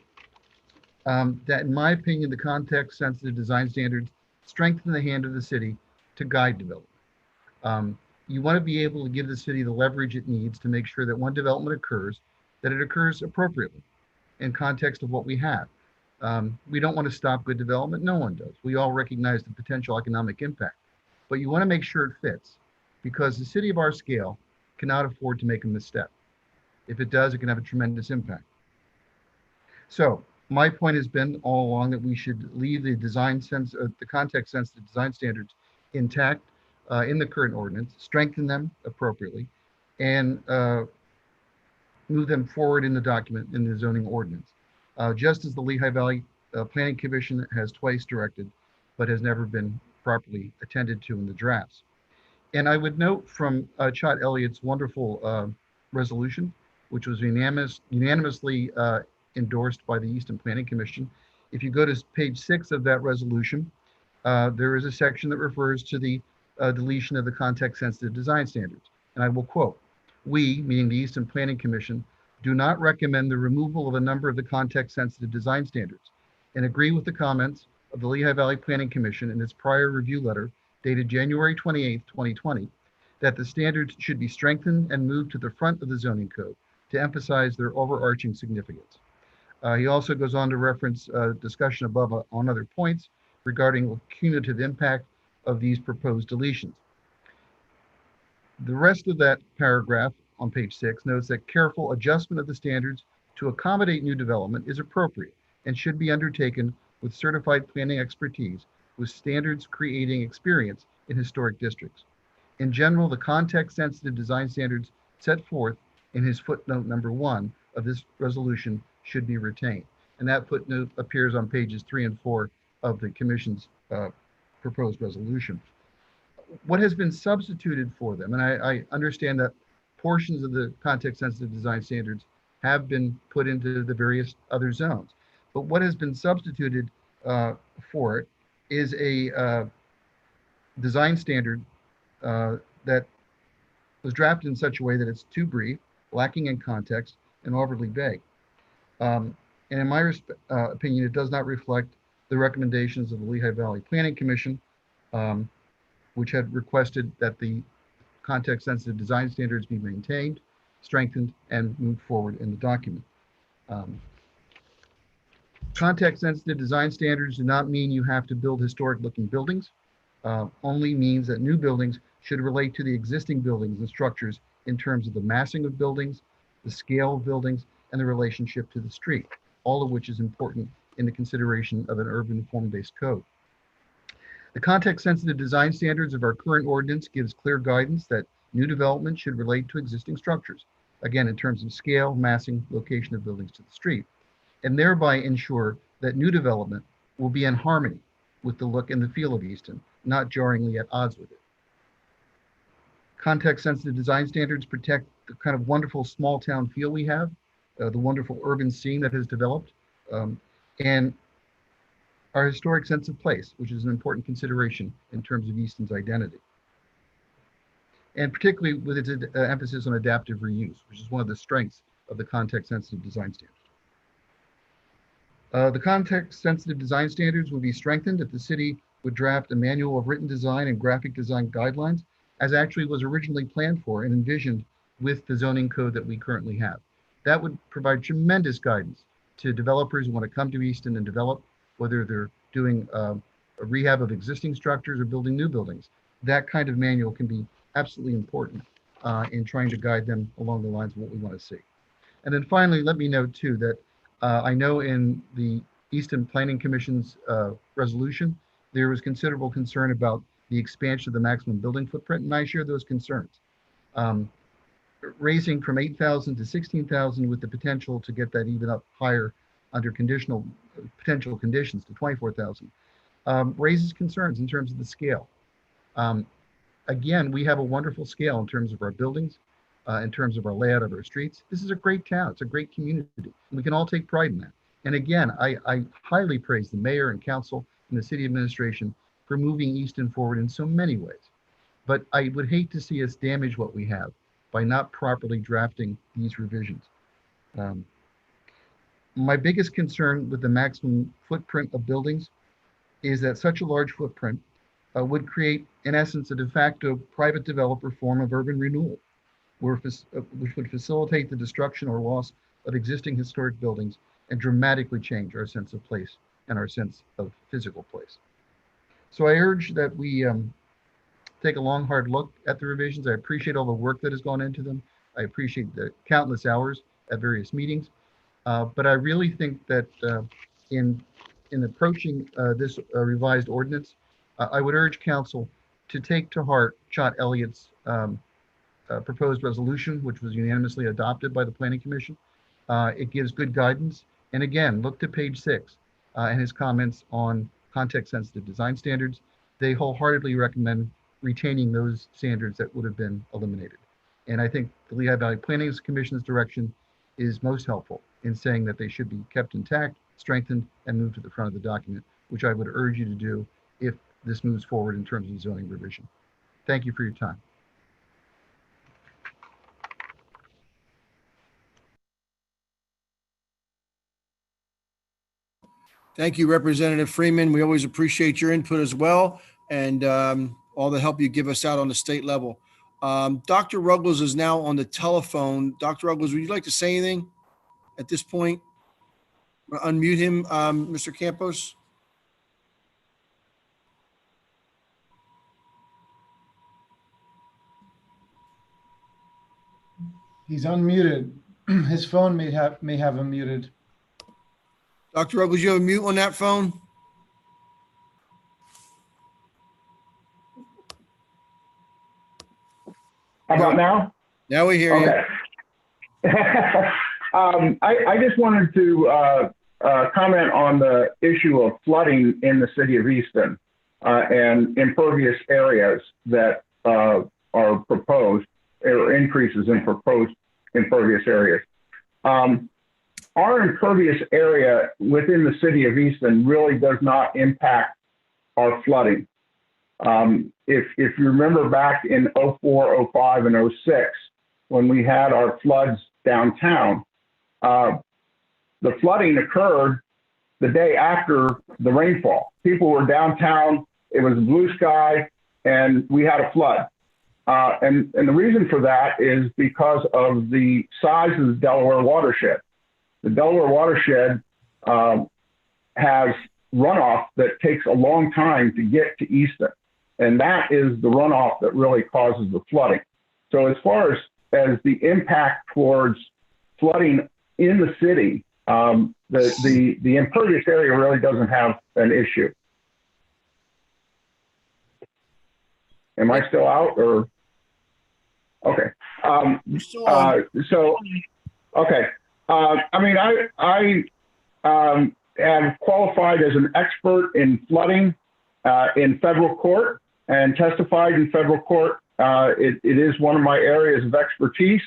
that in my opinion, the context-sensitive design standards strengthen the hand of the city to guide development. You want to be able to give the city the leverage it needs to make sure that when development occurs, that it occurs appropriately in context of what we have. We don't want to stop good development. No one does. We all recognize the potential economic impact, but you want to make sure it fits because the city of our scale cannot afford to make a misstep. If it does, it can have a tremendous impact. So my point has been all along that we should leave the the context-sensitive design standards intact in the current ordinance, strengthen them appropriately, and move them forward in the document in the zoning ordinance. Just as the Lehigh Valley Planning Commission has twice directed, but has never been properly attended to in the drafts. And I would note from Chad Elliott's wonderful resolution, which was unanimously endorsed by the Easton Planning Commission. If you go to page 6 of that resolution, there is a section that refers to the deletion of the context-sensitive design standards. And I will quote, "We, meaning the Easton Planning Commission, do not recommend the removal of a number of the context-sensitive design standards and agree with the comments of the Lehigh Valley Planning Commission in its prior review letter dated January 28, 2020, that the standards should be strengthened and moved to the front of the zoning code to emphasize their overarching significance." He also goes on to reference discussion above on other points regarding the cumulative impact of these proposed deletions. The rest of that paragraph on page 6 notes that careful adjustment of the standards to accommodate new development is appropriate and should be undertaken with certified planning expertise with standards creating experience in historic districts. In general, the context-sensitive design standards set forth in his footnote number 1 of this resolution should be retained. And that footnote appears on pages 3 and 4 of the Commission's proposed resolution. What has been substituted for them, and I understand that portions of the context-sensitive design standards have been put into the various other zones, but what has been substituted for it is a design standard that was drafted in such a way that it's too brief, lacking in context, and overly vague. And in my opinion, it does not reflect the recommendations of the Lehigh Valley Planning Commission, which had requested that the context-sensitive design standards be maintained, strengthened, and moved forward in the document. Context-sensitive design standards do not mean you have to build historic-looking buildings, only means that new buildings should relate to the existing buildings and structures in terms of the massing of buildings, the scale of buildings, and the relationship to the street. all of which is important in the consideration of an urban form-based code. The context-sensitive design standards of our current ordinance gives clear guidance that new development should relate to existing structures, again, in terms of scale, massing, location of buildings to the street, and thereby ensure that new development will be in harmony with the look and the feel of Easton, not jarringly at odds with it. Context-sensitive design standards protect the kind of wonderful small town feel we have, the wonderful urban scene that has developed, and our historic sense of place, which is an important consideration in terms of Easton's identity. And particularly with its emphasis on adaptive reuse, which is one of the strengths of the context-sensitive design standards. The context-sensitive design standards would be strengthened if the city would draft a manual of written design and graphic design guidelines, as actually was originally planned for and envisioned with the zoning code that we currently have. That would provide tremendous guidance to developers who want to come to Easton and develop, whether they're doing a rehab of existing structures or building new buildings. That kind of manual can be absolutely important in trying to guide them along the lines of what we want to see. And then finally, let me note too that I know in the Easton Planning Commission's resolution, there was considerable concern about the expansion of the maximum building footprint, and I share those concerns. Raising from 8,000 to 16,000 with the potential to get that even up higher under potential conditions to 24,000 raises concerns in terms of the scale. Again, we have a wonderful scale in terms of our buildings, in terms of our layout of our streets. This is a great town. It's a great community. We can all take pride in that. And again, I highly praise the mayor and council and the city administration for moving Easton forward in so many ways. But I would hate to see us damage what we have by not properly drafting these revisions. My biggest concern with the maximum footprint of buildings is that such a large footprint would create, in essence, a de facto private developer form of urban renewal, which would facilitate the destruction or loss of existing historic buildings and dramatically change our sense of place and our sense of physical place. So I urge that we take a long, hard look at the revisions. I appreciate all the work that has gone into them. I appreciate the countless hours at various meetings. But I really think that in approaching this revised ordinance, I would urge council to take to heart Chott Elliott's proposed resolution, which was unanimously adopted by the Planning Commission. It gives good guidance. And again, look to page 6 and his comments on context-sensitive design standards. They wholeheartedly recommend retaining those standards that would have been eliminated. And I think the Lehigh Valley Planning Commission's direction is most helpful in saying that they should be kept intact, strengthened, and moved to the front of the document, which I would urge you to do if this moves forward in terms of zoning revision. Thank you for your time. Thank you, Representative Freeman. We always appreciate your input as well, and all the help you give us out on the state level. Dr. Ruggles is now on the telephone. Dr. Ruggles, would you like to say anything at this point? Unmute him, Mr. Campos. He's unmuted. His phone may have him muted. Dr. Ruggles, you have a mute on that phone? How about now? Now we hear okay. You. I just wanted to comment on the issue of flooding in the city of Easton and impervious areas that are proposed, or increases in proposed impervious areas. Our impervious area within the city of Easton really does not impact our flooding. If you remember back in 04, 05, and 06, when we had our floods downtown, the flooding occurred the day after the rainfall. People were downtown, it was blue sky, and we had a flood. And the reason for that is because of the size of the Delaware watershed. The Delaware watershed has runoff that takes a long time to get to Easton. And that is the runoff that really causes the flooding. So as far as the impact towards flooding in the city, the impervious area really doesn't have an issue. Am I still out or? Okay. So, okay. I mean, I am qualified as an expert in flooding in federal court and testified in federal court. It is one of my areas of expertise.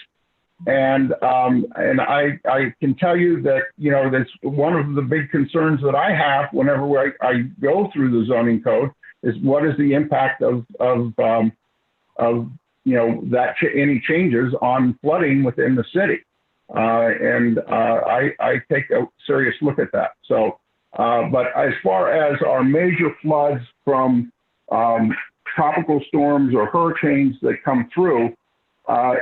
And I can tell you that, you know, that's one of the big concerns that I have whenever I go through the zoning code is what is the impact of you know, that any changes on flooding within the city. I take a serious look at that. So, but as far as our major floods from tropical storms or hurricanes that come through,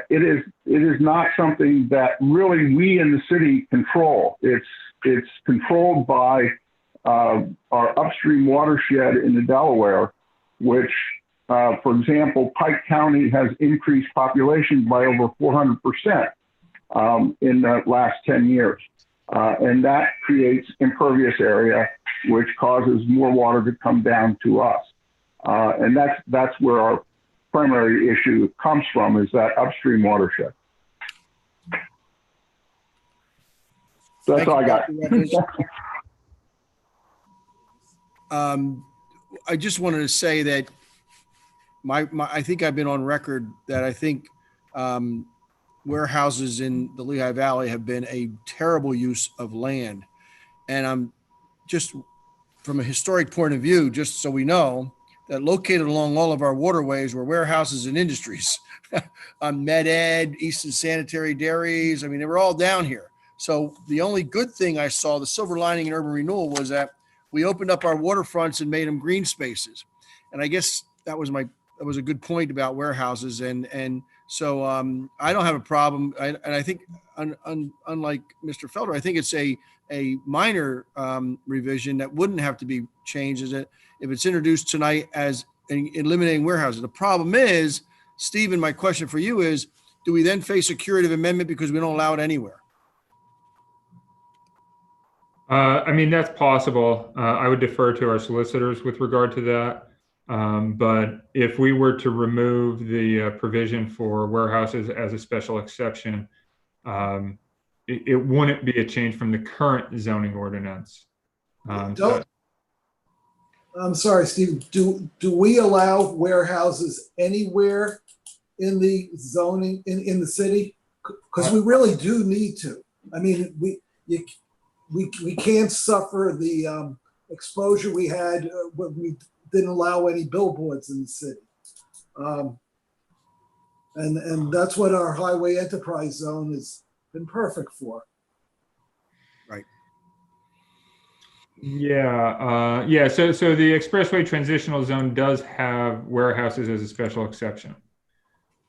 it is not something that really we in the city control. It's controlled by our upstream watershed in the Delaware, which, for example, Pike County has increased population by over 400% in the last 10 years. And that creates impervious area, which causes more water to come down to us. And that's where our primary issue comes from, is that upstream watershed. So that's all I got. I just wanted to say that I think I've been on record that I think warehouses in the Lehigh Valley have been a terrible use of land. And I'm just, from a historic point of view, just so we know, that located along all of our waterways were warehouses and industries. Med Ed, Easton Sanitary Dairies, I mean, they were all down here. So the only good thing I saw, the silver lining in urban renewal, was that we opened up our waterfronts and made them green spaces. And I guess that was a good point about warehouses. And so I don't have a problem. And I think unlike Mr. Felder, I think it's a minor revision that wouldn't have to be changed, is that if it's introduced tonight as eliminating warehouses. The problem is, Stephen, my question for you is, do we then face a curative amendment because we don't allow it anywhere? I mean, that's possible. I would defer to our solicitors with regard to that. But if we were to remove the provision for warehouses as a special exception, it wouldn't be a change from the current zoning ordinance. I'm sorry, Steve. Do we allow warehouses anywhere in the zoning in the city? Because we really do need to. I mean, we can't suffer the exposure we had when we didn't allow any billboards in the city, and that's what our highway enterprise zone has been perfect for. Right. Yeah, yeah. So the expressway transitional zone does have warehouses as a special exception.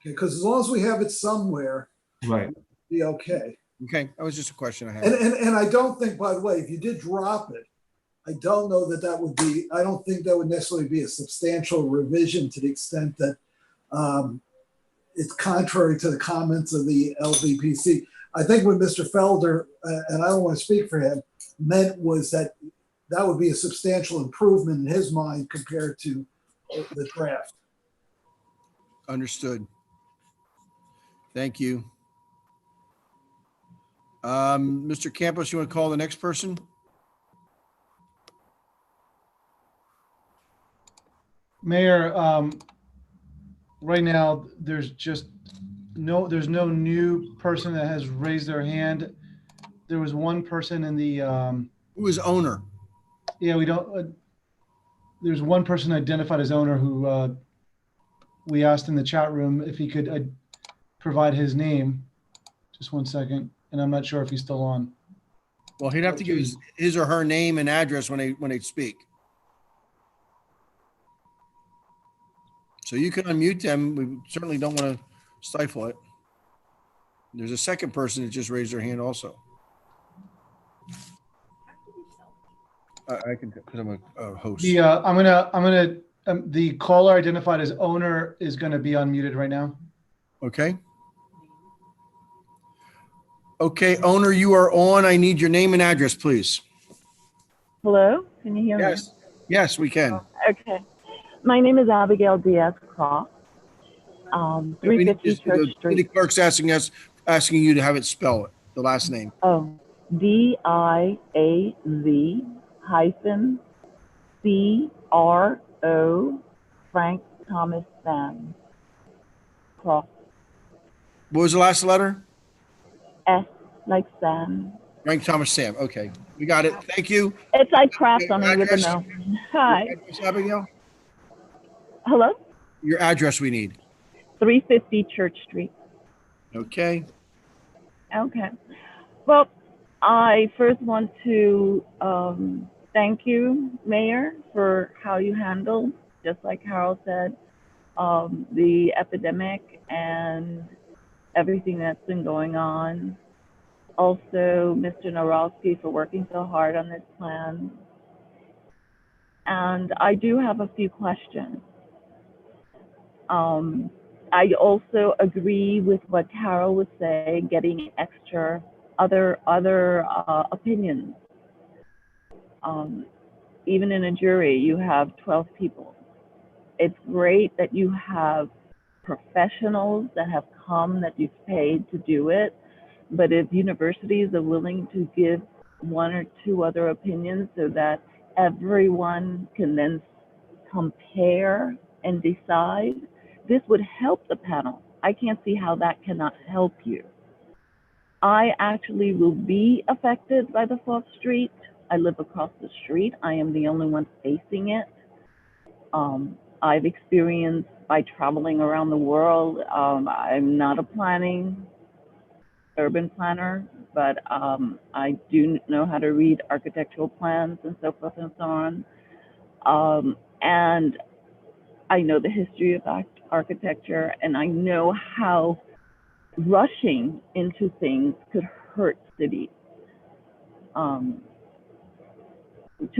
Okay, because as long as we have it somewhere, right, it'll be okay. Okay, that was just a question I had. And I don't think, by the way, if you did drop it, I don't know that would be. I don't think that would necessarily be a substantial revision to the extent that it's contrary to the comments of the LVPC. I think what Mr. Felder, and I don't want to speak for him, meant was that would be a substantial improvement in his mind compared to the draft. Understood. Thank you. Mr. Campos, you want to call the next person? Mayor, right now, there's no new person that has raised their hand. There was one person in the, who is owner? Yeah, we don't, there's one person identified as owner who we asked in the chat room if he could provide his name. Just one second. And I'm not sure if he's still on. Well, he'd have to give his or her name and address when they speak. So you can unmute them. We certainly don't want to stifle it. There's a second person that just raised their hand also. I can, because I'm a host. The caller identified as owner is going to be unmuted right now. Okay. Okay, owner, you are on. I need your name and address, please. Hello, can you hear me? Yes. Yes, we can. Okay. My name is Abigail Diaz Croft, We need 350 Church the Street. clerk's asking you to have it spell it, the last name. Oh, DIAZ hyphen CRO Frank Thomas Sam Croft. What was the last letter? S like Sam. Frank Thomas Sam. Okay, we got it. Thank you. It's like craft Your on it with a address? no. Hi. Your address, Abigail? Hello? Your address we need. 350 Church Street. Okay. Okay. Well, I first want to thank you, Mayor, for how you handled, just like Harold said, the epidemic and everything that's been going on. Also, Mr. Narowski for working so hard on this plan. And I do have a few questions. I also agree with what Carol was saying, getting extra other opinions. Even in a jury, you have 12 people. It's great that you have professionals that have come, that you've paid to do it. But if universities are willing to give one or two other opinions so that everyone can then compare and decide, this would help the panel. I can't see how that cannot help you. I actually will be affected by the 4th Street. I live across the street. I am the only one facing it. I've experienced by traveling around the world. I'm not a urban planner, but I do know how to read architectural plans and so forth and so on. And I know the history of architecture, and I know how rushing into things could hurt cities to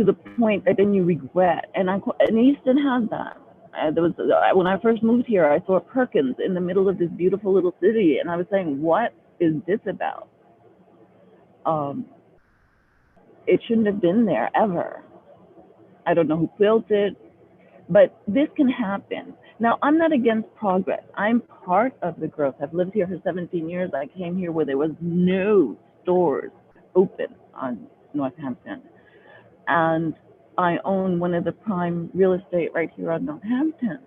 the point that then you regret. And Easton has that. When I first moved here, I saw Perkins in the middle of this beautiful little city, and I was saying, what is this about? It shouldn't have been there ever. I don't know who built it, but this can happen. Now, I'm not against progress. I'm part of the growth. I've lived here for 17 years. I came here where there was no stores open on Northampton. And I own one of the prime real estate right here on Northampton.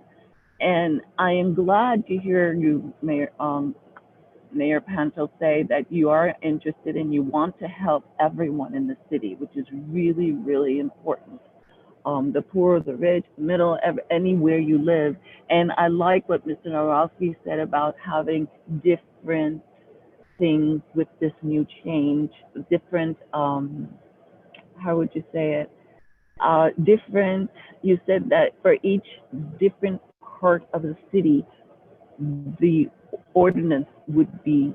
And I am glad to hear you, Mayor Panto, say that you are interested and you want to help everyone in the city, which is really, really important. The poor, the rich, the middle, anywhere you live. And I like what Mr. Narowski said about having different things with this new change, different, how would you say it? Different, you said that for each different part of the city, the ordinance would be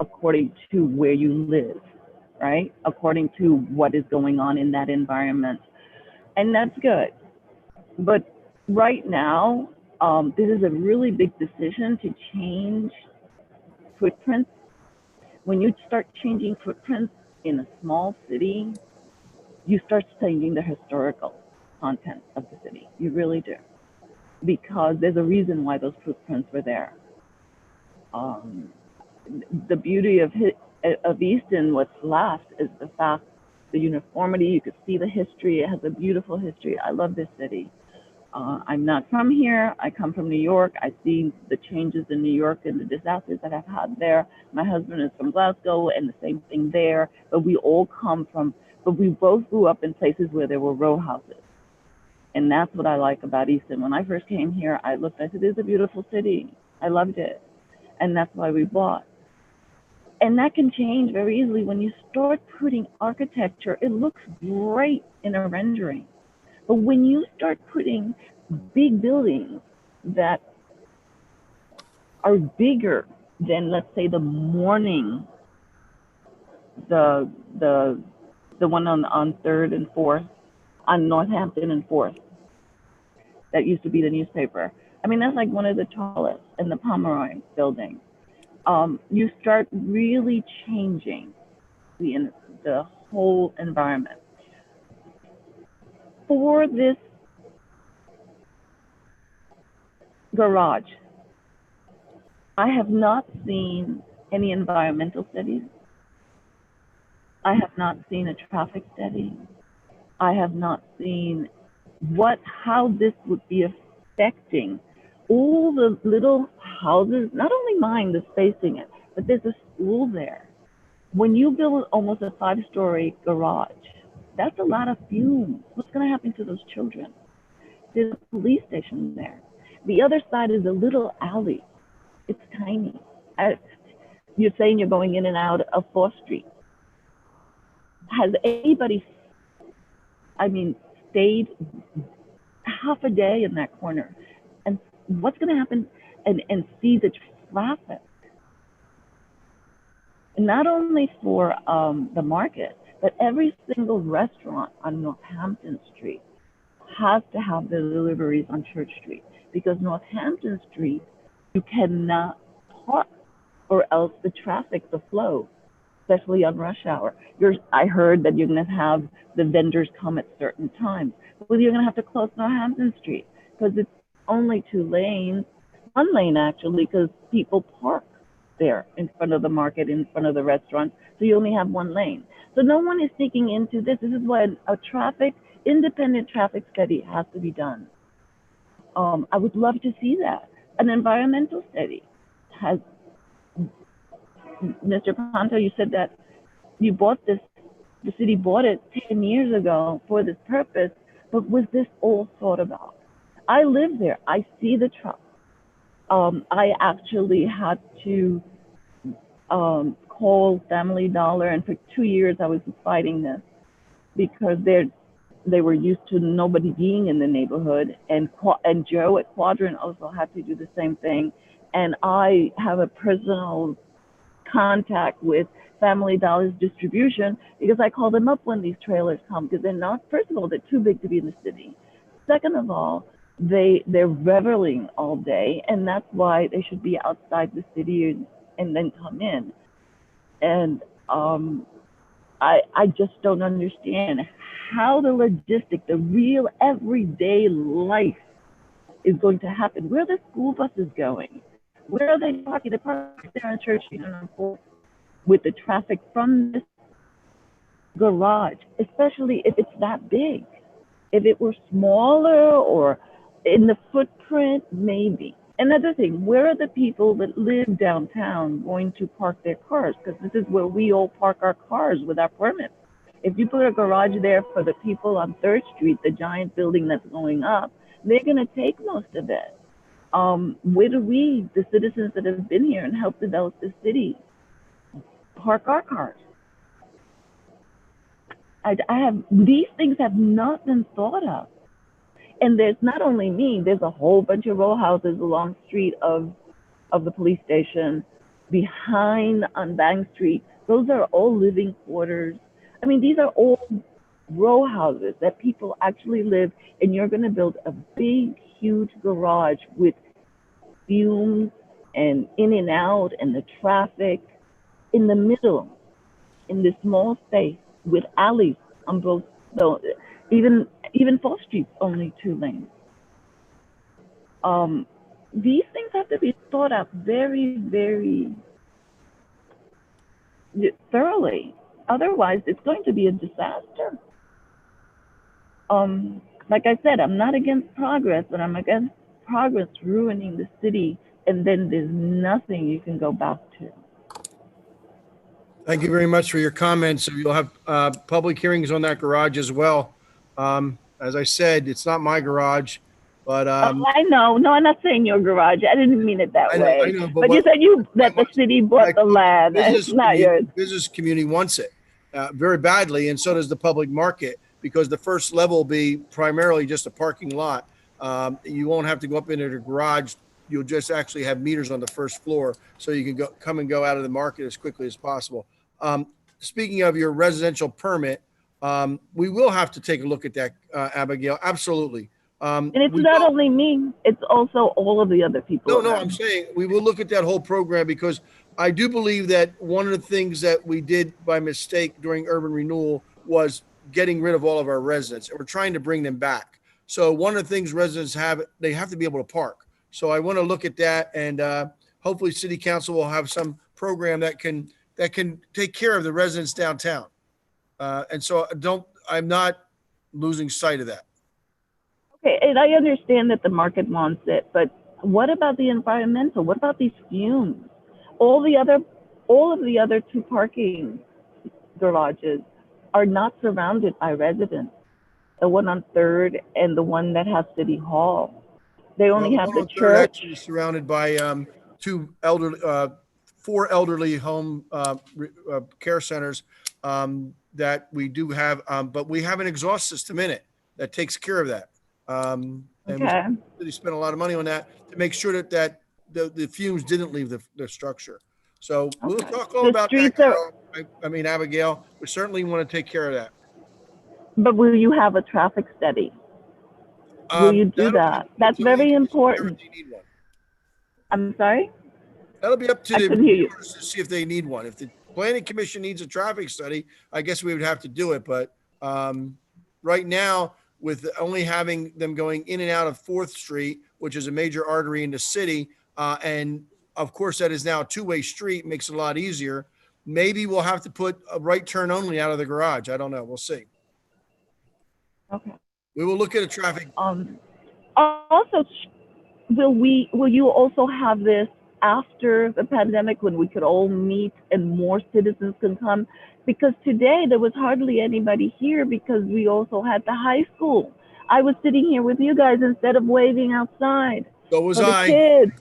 according to where you live, right? According to what is going on in that environment. And that's good. But right now, this is a really big decision to change footprints. When you start changing footprints in a small city, you start changing the historical content of the city. You really do. Because there's a reason why those footprints were there. The beauty of Easton, what's left, is the fact, the uniformity. You could see the history. It has a beautiful history. I love this city. I'm not from here. I come from New York. I've seen the changes in New York and the disasters that I've had there. My husband is from Glasgow, and the same thing there. But we all come from, but we both grew up in places where there were row houses. And that's what I like about Easton. When I first came here, I said, it's a beautiful city. I loved it. And that's why we bought. And that can change very easily. When you start putting architecture, it looks great in a rendering. But when you start putting big buildings that are bigger than, let's say, the Morning, the one on 3rd and 4th, on Northampton and 4th, that used to be the newspaper. I mean, that's like one of the tallest in the Pomeroy building. you start really changing the whole environment. For this garage, I have not seen any environmental studies. I have not seen a traffic study. I have not seen how this would be affecting all the little houses, not only mine that's facing it, but there's a school there. When you build almost a 5-story garage, that's a lot of fumes. What's going to happen to those children? There's a police station there. The other side is a little alley. It's tiny. You're saying you're going in and out of 4th Street. Has anybody, stayed half a day in that corner? And what's going to happen and see the traffic? Not only for the market, but every single restaurant on Northampton Street has to have their deliveries on Church Street, because Northampton Street, you cannot park, or else the traffic, the flow, especially on rush hour. I heard that you're going to have the vendors come at certain times. Well, you're going to have to close Northampton Street because it's only 2 lanes, 1 lane actually, because people park there in front of the market, in front of the restaurant. So you only have 1 lane. So no one is thinking into this. This is why a independent traffic study has to be done. I would love to see that. An environmental study has, Mr. Panto, you said that you bought this, the city bought it 10 years ago for this purpose, but was this all thought about? I live there. I see the truck. I actually had to call Family Dollar, and for 2 years I was fighting this because they were used to nobody being in the neighborhood, and Joe at Quadrant also had to do the same thing. And I have a personal contact with Family Dollar's distribution because I call them up when these trailers come, because they're not, first of all, they're too big to be in the city. Second of all, they're reveling all day, and that's why they should be outside the city and then come in. And I just don't understand how the logistic, the real everyday life is going to happen. Where are the school buses going? Where are they parking? They're parking there on Church Street and on 4th with the traffic from this garage, especially if it's that big. If it were smaller or in the footprint, maybe. Another thing, where are the people that live downtown going to park their cars? Because this is where we all park our cars with our permits. If you put a garage there for the people on 3rd Street, the giant building that's going up, they're going to take most of it. Where do we, the citizens that have been here and helped develop the city, park our cars? These things have not been thought of. And there's not only me, there's a whole bunch of row houses along the street of the police station, behind on Bank Street. Those are all living quarters. I mean, these are all row houses that people actually live, and you're going to build a big, huge garage with fumes and in and out and the traffic in the middle, in this small space with alleys on both, even 4th Street's only 2 lanes. These things have to be thought out very, very thoroughly. Otherwise, it's going to be a disaster. Like I said, I'm not against progress, but I'm against progress ruining the city, and then there's nothing you can go back to. Thank you very much for your comments. You'll have public hearings on that garage as well. As I said, it's not my garage, but I know. No, I'm not saying your garage. I didn't mean it that way. I know, but you said that the city bought the land. It's not yours. Business community wants it very badly, and so does the public market, because the first level will be primarily just a parking lot. You won't have to go up into the garage. You'll just actually have meters on the first floor, so you can come and go out of the market as quickly as possible. Speaking of your residential permit, we will have to take a look at that, Abigail. Absolutely. And it's not only me, it's also all of the other people. No, I'm saying we will look at that whole program, because I do believe that one of the things that we did by mistake during urban renewal was getting rid of all of our residents, and we're trying to bring them back. So one of the things residents have, they have to be able to park. So I want to look at that, and hopefully city council will have some program that can take care of the residents downtown. And so I'm not losing sight of that. Okay, and I understand that the market wants it, but what about the environmental? What about these fumes? All of the other two parking garages are not surrounded by residents. The one on Third and the one that has City Hall. They only have the They're church. actually surrounded by four elderly home care centers that we do have, but we have an exhaust system in it that takes care of that. And Okay. we really spent a lot of money on that to make sure that the fumes didn't leave the structure. So we'll Okay. talk all The about that, streets are, Carol. I mean, Abigail, we certainly want to take care of that. but will you have a traffic study? Will you do That'll be that? That's very important. if they need one. I'm sorry? That'll be up to I the couldn't hear you. viewers to see if they need one. If the planning commission needs a traffic study, I guess we would have to do it. But right now, with only having them going in and out of 4th Street, which is a major artery in the city, and of course that is now a two-way street, makes it a lot easier. Maybe we'll have to put a right turn only out of the garage. I don't know. We'll see. Okay. We will look at a traffic. Also, will you also have this after the pandemic when we could all meet and more citizens can come? Because today there was hardly anybody here because we also had the high school. I was sitting here with you guys instead of waving outside. So was for the I. kids.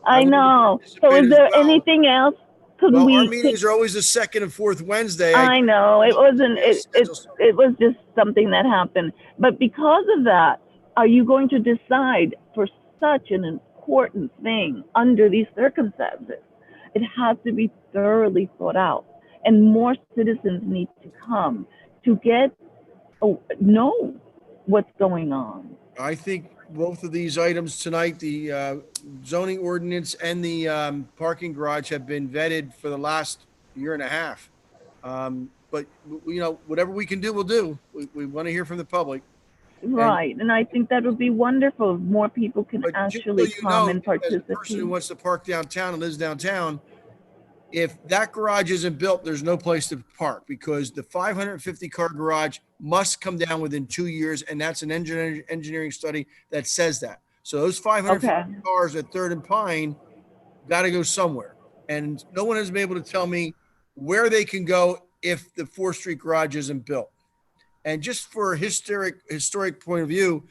I know. So is there anything else? Could Well, we? our meetings are always the 2nd and 4th Wednesday. I know it wasn't. It was just something that happened. But because of that, are you going to decide for such an important thing under these circumstances? It has to be thoroughly thought out, and more citizens need to come to know what's going on. I think both of these items tonight, the zoning ordinance and the parking garage, have been vetted for the last year and a half. But whatever we can do, we'll do. We want to hear from the public. Right, and I think that would be wonderful if more people can actually come and As a person who participate. wants to park downtown and lives downtown, if that garage isn't built, there's no place to park because the 550 car garage must come down within 2 years. And that's an engineering study that says that. So those 550 cars at 3rd and Pine got to go somewhere. And no one has been able to tell me where they can go if the 4th Street garage isn't built. And just for a historic point of view,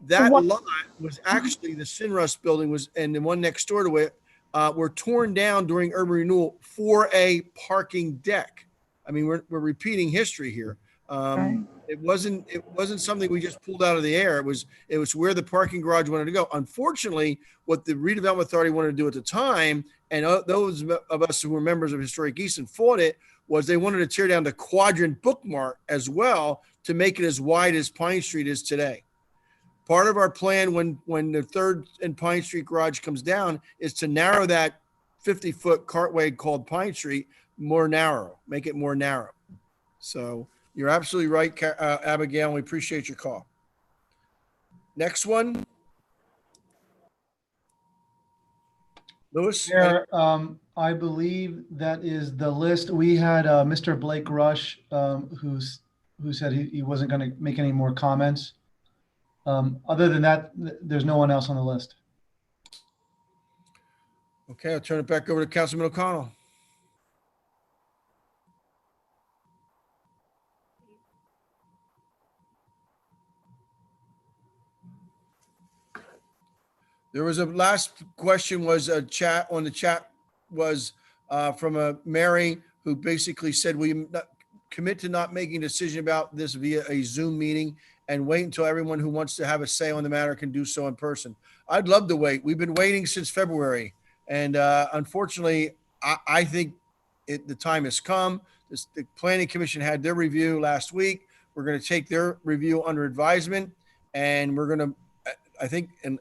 that lot was actually the Sinrust building and the one next door to it were torn down during urban renewal for a parking deck. I mean, we're repeating history here. It wasn't something we just pulled out of the air. It was where the parking garage wanted to go. Unfortunately, what the redevelopment authority wanted to do at the time, and those of us who were members of Historic Easton fought it, was they wanted to tear down the quadrant bookmark as well to make it as wide as Pine Street is today. Part of our plan when the 3rd and Pine Street garage comes down is to narrow that 50-foot cartway called Pine Street make it more narrow. So you're absolutely right, Abigail, and we appreciate your call. Next one. Louis? Mayor, I believe that is the list. We had Mr. Blake Rush, who said he wasn't going to make any more comments. Other than that, there's no one else on the list. Okay, I'll turn it back over to Councilman O'Connell. There was a last question was a chat on the chat was from a Mary who basically said we commit to not making a decision about this via a Zoom meeting and wait until everyone who wants to have a say on the matter can do so in person. I'd love to wait. We've been waiting since February. And unfortunately, I think the time has come. The Planning Commission had their review last week. We're going to take their review under advisement. And we're going to, I think, and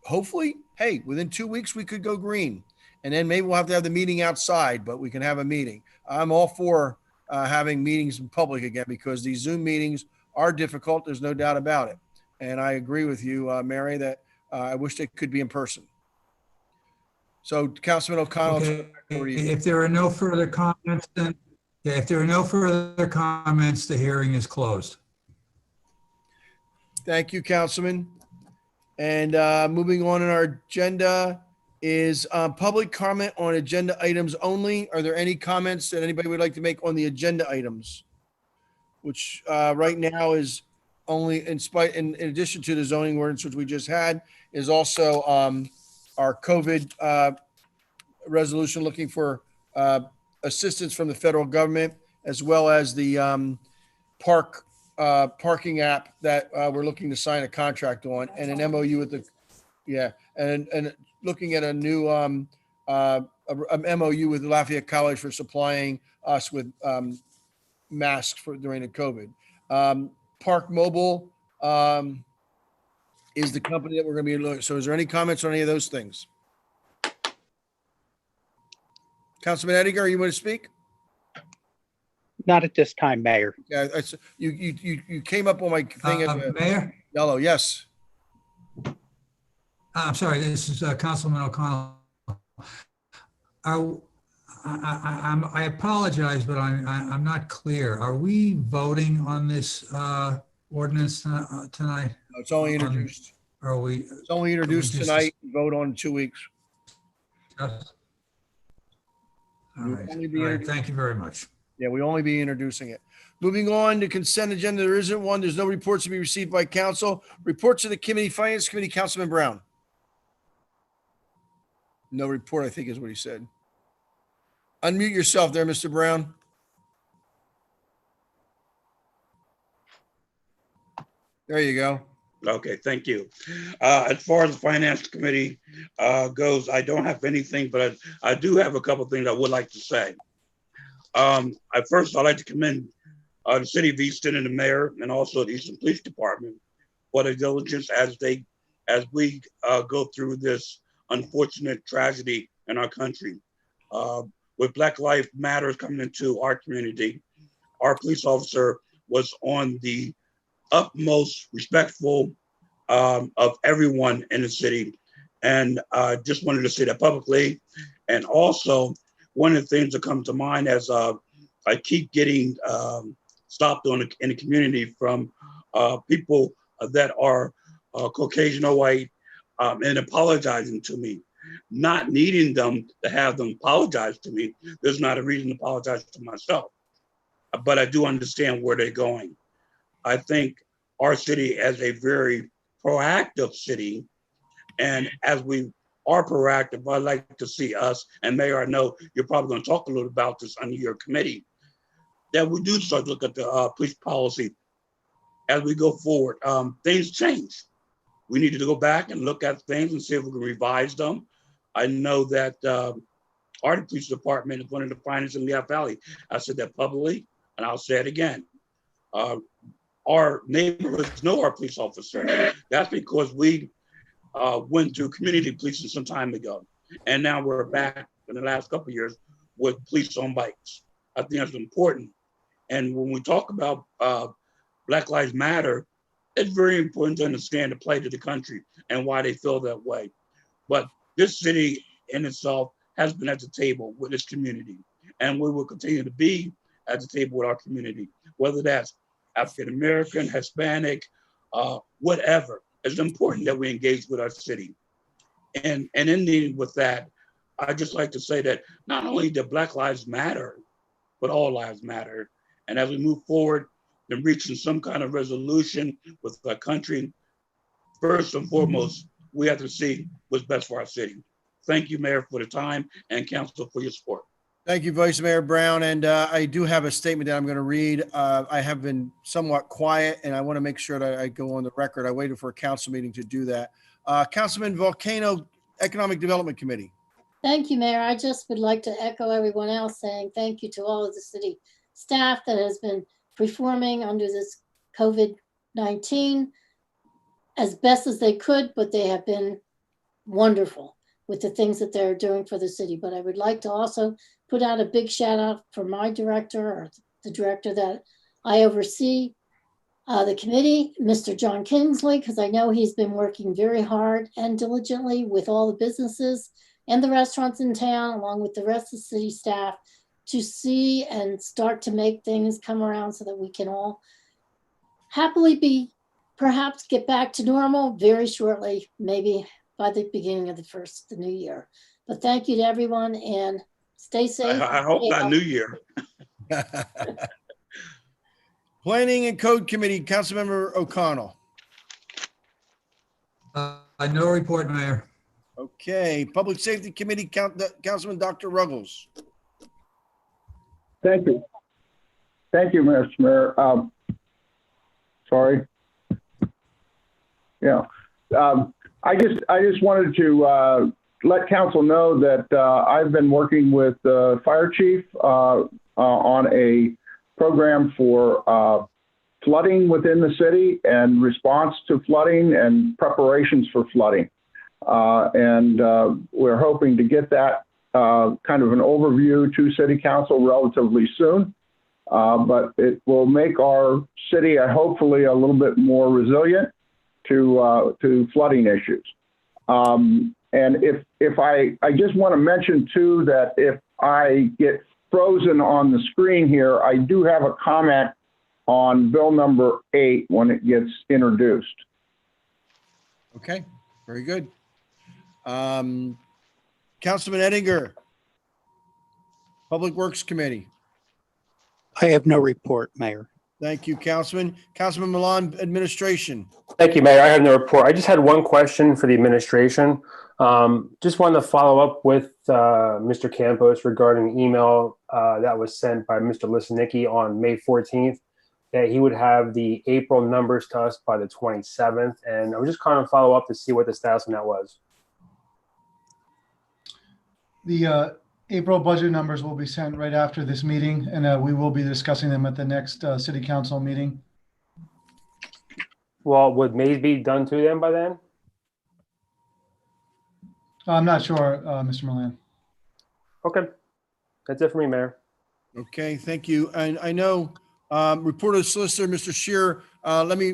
hopefully, hey, within 2 weeks, we could go green. And then maybe we'll have to have the meeting outside, but we can have a meeting. I'm all for having meetings in public again, because these Zoom meetings are difficult. There's no doubt about it. And I agree with you, Mary, that I wish they could be in person. So Councilman O'Connell, Okay, over to you. if there are no further comments, then, yeah, if there are no further comments, the hearing is closed. Thank you, Councilman. And moving on in our agenda is public comment on agenda items only. Are there any comments that anybody would like to make on the agenda items? Which right now is only in addition to the zoning ordinance, which we just had, is also our COVID resolution looking for assistance from the federal government, as well as the parking app that we're looking to sign a contract on, and an MOU with the, and looking at a new a MOU with Lafayette College for supplying us with masks for during the COVID. Park Mobile is the company that we're going to be looking. So is there any comments on any of those things? Councilman Edgar, you want to speak? Not at this time, Mayor. Yeah, you came up on my thing as a Mayor? yellow. Yes. I'm sorry, this is Councilman O'Connell. I apologize, but I'm not clear. Are we voting on this ordinance tonight? No, it's only introduced. Are we? It's only introduced tonight. Vote on in 2 weeks. Yes. All right. Thank you very much. Yeah, we only be introducing it. Moving on to consent agenda. There isn't one. There's no reports to be received by council. Reports of the committee, Finance Committee, Councilman Brown. No report, I think is what he said. Unmute yourself there, Mr. Brown. There you go. Okay, thank you. As far as the Finance Committee goes, I don't have anything, but I do have a couple of things I would like to say. I'd like to commend the City of Easton and the mayor, and also the Easton Police Department for their diligence as we go through this unfortunate tragedy in our country. With Black Lives Matter coming into our community, our police officer was on the utmost respectful of everyone in the city. And I just wanted to say that publicly. And also, one of the things that come to mind as I keep getting stopped in the community from people that are Caucasian or white and apologizing to me, not needing them to have them apologize to me. There's not a reason to apologize to myself, but I do understand where they're going. I think our city is a very proactive city, and as we are proactive, I'd like to see us, and Mayor, I know you're probably going to talk a little about this under your committee, that we do start to look at the police policy as we go forward. Things change. We need to go back and look at things and see if we can revise them. I know that our police department is one of the finest in Lehigh Valley. I said that publicly, and I'll say it again. Our neighborhoods know our police officer. That's because we went through community policing some time ago. And now we're back in the last couple of years with police on bikes. I think that's important. And when we talk about Black Lives Matter, it's very important to understand the plight of the country and why they feel that way. But this city in itself has been at the table with its community, and we will continue to be at the table with our community, whether that's African-American, Hispanic, whatever. It's important that we engage with our city. And ending with that, I'd just like to say that not only do Black Lives Matter, but all lives matter. And as we move forward in reaching some kind of resolution with our country, first and foremost, we have to see what's best for our city. Thank you, Mayor, for the time, and Council for your support. Thank you, Vice Mayor Brown. And I do have a statement that I'm going to read. I have been somewhat quiet, and I want to make sure that I go on the record. I waited for a council meeting to do that. Councilman Volcano, Economic Development Committee. Thank you, Mayor. I just would like to echo everyone else saying thank you to all of the city staff that has been performing under this COVID-19 as best as they could, but they have been wonderful. with the things that they're doing for the city. But I would like to also put out a big shout out for my director, or the director that I oversee, the committee, Mr. John Kingsley, because I know he's been working very hard and diligently with all the businesses and the restaurants in town, along with the rest of the city staff, to see and start to make things come around so that we can all happily perhaps get back to normal very shortly, maybe by the beginning of the new year. But thank you to everyone, and stay safe. I hope not New Year. Planning and Code Committee, Councilmember O'Connell. No report, Mayor. Okay, Public Safety Committee, Councilman Dr. Ruggles. Thank you. Thank you, Mr. Mayor. Sorry. Yeah. I just wanted to let council know that I've been working with the fire chief on a program for flooding within the city and response to flooding and preparations for flooding. We're hoping to get that kind of an overview to city council relatively soon. But it will make our city hopefully a little bit more resilient to flooding issues. And if I just want to mention too that if I get frozen on the screen here, I do have a comment on bill number 8 when it gets introduced. Okay, very good. Councilman Ettinger, Public Works Committee. I have no report, Mayor. Thank you, Councilman. Councilman Milan, Administration. Thank you, Mayor. I have no report. I just had one question for the administration. Just wanted to follow up with Mr. Campos regarding the email that was sent by Mr. Lisanicki on May 14th, that he would have the April numbers to us by the 27th. And I was just kind of follow up to see what the status on that was. The April budget numbers will be sent right after this meeting, and we will be discussing them at the next city council meeting. Well, would May be done to them by then? I'm not sure, Mr. Milan. Okay. That's it for me, Mayor. Okay, thank you. And I know Reporter Solicitor, Mr. Shearer,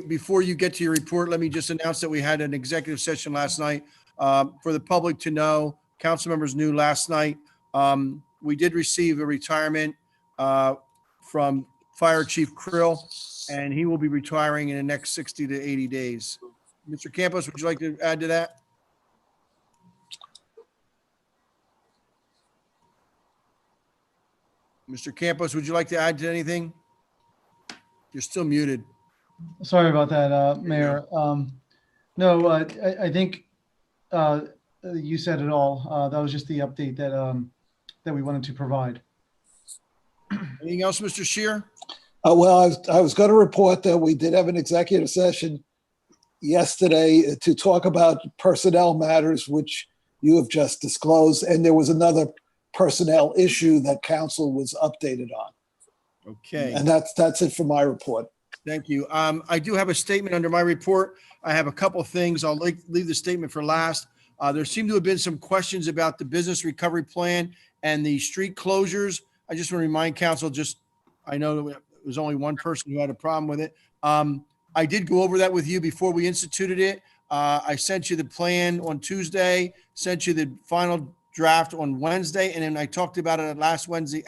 before you get to your report, let me just announce that we had an executive session last night for the public to know. Council members knew last night. We did receive a retirement from Fire Chief Krill, and he will be retiring in the next 60 to 80 days. Mr. Campos, would you like to add to that? Mr. Campos, would you like to add to anything? You're still muted. Sorry about that, Mayor. No, I think you said it all. That was just the update that we wanted to provide. Anything else, Mr. Shearer? Well, I was going to report that we did have an executive session yesterday to talk about personnel matters, which you have just disclosed, and there was another personnel issue that council was updated on. Okay. And that's it for my report. Thank you. I do have a statement under my report. I have a couple of things. I'll leave the statement for last. There seem to have been some questions about the business recovery plan and the street closures. I just want to remind council, I know that it was only one person who had a problem with it. I did go over that with you before we instituted it. I sent you the plan on Tuesday, sent you the final draft on Wednesday, and then I talked about it last Wednesday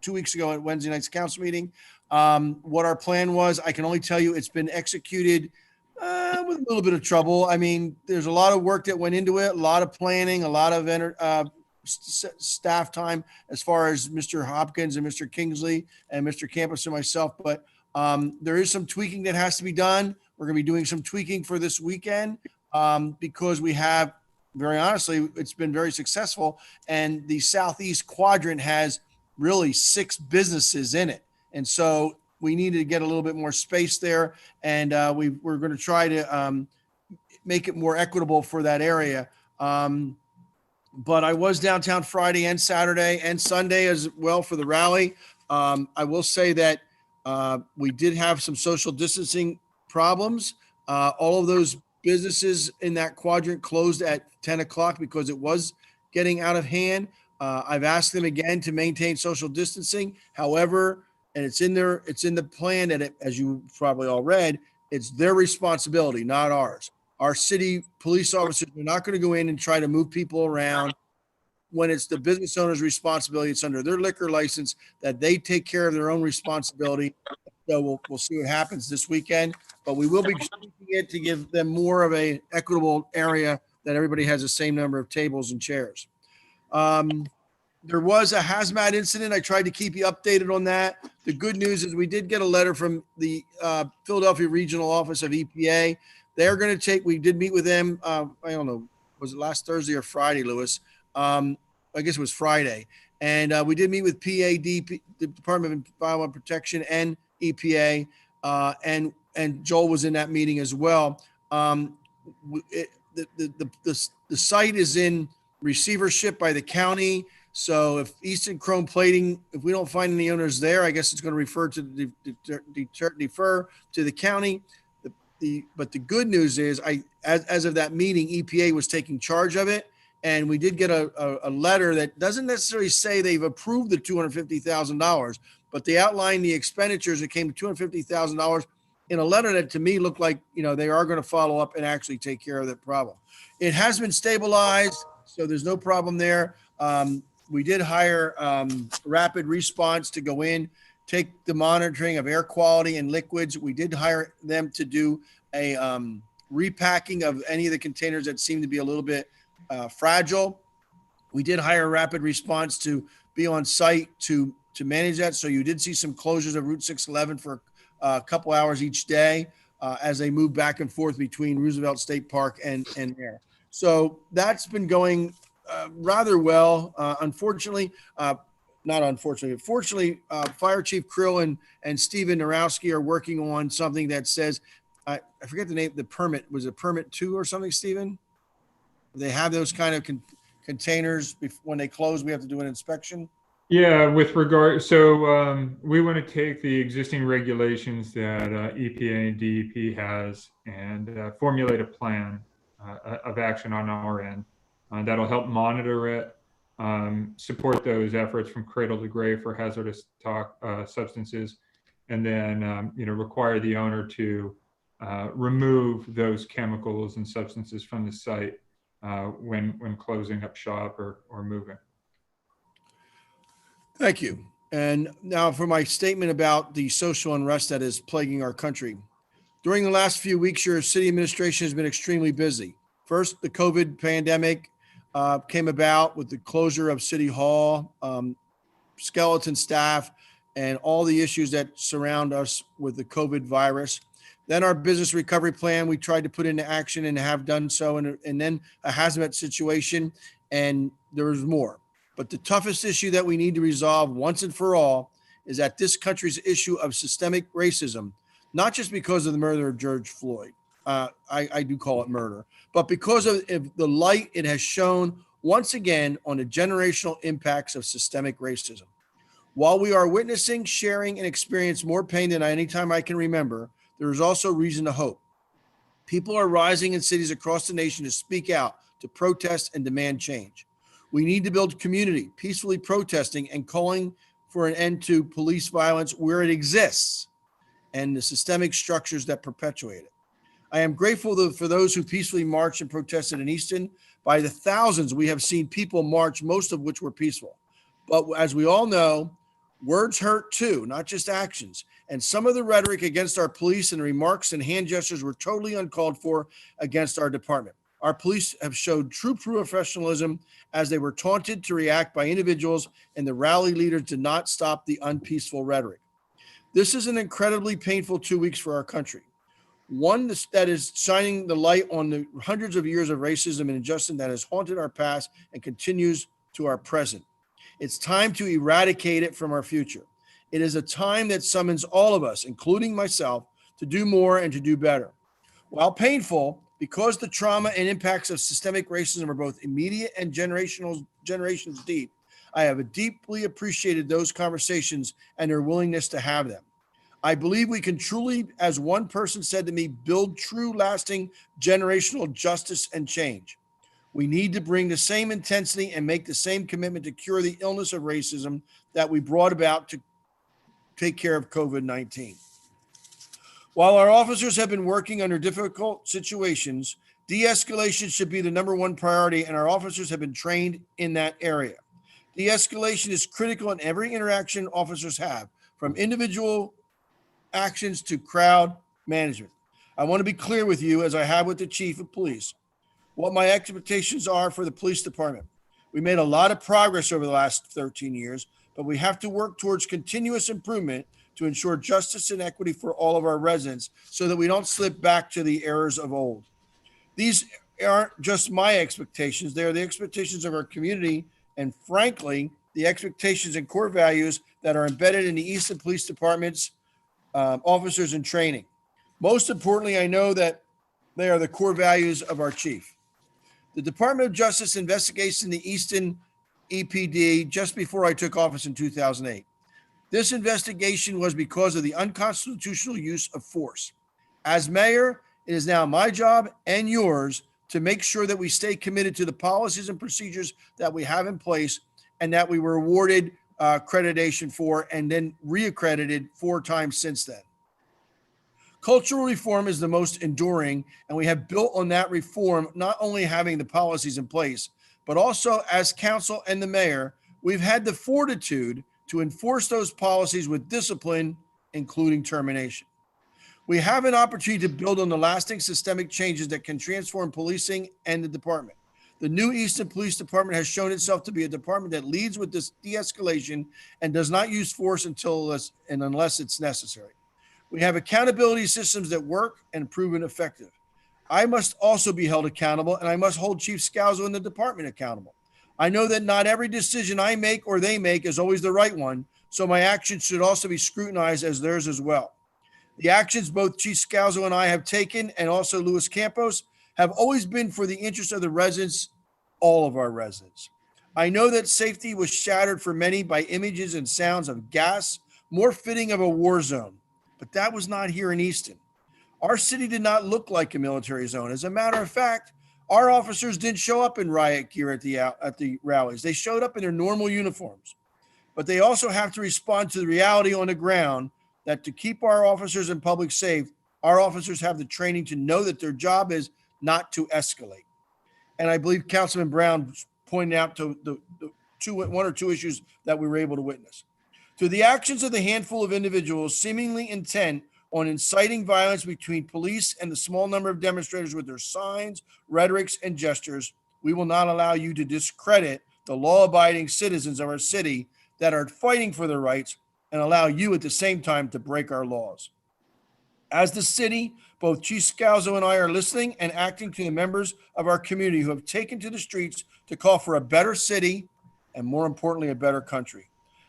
2 weeks ago at Wednesday night's council meeting. What our plan was, I can only tell you it's been executed with a little bit of trouble. I mean, there's a lot of work that went into it, a lot of planning, a lot of staff time as far as Mr. Hopkins and Mr. Kingsley and Mr. Campos and myself. But there is some tweaking that has to be done. We're going to be doing some tweaking for this weekend because we have, very honestly, it's been very successful. And the Southeast quadrant has really 6 businesses in it. And so we needed to get a little bit more space there. And we're going to try to make it more equitable for that area. But I was downtown Friday and Saturday and Sunday as well for the rally. I will say that we did have some social distancing problems. All of those businesses in that quadrant closed at 10 o'clock because it was getting out of hand. I've asked them again to maintain social distancing. However, and it's in the plan that as you probably all read, it's their responsibility, not ours. Our city police officers are not going to go in and try to move people around when it's the business owner's responsibility. It's under their liquor license that they take care of their own responsibility. So we'll see what happens this weekend, but we will be tweaking it to give them more of a equitable area that everybody has the same number of tables and chairs. There was a hazmat incident. I tried to keep you updated on that. The good news is we did get a letter from the Philadelphia Regional Office of EPA. They're going to we did meet with them. I don't know, was it last Thursday or Friday, Lewis? I guess it was Friday. And we did meet with PAD, the Department of Environmental Protection, and EPA, and Joel was in that meeting as well. The site is in receivership by the county. So if Easton Chrome Plating, if we don't find any owners there, I guess it's going to defer to the county. But the good news is, as of that meeting, EPA was taking charge of it. And we did get a letter that doesn't necessarily say they've approved the $250,000, but they outlined the expenditures that came to $250,000 in a letter that to me looked like, they are going to follow up and actually take care of that problem. It has been stabilized, so there's no problem there. We did hire rapid response to go in, take the monitoring of air quality and liquids. We did hire them to do a repacking of any of the containers that seem to be a little bit fragile. We did hire rapid response to be on site to manage that. So you did see some closures of Route 611 for a couple hours each day as they move back and forth between Roosevelt State Park and there. So that's been going rather well. Fortunately, Fire Chief Krill and Stephen Narowski are working on something that says, I forget the name, the permit, was it permit 2 or something, Stephen? They have those kind of containers when they close, we have to do an inspection. Yeah, with regard, so we want to take the existing regulations that EPA and DEP has and formulate a plan of action on our end that'll help monitor it, support those efforts from cradle to grave for hazardous substances, and then require the owner to remove those chemicals and substances from the site when closing up shop or moving. Thank you. And now for my statement about the social unrest that is plaguing our country. During the last few weeks, your city administration has been extremely busy. First, the COVID pandemic came about with the closure of City Hall, skeleton staff, and all the issues that surround us with the COVID virus. Then our business recovery plan, we tried to put into action and have done so. And then a hazmat situation, and there was more. But the toughest issue that we need to resolve once and for all is that this country's issue of systemic racism, not just because of the murder of George Floyd, I do call it murder, but because of the light it has shown once again on the generational impacts of systemic racism. While we are witnessing, sharing, and experience more pain than any time I can remember, there is also reason to hope. People are rising in cities across the nation to speak out, to protest, and demand change. We need to build community, peacefully protesting and calling for an end to police violence where it exists and the systemic structures that perpetuate it. I am grateful for those who peacefully marched and protested in Easton. By the thousands, we have seen people march, most of which were peaceful. But as we all know, words hurt too, not just actions. And some of the rhetoric against our police and remarks and hand gestures were totally uncalled for against our department. Our police have showed true professionalism as they were taunted to react by individuals, and the rally leaders did not stop the unpeaceful rhetoric. This is an incredibly painful 2 weeks for our country. One that is shining the light on the hundreds of years of racism and injustice that has haunted our past and continues to our present. It's time to eradicate it from our future. It is a time that summons all of us, including myself, to do more and to do better. While painful, because the trauma and impacts of systemic racism are both immediate and generations deep, I have deeply appreciated those conversations and their willingness to have them. I believe we can truly, as one person said to me, build true, lasting generational justice and change. We need to bring the same intensity and make the same commitment to cure the illness of racism that we brought about to take care of COVID-19. While our officers have been working under difficult situations, de-escalation should be the number one priority, and our officers have been trained in that area. De-escalation is critical in every interaction officers have, from individual actions to crowd management. I want to be clear with you, as I have with the chief of police, what my expectations are for the police department. We made a lot of progress over the last 13 years, but we have to work towards continuous improvement to ensure justice and equity for all of our residents so that we don't slip back to the errors of old. These aren't just my expectations. They are the expectations of our community and, frankly, the expectations and core values that are embedded in the Easton Police Department's officers in training. Most importantly, I know that they are the core values of our chief. The Department of Justice investigates in the Easton EPD just before I took office in 2008. This investigation was because of the unconstitutional use of force. As mayor, it is now my job and yours to make sure that we stay committed to the policies and procedures that we have in place and that we were awarded accreditation for and then reaccredited 4 times since then. Cultural reform is the most enduring, and we have built on that reform, not only having the policies in place, but also as council and the mayor, we've had the fortitude to enforce those policies with discipline, including termination. We have an opportunity to build on the lasting systemic changes that can transform policing and the department. The new Easton Police Department has shown itself to be a department that leads with this de-escalation and does not use force unless it's necessary. We have accountability systems that work and proven effective. I must also be held accountable, and I must hold Chief Scalzo and the department accountable. I know that not every decision I make or they make is always the right one, so my actions should also be scrutinized as theirs as well. The actions both Chief Scalzo and I have taken, and also Luis Campos, have always been for the interest of the residents, all of our residents. I know that safety was shattered for many by images and sounds of gas, more fitting of a war zone, but that was not here in Easton. Our city did not look like a military zone. As a matter of fact, our officers didn't show up in riot gear at the rallies. They showed up in their normal uniforms. But they also have to respond to the reality on the ground that to keep our officers and public safe, our officers have the training to know that their job is not to escalate. And I believe Councilman Brown pointed out to the one or two issues that we were able to witness. To the actions of the handful of individuals seemingly intent on inciting violence between police and the small number of demonstrators with their signs, rhetorics, and gestures, we will not allow you to discredit the law-abiding citizens of our city that are fighting for their rights and allow you at the same time to break our laws. As the city, both Chief Scalzo and I are listening and acting to the members of our community who have taken to the streets to call for a better city and, more importantly, a better country.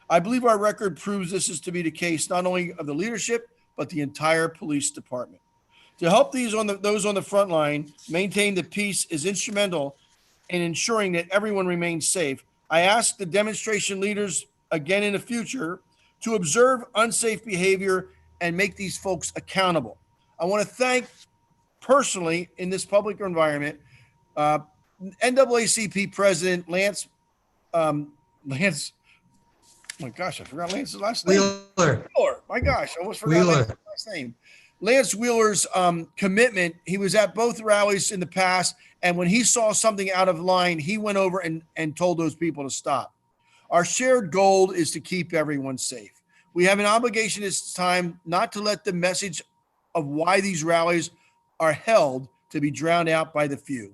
I believe our record proves this is to be the case, not only of the leadership, but the entire police department. To help those on the front line maintain the peace is instrumental in ensuring that everyone remains safe. I ask the demonstration leaders again in the future to observe unsafe behavior and make these folks accountable. I want to thank personally in this public environment, NAACP President Lance, my gosh, I forgot Lance's last name. Wheeler. My gosh, I almost forgot Lance's last name. Lance Wheeler's commitment, he was at both rallies in the past, and when he saw something out of line, he went over and told those people to stop. Our shared goal is to keep everyone safe. We have an obligation this time not to let the message of why these rallies are held to be drowned out by the few.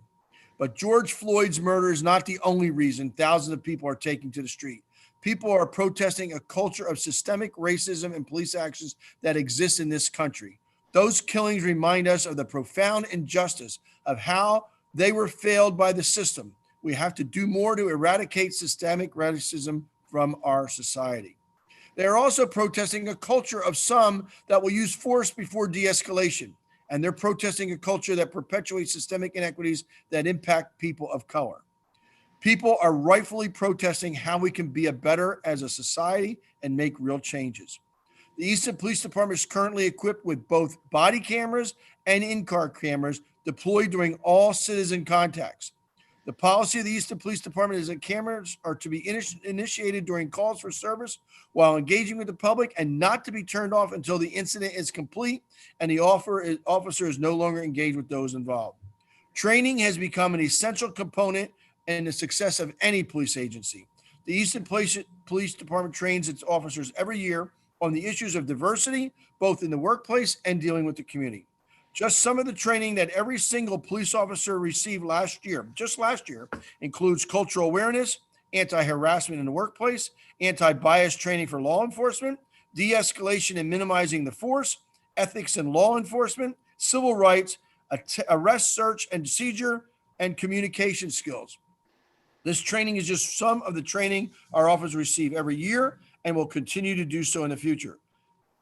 But George Floyd's murder is not the only reason thousands of people are taking to the street. People are protesting a culture of systemic racism and police actions that exists in this country. Those killings remind us of the profound injustice of how they were failed by the system. We have to do more to eradicate systemic racism from our society. They are also protesting a culture of some that will use force before de-escalation. And they're protesting a culture that perpetuates systemic inequities that impact people of color. People are rightfully protesting how we can be better as a society and make real changes. The Easton Police Department is currently equipped with both body cameras and in-car cameras deployed during all citizen contacts. The policy of the Easton Police Department is that cameras are to be initiated during calls for service while engaging with the public and not to be turned off until the incident is complete and the officer is no longer engaged with those involved. Training has become an essential component in the success of any police agency. The Easton Police Department trains its officers every year on the issues of diversity, both in the workplace and dealing with the community. Just some of the training that every single police officer received just last year, includes cultural awareness, anti-harassment in the workplace, anti-bias training for law enforcement, de-escalation and minimizing the force, ethics in law enforcement, civil rights, arrest, search and seizure, and communication skills. This training is just some of the training our officers receive every year and will continue to do so in the future.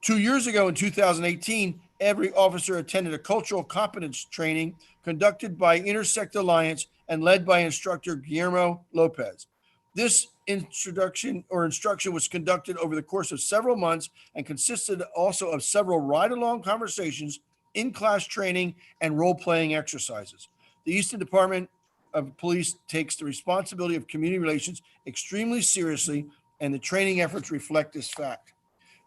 2 years ago in 2018, every officer attended a cultural competence training conducted by Intersect Alliance and led by instructor Guillermo Lopez. This instruction was conducted over the course of several months and consisted also of several ride-along conversations, in-class training, and role-playing exercises. The Easton Department of Police takes the responsibility of community relations extremely seriously, and the training efforts reflect this fact.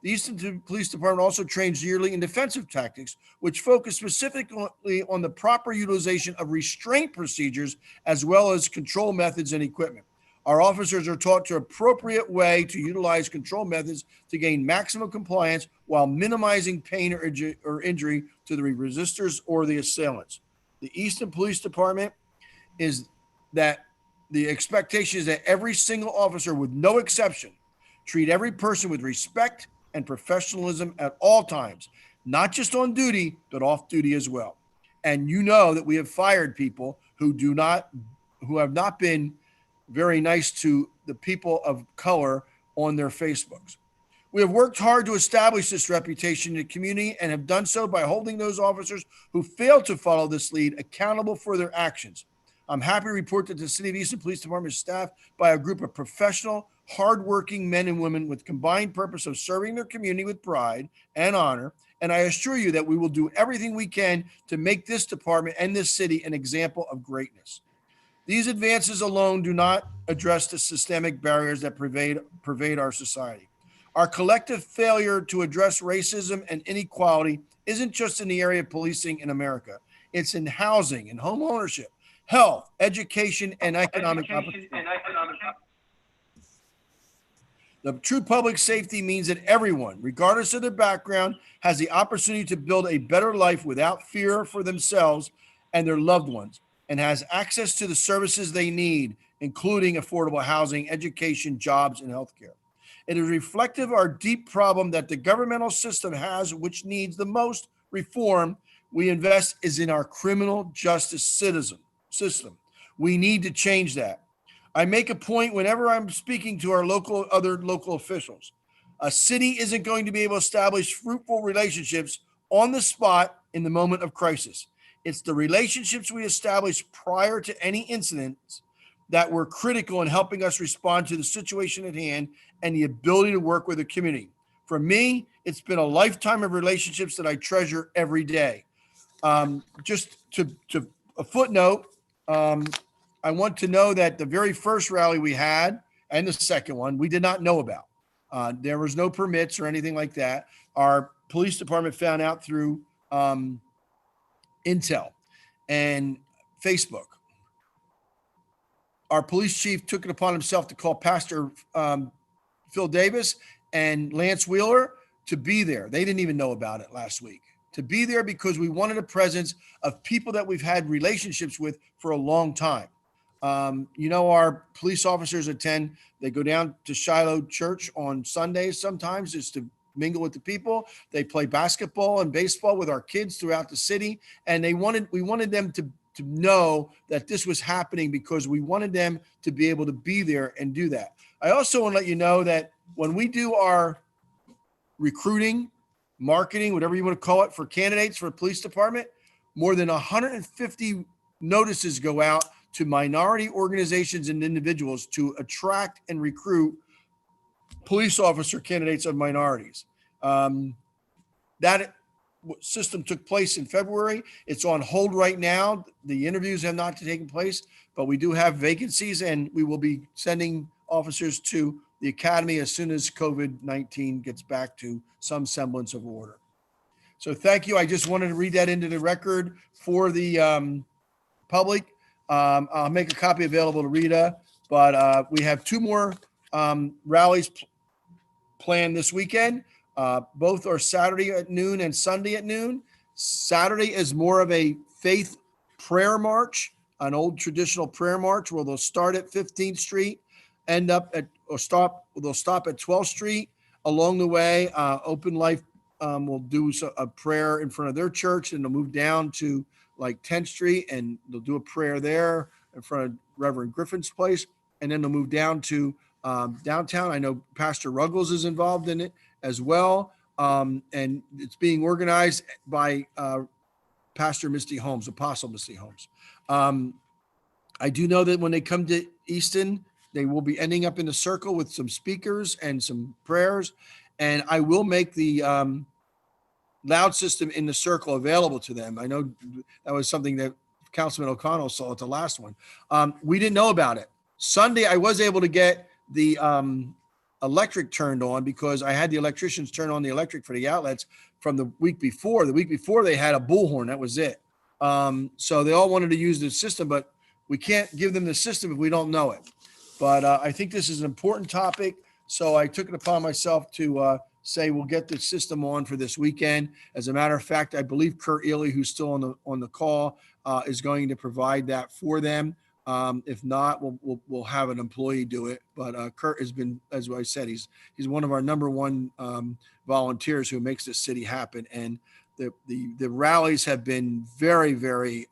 The Easton Police Department also trains yearly in defensive tactics, which focus specifically on the proper utilization of restraint procedures as well as control methods and equipment. Our officers are taught the appropriate way to utilize control methods to gain maximum compliance while minimizing pain or injury to the resistors or the assailants. The Easton Police Department is that the expectation is that every single officer, with no exception, treat every person with respect and professionalism at all times, not just on duty, but off duty as well. And you know that we have fired people who have not been very nice to the people of color on their Facebooks. We have worked hard to establish this reputation in the community and have done so by holding those officers who fail to follow this lead accountable for their actions. I'm happy to report that the City of Easton Police Department is staffed by a group of professional, hardworking men and women with combined purpose of serving their community with pride and honor. And I assure you that we will do everything we can to make this department and this city an example of greatness. These advances alone do not address the systemic barriers that pervade our society. Our collective failure to address racism and inequality isn't just in the area of policing in America. It's in housing and home ownership, health, education, and economic opportunity. The true public safety means that everyone, regardless of their background, has the opportunity to build a better life without fear for themselves and their loved ones, and has access to the services they need, including affordable housing, education, jobs, and healthcare. It is reflective of our deep problem that the governmental system has, which needs the most reform we invest is in our criminal justice system. We need to change that. I make a point whenever I'm speaking to our other local officials. A city isn't going to be able to establish fruitful relationships on the spot in the moment of crisis. It's the relationships we establish prior to any incidents that were critical in helping us respond to the situation at hand and the ability to work with the community. For me, it's been a lifetime of relationships that I treasure every day. Just to a footnote, I want to know that the very first rally we had and the second one, we did not know about. There was no permits or anything like that. Our police department found out through Intel and Facebook. Our police chief took it upon himself to call Pastor Phil Davis and Lance Wheeler to be there. They didn't even know about it last week. To be there because we wanted a presence of people that we've had relationships with for a long time. Our police officers they go down to Shiloh Church on Sundays sometimes just to mingle with the people. They play basketball and baseball with our kids throughout the city. And we wanted them to know that this was happening because we wanted them to be able to be there and do that. I also want to let you know that when we do our recruiting, marketing, whatever you want to call it, for candidates for the police department, more than 150 notices go out to minority organizations and individuals to attract and recruit police officer candidates of minorities. That system took place in February. It's on hold right now. The interviews have not taken place, but we do have vacancies, and we will be sending officers to the academy as soon as COVID-19 gets back to some semblance of order. So thank you. I just wanted to read that into the record for the public. I'll make a copy available to Rita, but we have two more rallies planned this weekend. Both are Saturday at noon and Sunday at noon. Saturday is more of a faith prayer march, an old traditional prayer march where they'll start at 15th Street, end up at, or stop, they'll stop at 12th Street. Along the way, Open Life will do a prayer in front of their church, and they'll move down to like 10th Street and they'll do a prayer there in front of Reverend Griffin's place. And then they'll move down to downtown. I know Pastor Ruggles is involved in it as well. And it's being organized by Pastor Misty Holmes, Apostle Misty Holmes. I do know that when they come to Easton, they will be ending up in a circle with some speakers and some prayers. And I will make the loud system in the circle available to them. I know that was something that Councilman O'Connell saw at the last one. We didn't know about it. Sunday, I was able to get the electric turned on because I had the electricians turn on the electric for the outlets from the week before. The week before they had a bullhorn. That was it. So they all wanted to use the system, but we can't give them the system if we don't know it. But I think this is an important topic. So I took it upon myself to say we'll get the system on for this weekend. As a matter of fact, I believe Kurt Ely, who's still on the call, is going to provide that for them. If not, we'll have an employee do it. But Kurt has been, as I said, he's one of our number one volunteers who makes this city happen. And the rallies have been very, very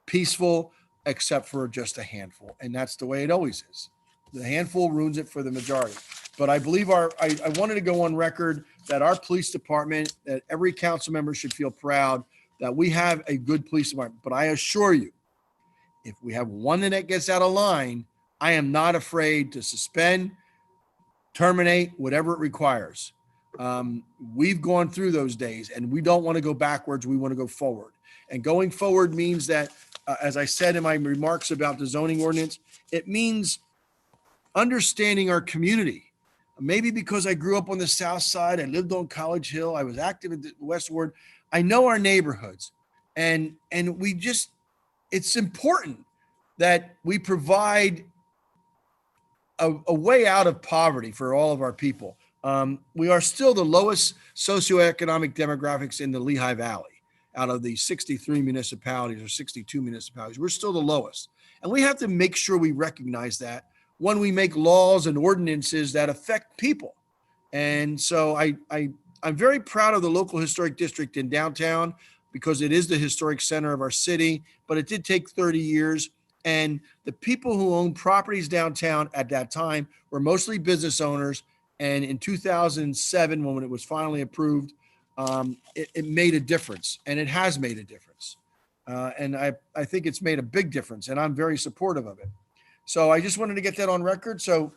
peaceful, except for just a handful. And that's the way it always is. The handful ruins it for the majority. But I believe I wanted to go on record that our police department, that every council member should feel proud that we have a good police department. But I assure you, if we have one that gets out of line, I am not afraid to suspend, terminate, whatever it requires. We've gone through those days and we don't want to go backwards. We want to go forward. And going forward means that, as I said in my remarks about the zoning ordinance, it means understanding our community. Maybe because I grew up on the South Side, I lived on College Hill, I was active in the West Ward. I know our neighborhoods, and we just, it's important that we provide a way out of poverty for all of our people. We are still the lowest socioeconomic demographics in the Lehigh Valley. Out of the 63 municipalities or 62 municipalities, we're still the lowest. And we have to make sure we recognize that when we make laws and ordinances that affect people. And so I'm very proud of the local historic district in downtown because it is the historic center of our city, but it did take 30 years. And the people who owned properties downtown at that time were mostly business owners. And in 2007, when it was finally approved, it made a difference, and it has made a difference. And I think it's made a big difference, and I'm very supportive of it. So I just wanted to get that on record. So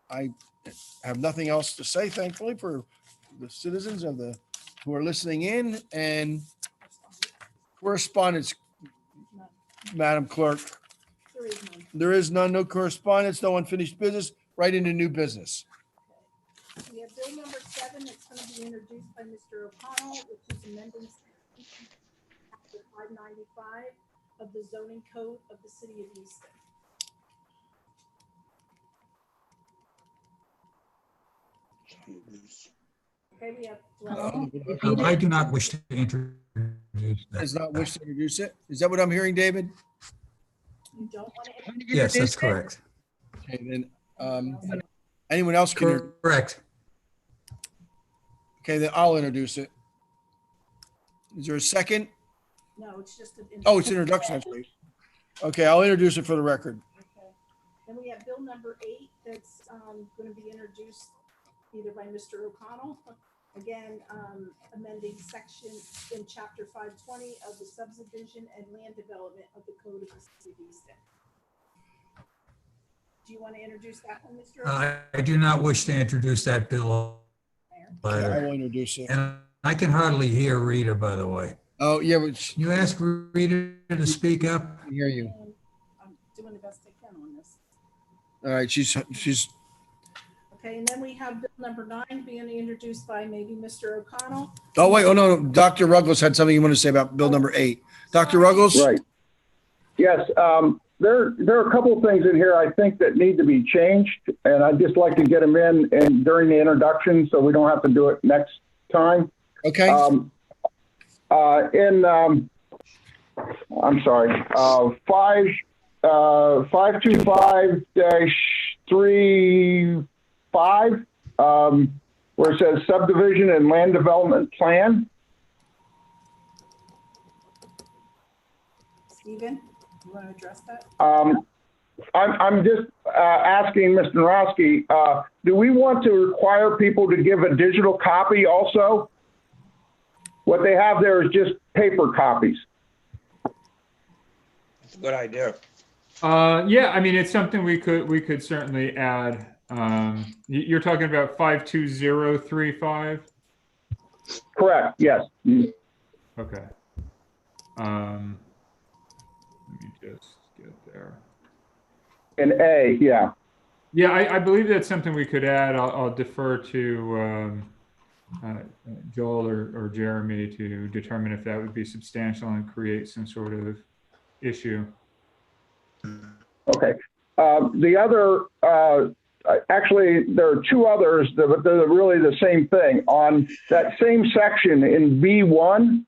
I have nothing else to say, thankfully, for the citizens who are listening in. And correspondence, Madam Clerk. There is none, no correspondence, no unfinished business, right into new business. We have bill number 7 that's going to be introduced by Mr. O'Connell, which is amending chapter 595 of the zoning code of the city of Easton. Okay, we have. I do not wish to introduce that. Does not wish to introduce it. Is that what I'm hearing, David? You don't want to introduce Yes, that's correct. Okay, then anyone else can. Correct. Okay, then I'll introduce it. Is there a second? No, it's just an. Oh, it's introduction. That's great. Okay, I'll introduce it for the record. Okay. Then we have bill number 8 that's going to be introduced either by Mr. O'Connell. Again, amending section in chapter 520 of the subdivision and land development of the code of the city of Easton. Do you want to introduce that one, Mr. O'Connell? I do not wish to introduce that bill. Mayor? I will introduce it. And I can hardly hear Rita, by the way. Oh, yeah, but Can you ask Rita to speak up? I hear you. I'm doing the best I can on this. All right, she's, Okay, and then we have bill number 9 being introduced by maybe Mr. O'Connell. oh, wait, oh, no, Dr. Ruggles had something you want to say about bill number 8. Dr. Ruggles? Right. Yes, there are a couple of things in here I think that need to be changed, and I'd just like to get them in and during the introduction so we don't have to do it next time. Okay. I'm sorry, 525-35, where it says subdivision and land development plan. Stephen, you want to address that? I'm just asking Mr. Narowski, do we want to require people to give a digital copy also? What they have there is just paper copies. That's a good idea. Yeah, I mean, it's something we could certainly add. You're talking about 52035? Correct, yes. Okay. Let me just get there. An A, yeah. Yeah, I believe that's something we could add. I'll defer to Joel or Jeremy to determine if that would be substantial and create some sort of issue. Okay. The other, actually, there are two others, but they're really the same thing. On that same section in B1,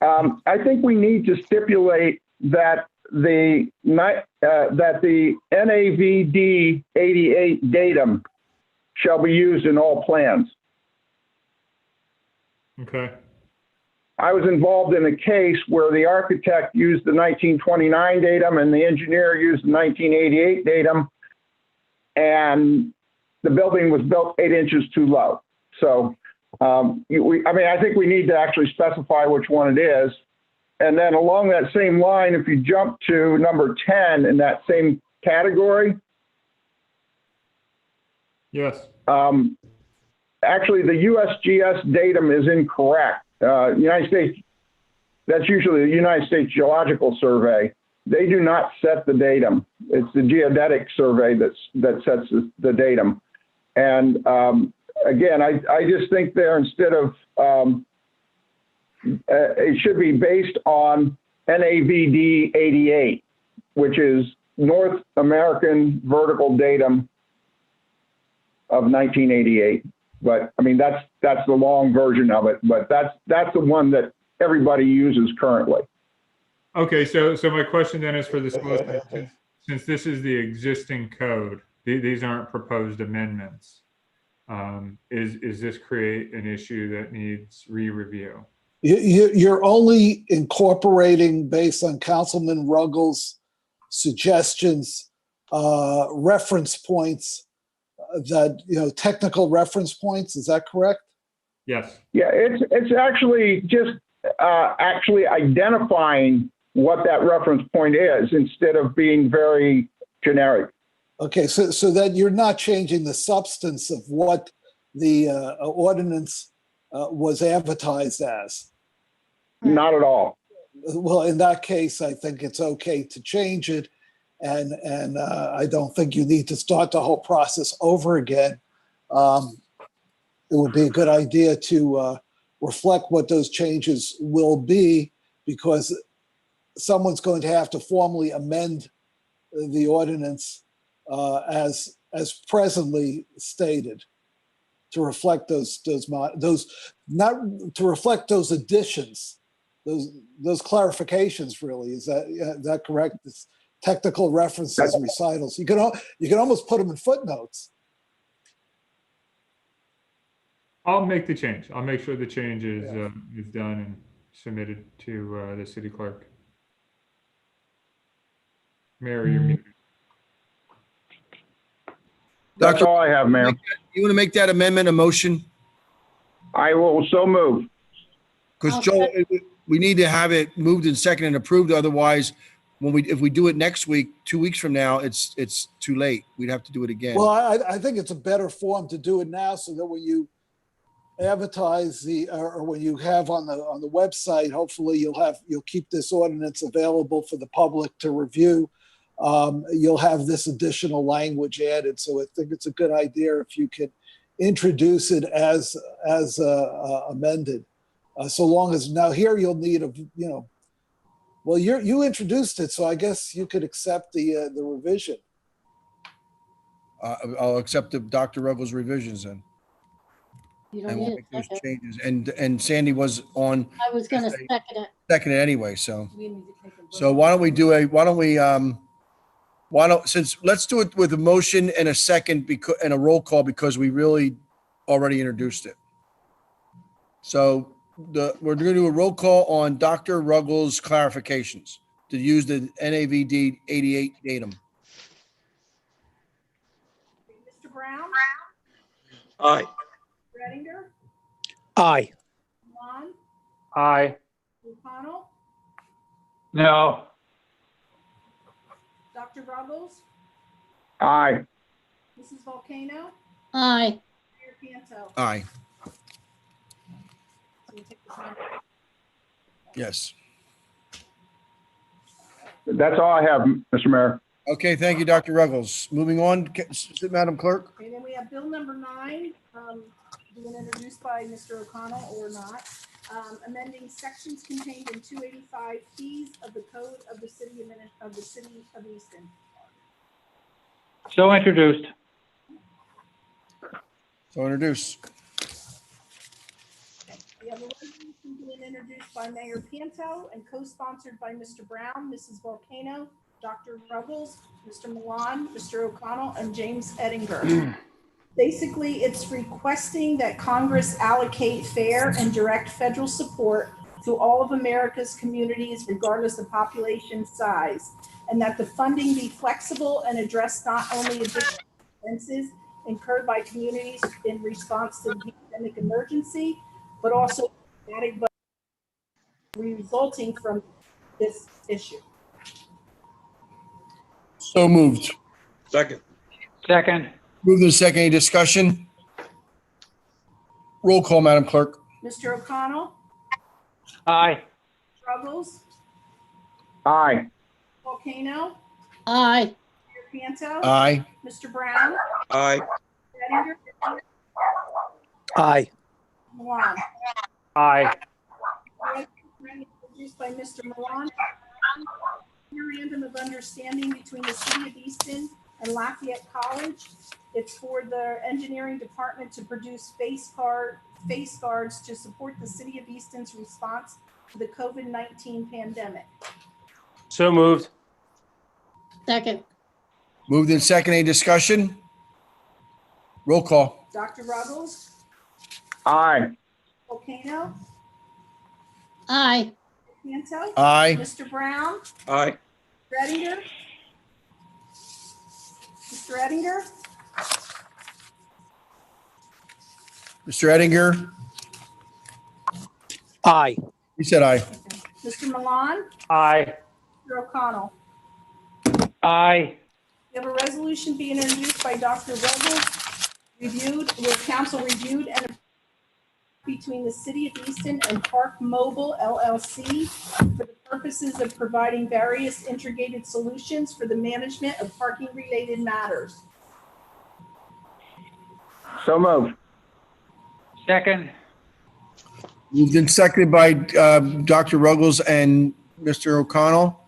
I think we need to stipulate that the NAVD 88 datum shall be used in all plans. Okay. I was involved in a case where the architect used the 1929 datum and the engineer used the 1988 datum, and the building was built 8 inches too low. So, I think we need to actually specify which one it is. And then along that same line, if you jump to number 10 in that same category. Yes. Actually, the USGS datum is incorrect. United States, that's usually the United States Geological Survey. They do not set the datum. It's the Geodetic Survey that sets the datum. And again, I just think there, instead of, it should be based on NAVD 88, which is North American Vertical Datum of 1988. But I mean, that's the long version of it, but that's the one that everybody uses currently. Okay, so my question then is for the solicitor, since this is the existing code, these aren't proposed amendments. Is this create an issue that needs re-review? You're only incorporating, based on Councilman Ruggles' suggestions, reference points that, technical reference points. Is that correct? Yes. Yeah, it's actually just actually identifying what that reference point is instead of being very generic. Okay, so that you're not changing the substance of what the ordinance was advertised as. Not at all. Well, in that case, I think it's okay to change it. And I don't think you need to start the whole process over again. It would be a good idea to reflect what those changes will be, because someone's going to have to formally amend the ordinance as presently stated to reflect those not to reflect those additions, those clarifications. Really, is that correct? It's technical references and recitals. You can almost put them in footnotes. I'll make the change. I'll make sure the change is done and submitted to the city clerk. Mayor, you're muted. That's all I have, Mayor. You want to make that amendment a motion? I will so move. Because Joel, we need to have it moved and seconded and approved. Otherwise, if we do it next week, 2 weeks from now, it's too late. We'd have to do it again. Well, I think it's a better form to do it now so that when you advertise or when you have on the website, hopefully you'll keep this ordinance available for the public to review. You'll have this additional language added. So I think it's a good idea if you could introduce it as amended. So long as now here you'll need well, you introduced it, so I guess you could accept the revision. I'll accept Dr. Ruggles' revisions then. You don't And we'll need make a those second. changes. And Sandy was on I was gonna second it. anyway, so. We need to take a vote. So let's do it with a motion and a second and a roll call because we really already introduced it. So we're going to do a roll call on Dr. Ruggles' clarifications to use the NAVD 88 datum. Mr. Brown? Aye. Readinger? Aye. Milan? Aye. O'Connell? No. Dr. Ruggles? Aye. Mrs. Volcano? Aye. Mayor Panto? Aye. So we take this one. Yes. That's all I have, Mr. Mayor. Okay, thank you, Dr. Ruggles. Moving on, Madam Clerk. Okay, then we have bill number 9, being introduced by Mr. O'Connell or not. Amending sections contained in 285 fees of the code of the city of Easton. So introduced. So introduce. We have a resolution being introduced by Mayor Panto and co-sponsored by Mr. Brown, Mrs. Volcano, Dr. Ruggles, Mr. Milan, Mr. O'Connell, and James Ettinger. Basically, it's requesting that Congress allocate fair and direct federal support to all of America's communities, regardless of population size, and that the funding be flexible and address not only additional expenses incurred by communities in response to the pandemic emergency, but also added resulting from this issue. So moved. Second. Second. Moved in second. Any discussion? Roll call, Madam Clerk. Mr. O'Connell? Aye. Ruggles? Aye. Volcano? Aye. Mayor Panto? Aye. Mr. Brown? Aye. Ettinger? Aye. Milan? Aye. Introduced by Mr. Milan. Memorandum of understanding between the city of Easton and Lafayette College. It's for the engineering department to produce face guards to support the city of Easton's response to the COVID-19 pandemic. So moved. Second. Moved in second. Any discussion? Roll call. Dr. Ruggles? Aye. Volcano? Aye. Panto? Aye. Mr. Brown? Aye. Ettinger? Mr. Ettinger? Mr. Ettinger? Aye. He said aye. Mr. Milan? Aye. Mr. O'Connell? Aye. We have a resolution being introduced by Dr. Ruggles, council reviewed and between the city of Easton and Park Mobile LLC for the purposes of providing various integrated solutions for the management of parking related matters. So moved. Second. Moved and seconded by Dr. Ruggles and Mr. O'Connell.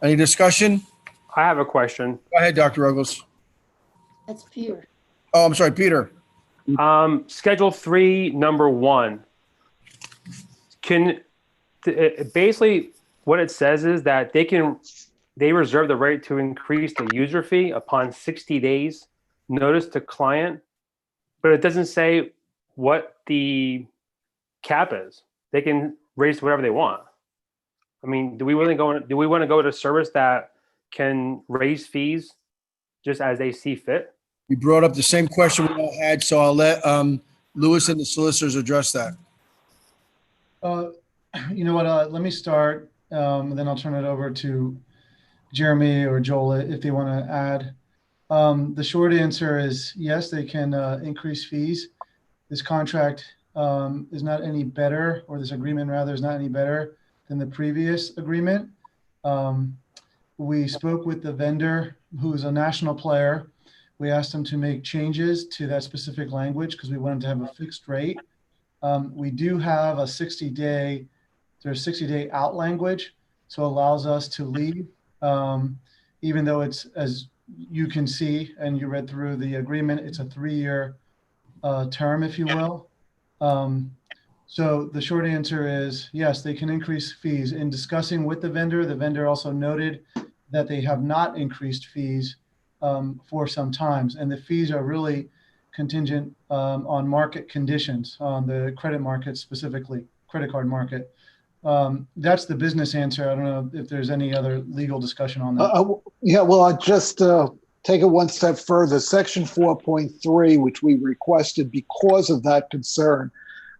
Any discussion? I have a question. Go ahead, Dr. Ruggles. That's Peter. Oh, I'm sorry, Peter. Schedule 3, number 1. Basically what it says is that they reserve the right to increase the user fee upon 60 days notice to client, but it doesn't say what the cap is. They can raise whatever they want. I mean, do we want to go to a service that can raise fees just as they see fit? You brought up the same question we all had, so I'll let Lewis and the solicitors address that. You know what, let me start, and then I'll turn it over to Jeremy or Joel, if they want to add. The short answer is yes, they can increase fees. This contract is not any better, or this agreement rather is not any better than the previous agreement. We spoke with the vendor, who's a national player. We asked them to make changes to that specific language because we wanted to have a fixed rate. We do have a 60-day, there's 60-day out language, so it allows us to leave, even though it's, as you can see, and you read through the agreement, it's a 3-year term, if you will. So the short answer is yes, they can increase fees. In discussing with the vendor also noted that they have not increased fees for some times, and the fees are really contingent on market conditions, on the credit market specifically, credit card market. That's the business answer. I don't know if there's any other legal discussion on that. Yeah, well, I just take it one step further. Section 4.3, which we requested because of that concern,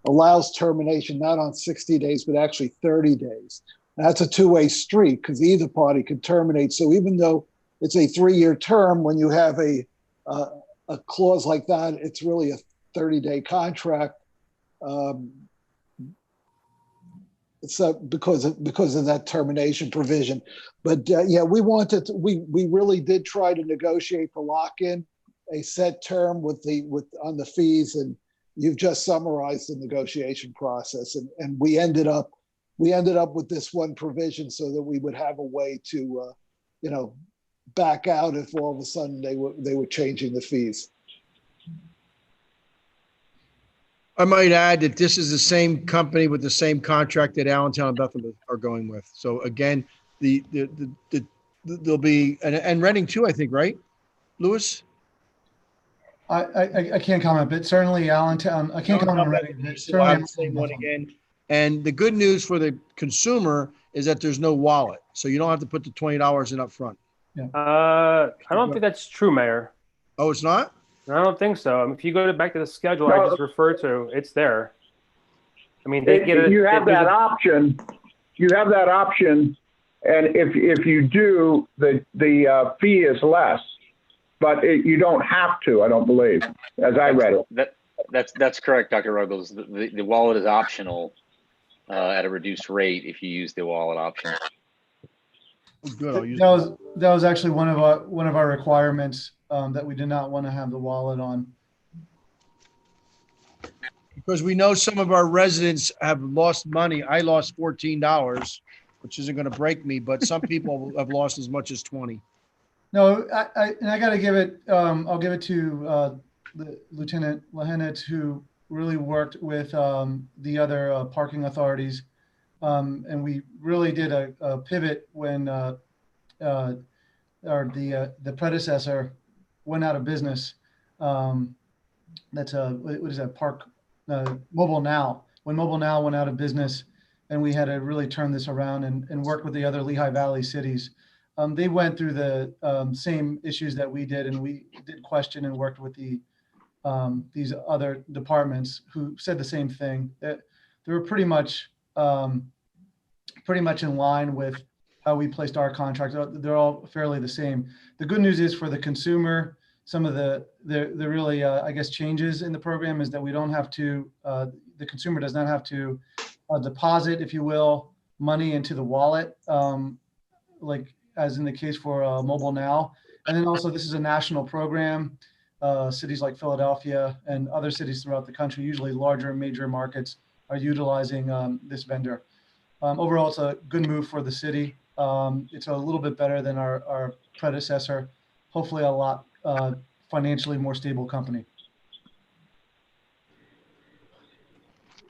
allows termination not on 60 days, but actually 30 days. That's a two-way street because either party can terminate. So even though it's a 3-year term, when you have a clause like that, it's really a 30-day contract. So because of that termination provision. But yeah, we really did try to negotiate for lock-in, a set term on the fees, and you've just summarized the negotiation process, and we ended up with this one provision so that we would have a way to back out if all of a sudden they were changing the fees. I might add that this is the same company with the same contract that Allentown and Bethel are going with. So again, there'll be and Reading too, I think, right, Louis? I can't comment, but certainly Allentown. I can't comment on Reading. Certainly the same one again. And the good news for the consumer is that there's no wallet, so you don't have to put the $20 in up front. Yeah. I don't think that's true, Mayor. Oh, it's not? I don't think so. If you go back to the schedule I just referred to, it's there. I mean, they get it. You have that option. You have that option, and if you do, the fee is less, but you don't have to. I don't believe, as I read it. That's correct, Dr. Ruggles. The wallet is optional at a reduced rate if you use the wallet option. Good. That was actually one of our requirements, that we did not want to have the wallet on. Because we know some of our residents have lost money. I lost $14, which isn't going to break me, but some people have lost as much as 20. No, I got to give it. I'll give it to the Lieutenant Lahennet, who really worked with the other parking authorities, and we really did a pivot when the predecessor went out of business. That's what is that park? Mobile Now. When Mobile Now went out of business, and we had to really turn this around and work with the other Lehigh Valley cities. They went through the same issues that we did, and we did question and worked with these other departments who said the same thing. That they were pretty much in line with how we placed our contracts. They're all fairly the same. The good news is for the consumer, some of the really, I guess, changes in the program is that we don't have to, the consumer does not have to deposit, if you will, money into the wallet, like as in the case for Mobile Now. And then also this is a national program. Cities like Philadelphia and other cities throughout the country, usually larger major markets, are utilizing this vendor. Overall, it's a good move for the city. It's a little bit better than our predecessor, hopefully a lot financially more stable company.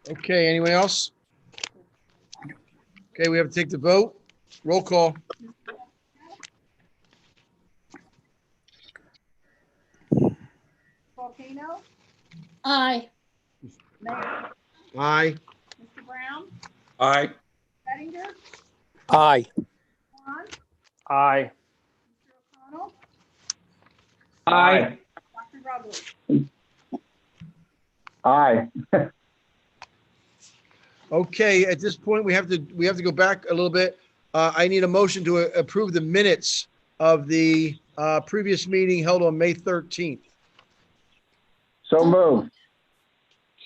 Okay, anyone else? Okay, we have to take the vote. Roll call. Volcano, Aye. Mayor, Aye. Mr. Brown, Aye. Bettinger, Aye. Juan, Aye. Mr. O'Connell, Aye. Dr. Ruggles. Aye. Okay, at this point, we have to go back a little bit. I need a motion to approve the minutes of the previous meeting held on May 13th. So moved.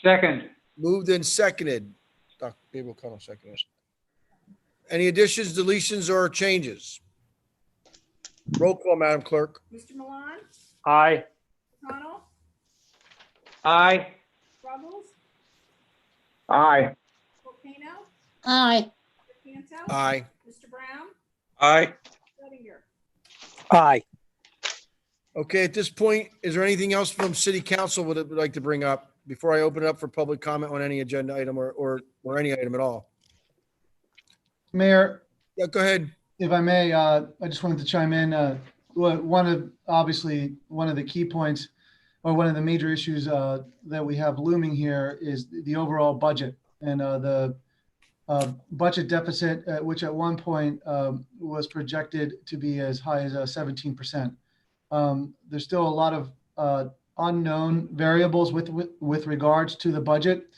Second. Moved and seconded. Dr. Gabe O'Connell seconded. Any additions, deletions, or changes? Roll call, Madam Clerk. Mr. Milan, Aye. O'Connell, Aye. Ruggles, Aye. Volcano, Aye. Panto, Aye. Mr. Brown, Aye. Ettinger. Aye. Okay, at this point, is there anything else from City Council would like to bring up before I open it up for public comment on any agenda item or any item at all? Mayor, Yeah, go ahead. if I may, I just wanted to chime in. One of the key points or one of the major issues that we have looming here is the overall budget and the budget deficit, which at one point was projected to be as high as 17%. There's still a lot of unknown variables with regards to the budget.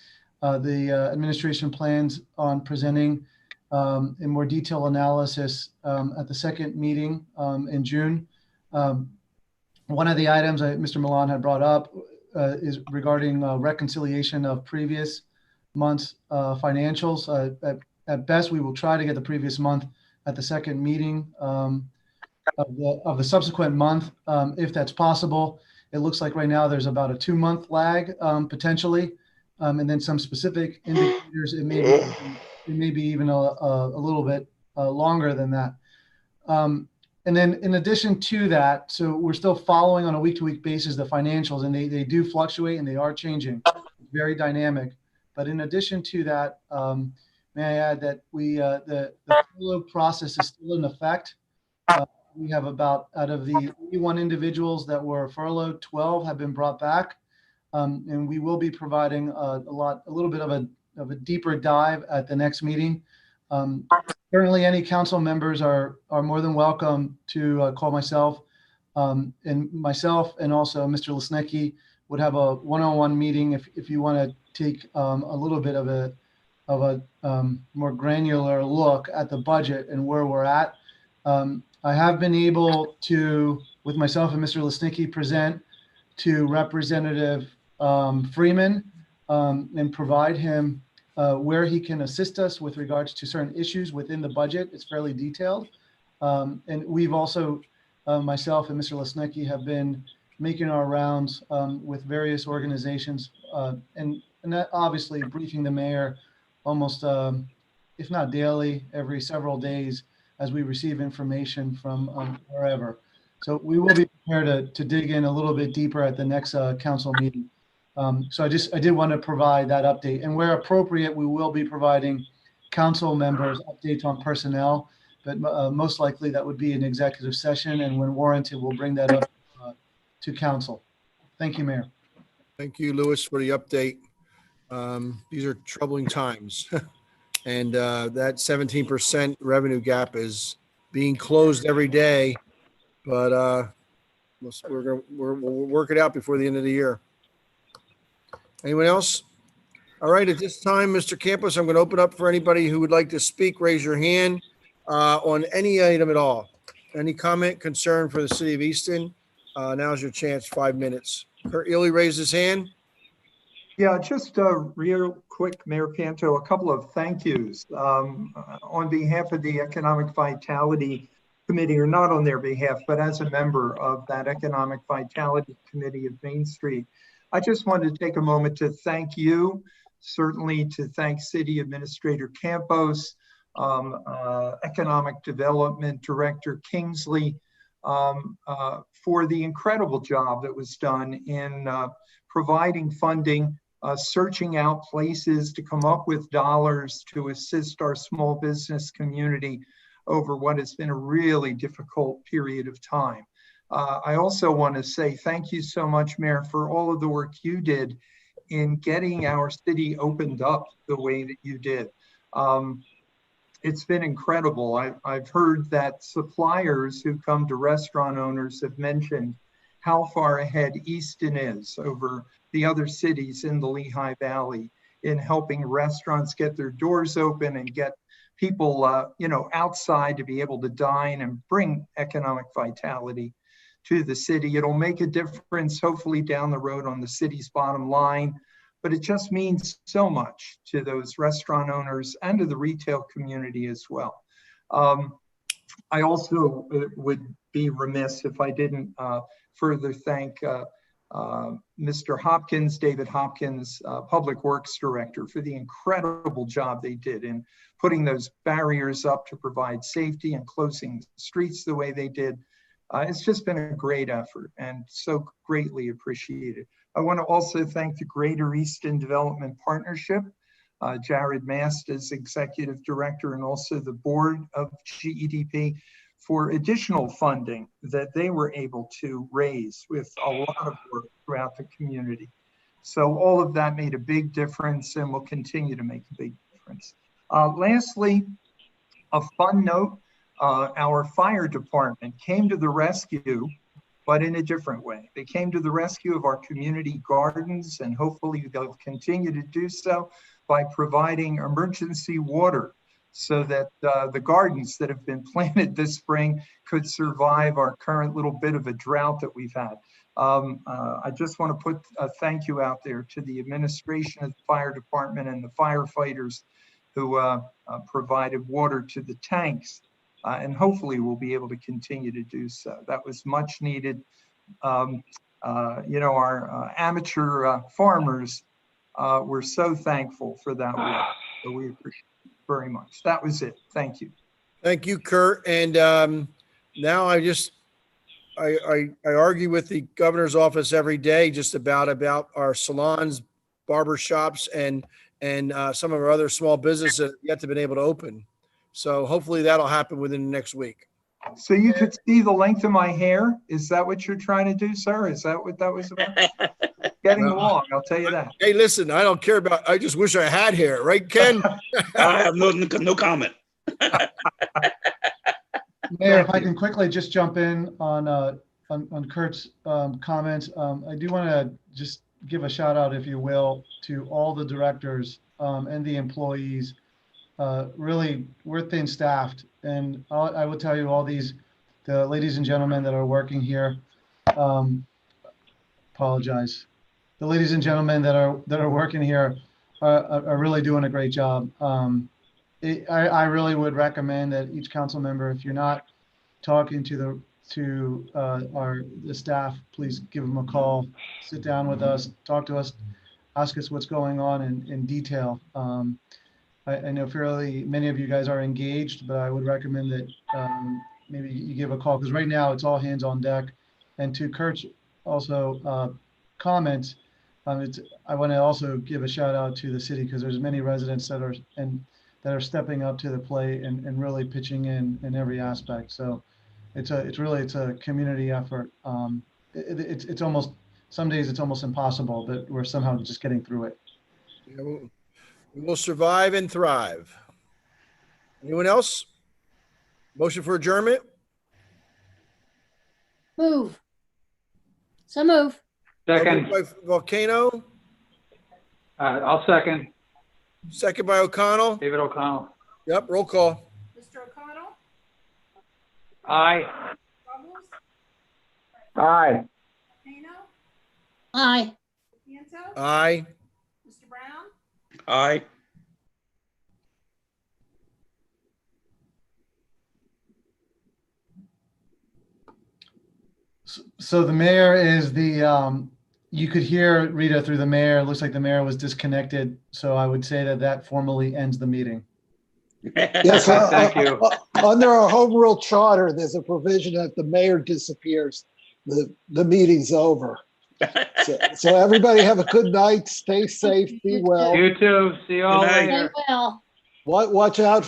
The administration plans on presenting in more detailed analysis at the second meeting in June. One of the items that Mr. Milan had brought up is regarding reconciliation of previous month's financials. At best, we will try to get the previous month at the second meeting of the subsequent month, if that's possible. It looks like right now there's about a 2-month lag potentially, and then some specific indicators. It may be even a little bit longer than that. And then in addition to that, so we're still following on a week-to-week basis the financials, and they do fluctuate and they are changing, very dynamic. But in addition to that, may I add that the furlough process is still in effect. We have about, out of the 81 individuals that were furloughed, 12 have been brought back. And we will be providing a little bit of a deeper dive at the next meeting. Certainly any council members are more than welcome to call myself and also Mr. Lesnicki would have a one-on-one meeting if you want to take a little bit of a more granular look at the budget and where we're at. I have been able to, with myself and Mr. Lesnicki, present to Representative Freeman and provide him where he can assist us with regards to certain issues within the budget. It's fairly detailed. And we've also, myself and Mr. Lesnicki, have been making our rounds with various organizations and that obviously briefing the mayor almost, if not daily, every several days as we receive information from wherever. So we will be prepared to dig in a little bit deeper at the next council meeting. So I did want to provide that update, and where appropriate, we will be providing council members updates on personnel, but most likely that would be an executive session, and when warranted, we'll bring that up to council. Thank you, Mayor. Thank you, Louis, for the update. These are troubling times. And that 17% revenue gap is being closed every day, but we'll work it out before the end of the year. Anyone else? All right, at this time, Mr. Campos, I'm going to open up for anybody who would like to speak. Raise your hand on any item at all. Any comment, concern for the city of Easton? Now's your chance, 5 minutes. Kurt Ely raised his hand. Yeah, just real quick, Mayor Panto, a couple of thank yous. On behalf of the Economic Vitality Committee, or not on their behalf, but as a member of that Economic Vitality Committee of Main Street, I just wanted to take a moment to thank you, certainly to thank City Administrator Campos, Economic Development Director Kingsley, for the incredible job that was done in providing funding, searching out places to come up with dollars to assist our small business community over what has been a really difficult period of time. I also want to say thank you so much, Mayor, for all of the work you did in getting our city opened up the way that you did. It's been incredible. I've heard that suppliers who come to restaurant owners have mentioned how far ahead Easton is over the other cities in the Lehigh Valley in helping restaurants get their doors open and get people, outside to be able to dine and bring economic vitality to the city. It'll make a difference, hopefully down the road on the city's bottom line, but it just means so much to those restaurant owners and to the retail community as well. I also would be remiss if I didn't further thank Mr. Hopkins, David Hopkins, Public Works Director, for the incredible job they did in putting those barriers up to provide safety and closing streets the way they did. It's just been a great effort and so greatly appreciated. I want to also thank the Greater Easton Development Partnership, Jared Mast as Executive Director, and also the board of GEDP for additional funding that they were able to raise with a lot of work throughout the community. So all of that made a big difference and will continue to make a big difference. Lastly, a fun note, our fire department came to the rescue, but in a different way. They came to the rescue of our community gardens, and hopefully they'll continue to do so by providing emergency water so that the gardens that have been planted this spring could survive our current little bit of a drought that we've had. I just want to put a thank you out there to the administration of the fire department and the firefighters who provided water to the tanks, and hopefully we'll be able to continue to do so. That was much needed. Our amateur farmers were so thankful for that work, so we appreciate it very much. That was it. Thank you. Thank you, Kurt. And now I argue with the governor's office every day just about our salons, barber shops, and some of our other small businesses that yet to been able to open. So hopefully that'll happen within the next week. So you could see the length of my hair. Is that what you're trying to do, sir? Is that what that was about? Getting along, I'll tell you that. Hey, listen, I don't care about, I just wish I had hair, right, Ken? I have no comment. Mayor, if I can quickly just jump in on Kurt's comments. I do want to just give a shout out, if you will, to all the directors and the employees. Really, we're thin staffed, and I will tell you, the ladies and gentlemen that are working here, apologize. The ladies and gentlemen that are working here are really doing a great job. I really would recommend that each council member, if you're not talking to the staff, please give them a call, sit down with us, talk to us, ask us what's going on in detail. I know fairly many of you guys are engaged, but I would recommend that maybe you give a call, because right now it's all hands on deck. And to Kurt's also comments, I want to also give a shout out to the city, because there's many residents that are stepping up to the plate and really pitching in every aspect. So it's a community effort. It's almost, some days it's almost impossible, but we're somehow just getting through it. Yeah, we will survive and thrive. Anyone else? Motion for adjournment? Move. So move. Second. By Volcano. I'll second. Second by O'Connell. David O'Connell. Yep, roll call. Mr. O'Connell? Aye. Ruggles? Aye. Kano? Aye. Pianto? Aye. Mr. Brown? Aye. So the mayor is you could hear Rita through the mayor. It looks like the mayor was disconnected. So I would say that formally ends the meeting. Yes, Thank you. Under our home rule charter, there's a provision that if the mayor disappears, the meeting's over. So everybody have a good night. Stay safe. Be well. You too. See you all Good night. later. Well. Watch out